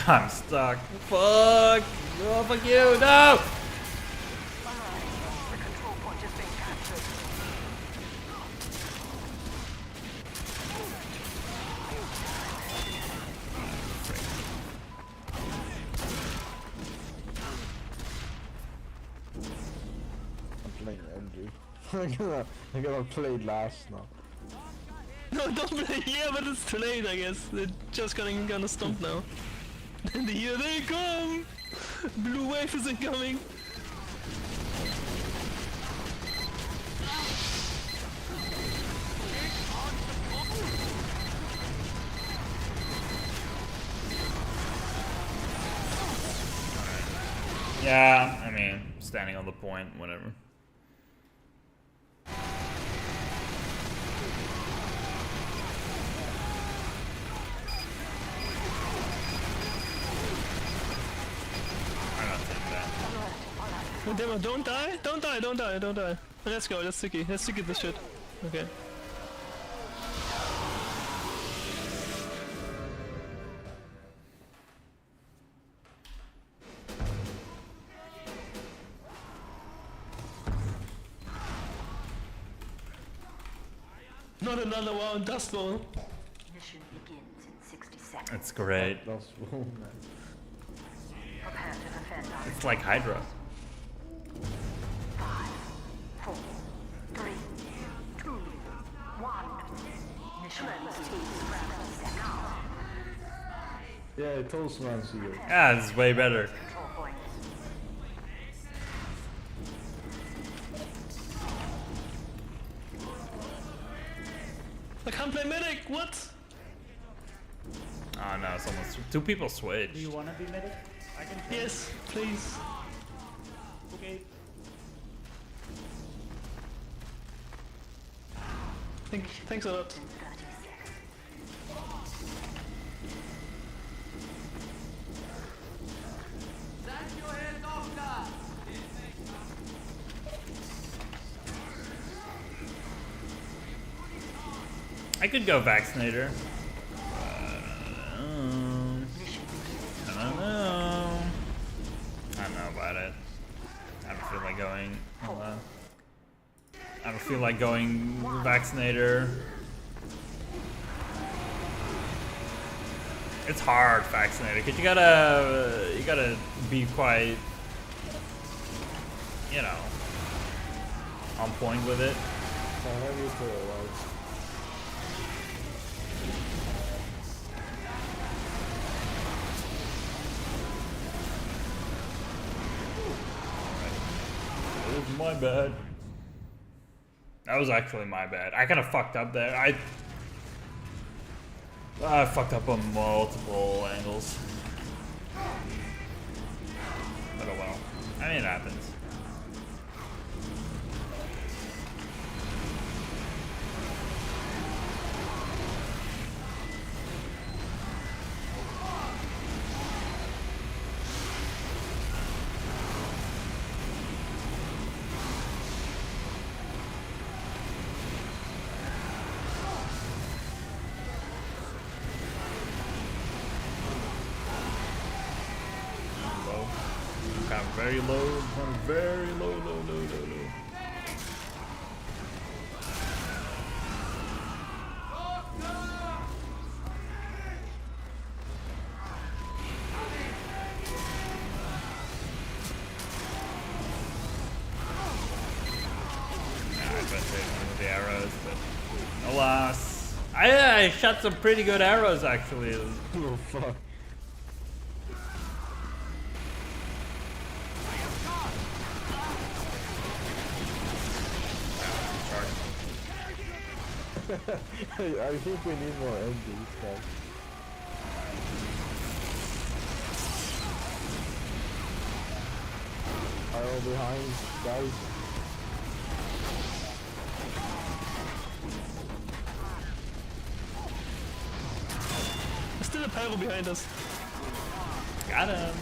I'm stuck. Fuck! Oh, fuck you! No! The control point is being captured. I'm playing MG. I'm gonna play last now. No, don't play here, but it's too late, I guess. They're just gonna stomp now. And here they come! Blue wave is incoming! Yeah, I mean, standing on the point, whatever. I'm not taking that. Oh, Demo, don't die! Don't die, don't die, don't die. Let's go, let's sticky. Let's sticky this shit. Okay. Not another one, Dust Bowl. Mission begins in 60 seconds. It's great. That's wrong, man. Prepare to defend our It's like Hydra. 5, 4, 3, 2, 1. Mission begins. Yeah, Toastman's here. Yeah, this is way better. Control point. I can't play medic, what? Oh no, someone's two people switched. Do you wanna be medic? I can play. Yes, please. Okay. Thanks a lot. In 30 seconds. I could go vaccinator. I don't know. I don't know about it. I don't feel like going. Hold on. I don't feel like going vaccinator. It's hard vaccinator because you gotta be quite, you know, on point with it. I have you for a while. It was my bad. That was actually my bad. I kind of fucked up there. I fucked up on multiple angles. But oh well. I mean, it happens. Low. Kind of very low. Kind of very low, low, low, low, low. I tried to hit him with the arrows, but alas. I shot some pretty good arrows actually. Oh fuck. I think we need more MDs, guys. Arrow behind, guys. There's still a pyro behind us. Got him.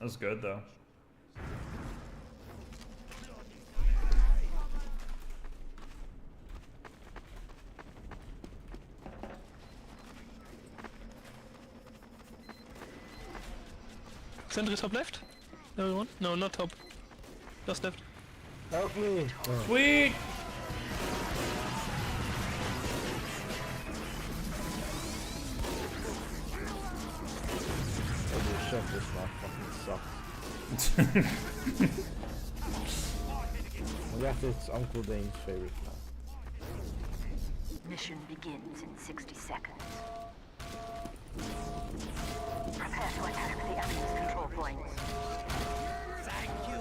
was good though. Sentry top left? Everyone? No, not top. Just left. Help me! Oh. Sweet! Oh, the chef this map fucking sucks. I guess it's Uncle Dane's favorite map. Mission begins in 60 seconds. Prepare to attack the enemy's control points. Thank you.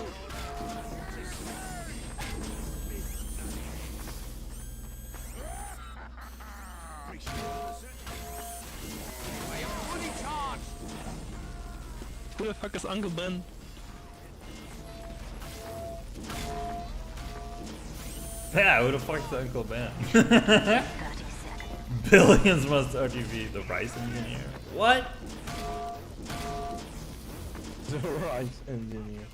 I am fully charged. Who the fuck is Uncle Ben? Yeah, who the fuck's Uncle Ben? 30 seconds. Billions must RGB the rice engineer. What? The rice engineer.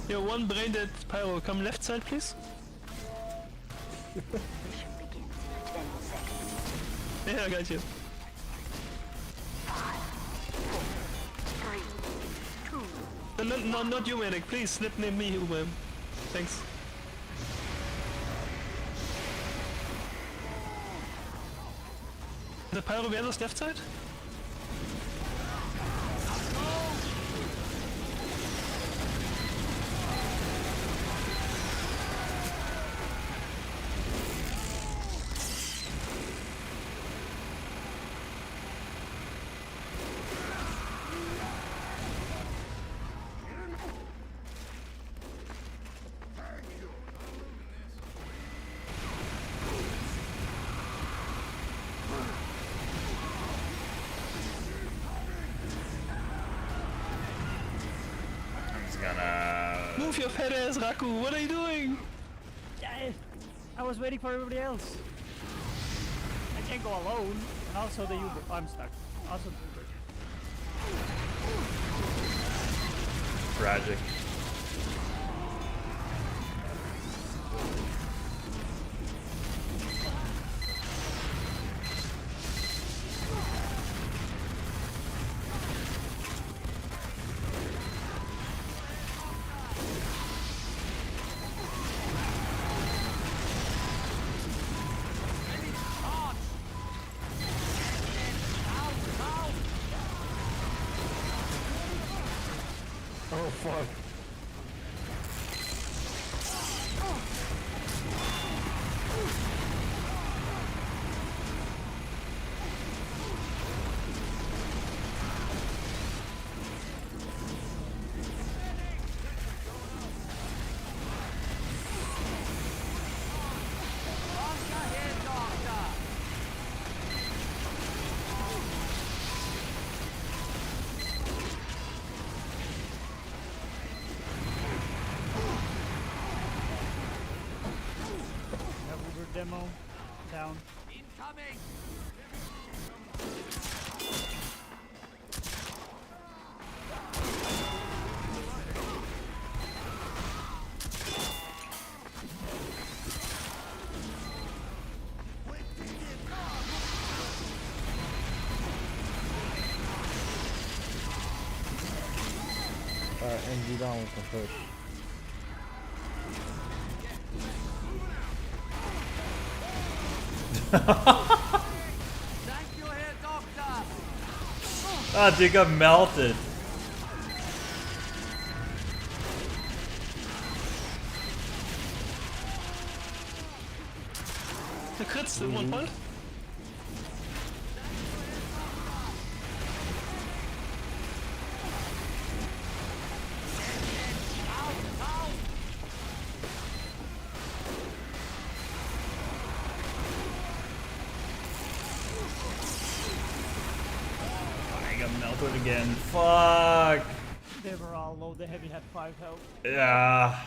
Yo, one brain dead pyro, come left side please. Mission begins in 10 seconds. Yeah, I got you. 5, 4, 3, 2. No, not you, medic. Please, let me, Uber. Thanks. The pyro the other's left side? I'm just gonna... Move your fat ass, Raku. What are you doing? I was waiting for everybody else. I can't go alone. And also the Uber. I'm stuck. Also the Uber. Tragic. Oh fuck. Have Uber demo down. Incoming. NG down with the push. Thank you, Herr Doctor. Ah, dude got melted. The crits in 1 point. I got melted again. Fuck. They were all low. The heavy had 5 health. Yeah.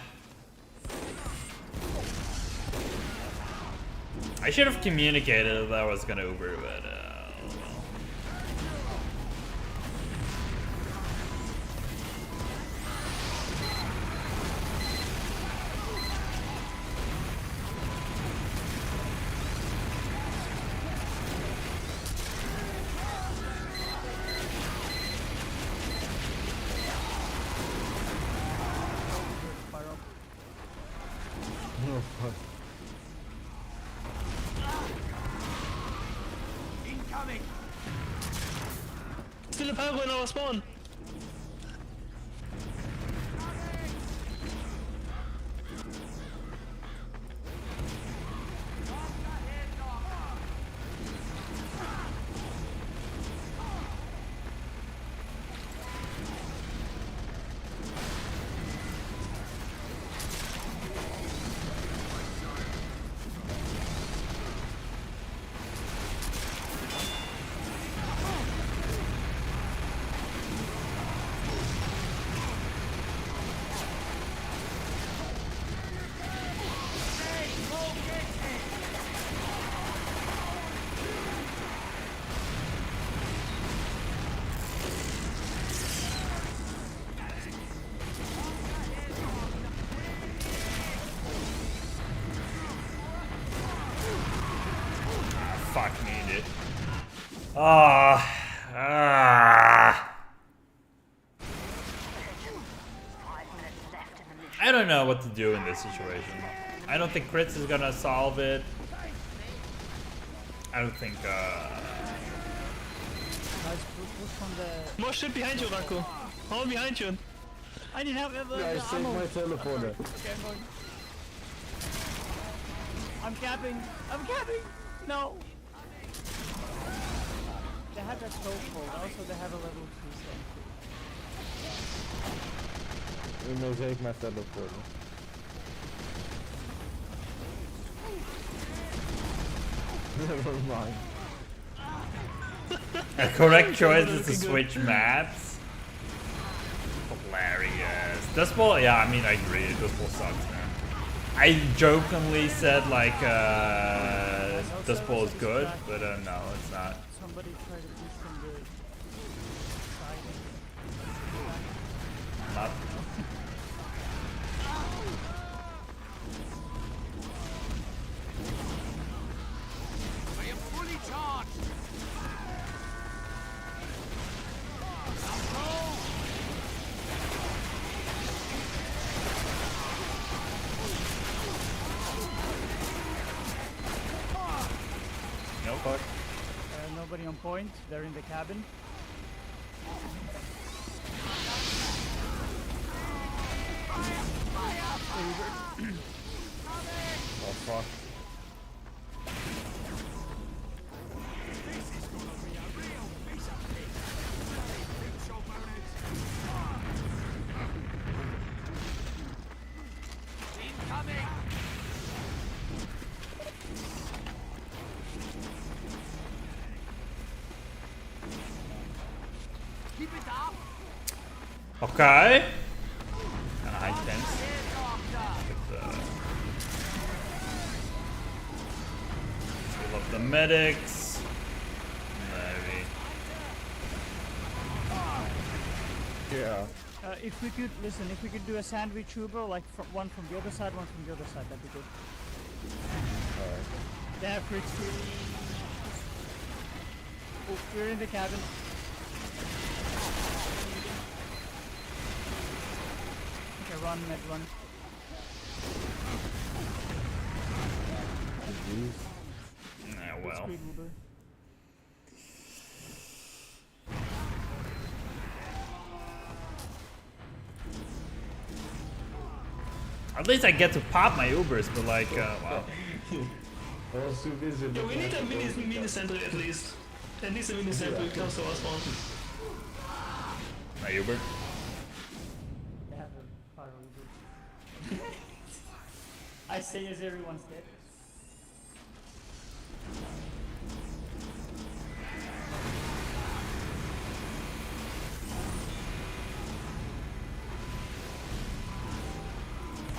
I should have communicated that I was gonna Uber, but in a pyro in our spawn. Fuck me, dude. Ah. I don't know what to do in this situation. I don't think crits is gonna solve it. I don't think, Guys, push from the... More shit behind you, Rako. All behind you. I didn't have Guys, take ammo. my teleporter. Okay, I'm going. I'm capping. I'm capping. No. They have that chokehold. Also, they have a level 2 You may take my teleporter. Never mind. a correct choice is to switch maps. Hilarious. This ball, yeah, I mean, I agree. This ball sucks, man. I jokingly said, like, this ball is good, but no, it's not. Somebody try to push from the side. Not. I am fully charged. No fuck. Nobody on point. They're in the cabin. Oh fuck. Incoming. Keep it up. Okay. Kinda high tense. Fill up the medics. Maybe. Yeah. If we could listen, if we could do a sandwich Uber, like one from the other side, one from the other side, that'd be good. Alright. They have crits too. Oh, we're in the cabin. Okay, run, Ned, run. Yeah, Good well. speed Uber. At least I get to pop my Ubers, but like, wow. I was too busy. Yeah, we need a mini sentry at least. At least a mini sentry comes to our spawn. My Uber. They have a fire Uber. I say as everyone's dead.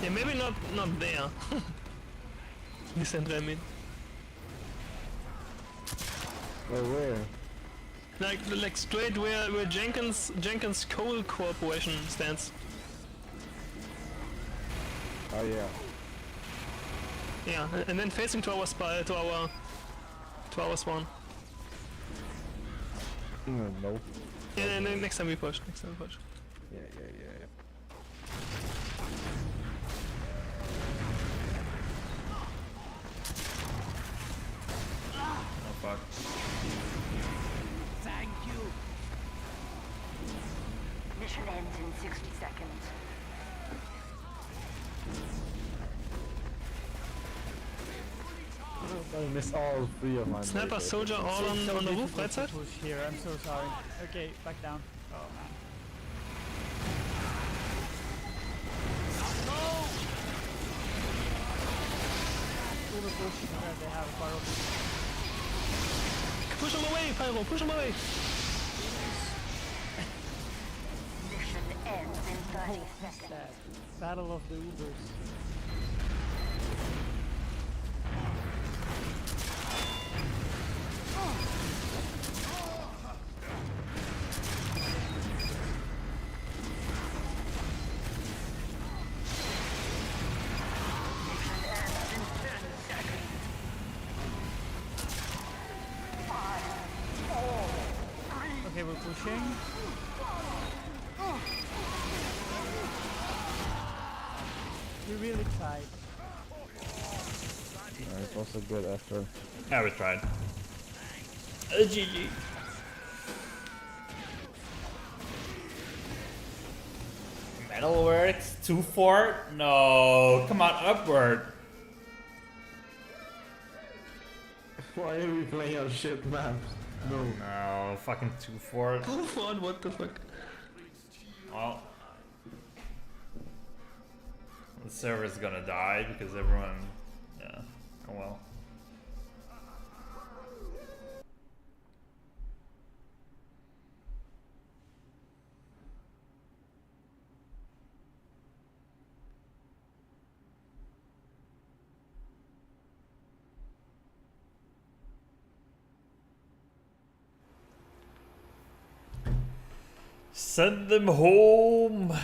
Yeah, maybe not there. Mini sentry, I mean. Oh, where? Like straight where Jenkins Coal Corporation stands. Oh yeah. Yeah, and then facing to our to our spawn. Nope. Yeah, and then next time we push. Yeah. Oh fuck. Thank you. Mission ends in 60 seconds. I missed all 3 of my Sniper soldier all on the roof, right side? Push here. I'm so sorry. Okay, back down. Oh man. Uber push. They have a fire. Push him away, Pyro, push him away! Mission ends in 30 seconds. Battle of the Ubers. Okay, we're pushing. We really tried. It was a good effort. Yeah, we tried. GG. Metalworks 2-4? No, come on, upward. Why are we playing on shit maps? No. No, fucking 2-4. Move on, what the fuck? Well, the server's gonna die because everyone, yeah, oh well. Send them home.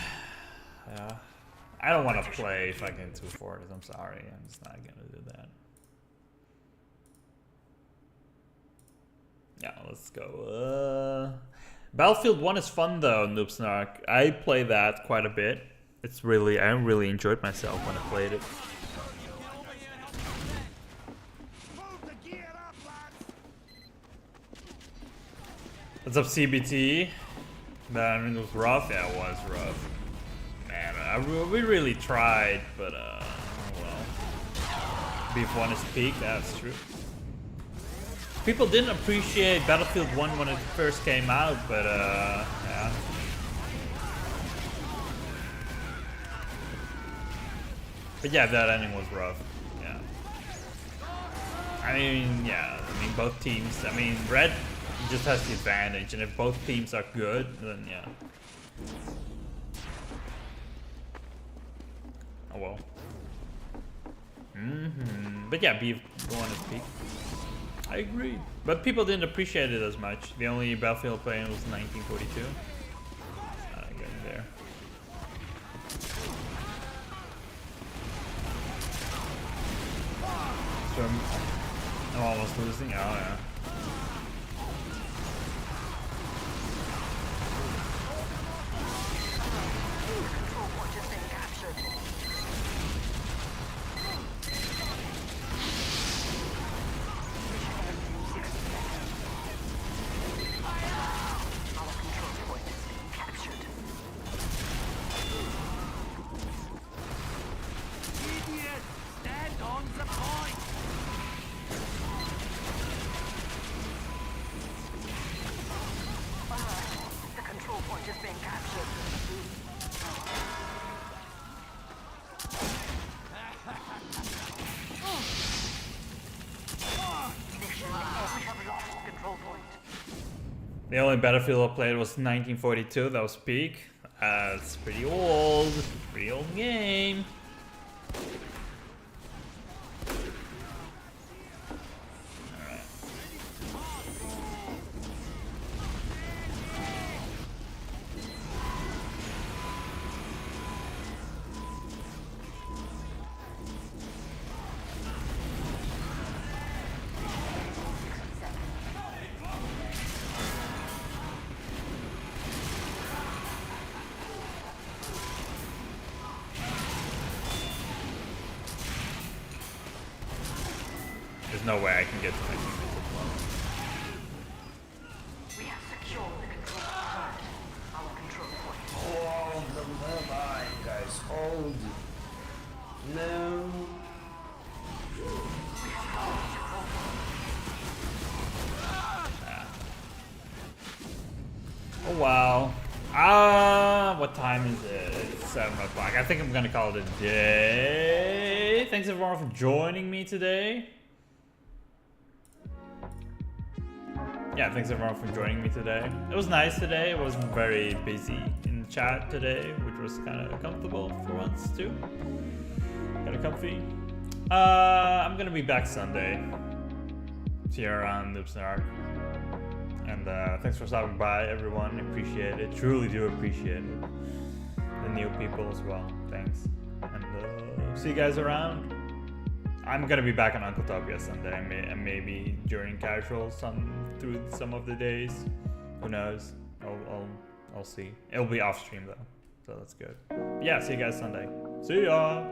Yeah. I don't want to play fucking 2-4. I'm sorry. I'm just not gonna do that. Yeah, let's go. Battlefield 1 is fun though, Noob Snark. I play that quite a bit. It's really, I really enjoyed myself when I played it. What's up, CBT? Man, it was rough. Yeah, it was rough. Man, we really tried, but oh well. Beef 1 is peak. That's true. People didn't appreciate Battlefield 1 when it first came out, but yeah. But yeah, that ending was rough. Yeah. I mean, yeah. I mean, both teams. I mean, Red just has the advantage, and if both teams are good, then yeah. Oh well. But yeah, Beef 1 is peak. I agree. But people didn't appreciate it as much. The only Battlefield playing was 1942. Getting there. So I'm almost losing. Oh yeah. The only Battlefield I played was 1942, that was peak. It's pretty old game. There's no way I can get to my teammates as well. We have secured the control point. Our control point. well. What time is it? It's 7 o'clock. I think I'm gonna call it a day. Thanks everyone for joining me today. Yeah, thanks everyone for joining me today. It was nice today. It wasn't very busy in the chat today, which was kind of comfortable for once too. Kind of comfy. I'm gonna be back Sunday. See you around Noobs and Ark. And thanks for stopping by, everyone. Appreciate it. Truly do appreciate it. The new people as well. Thanks. And see you guys around. I'm gonna be back on Uncletopia Sunday, and maybe during casual through some of the days. Who knows? I'll see. It'll be off stream though, so that's good. But yeah, see you guys Sunday. See ya.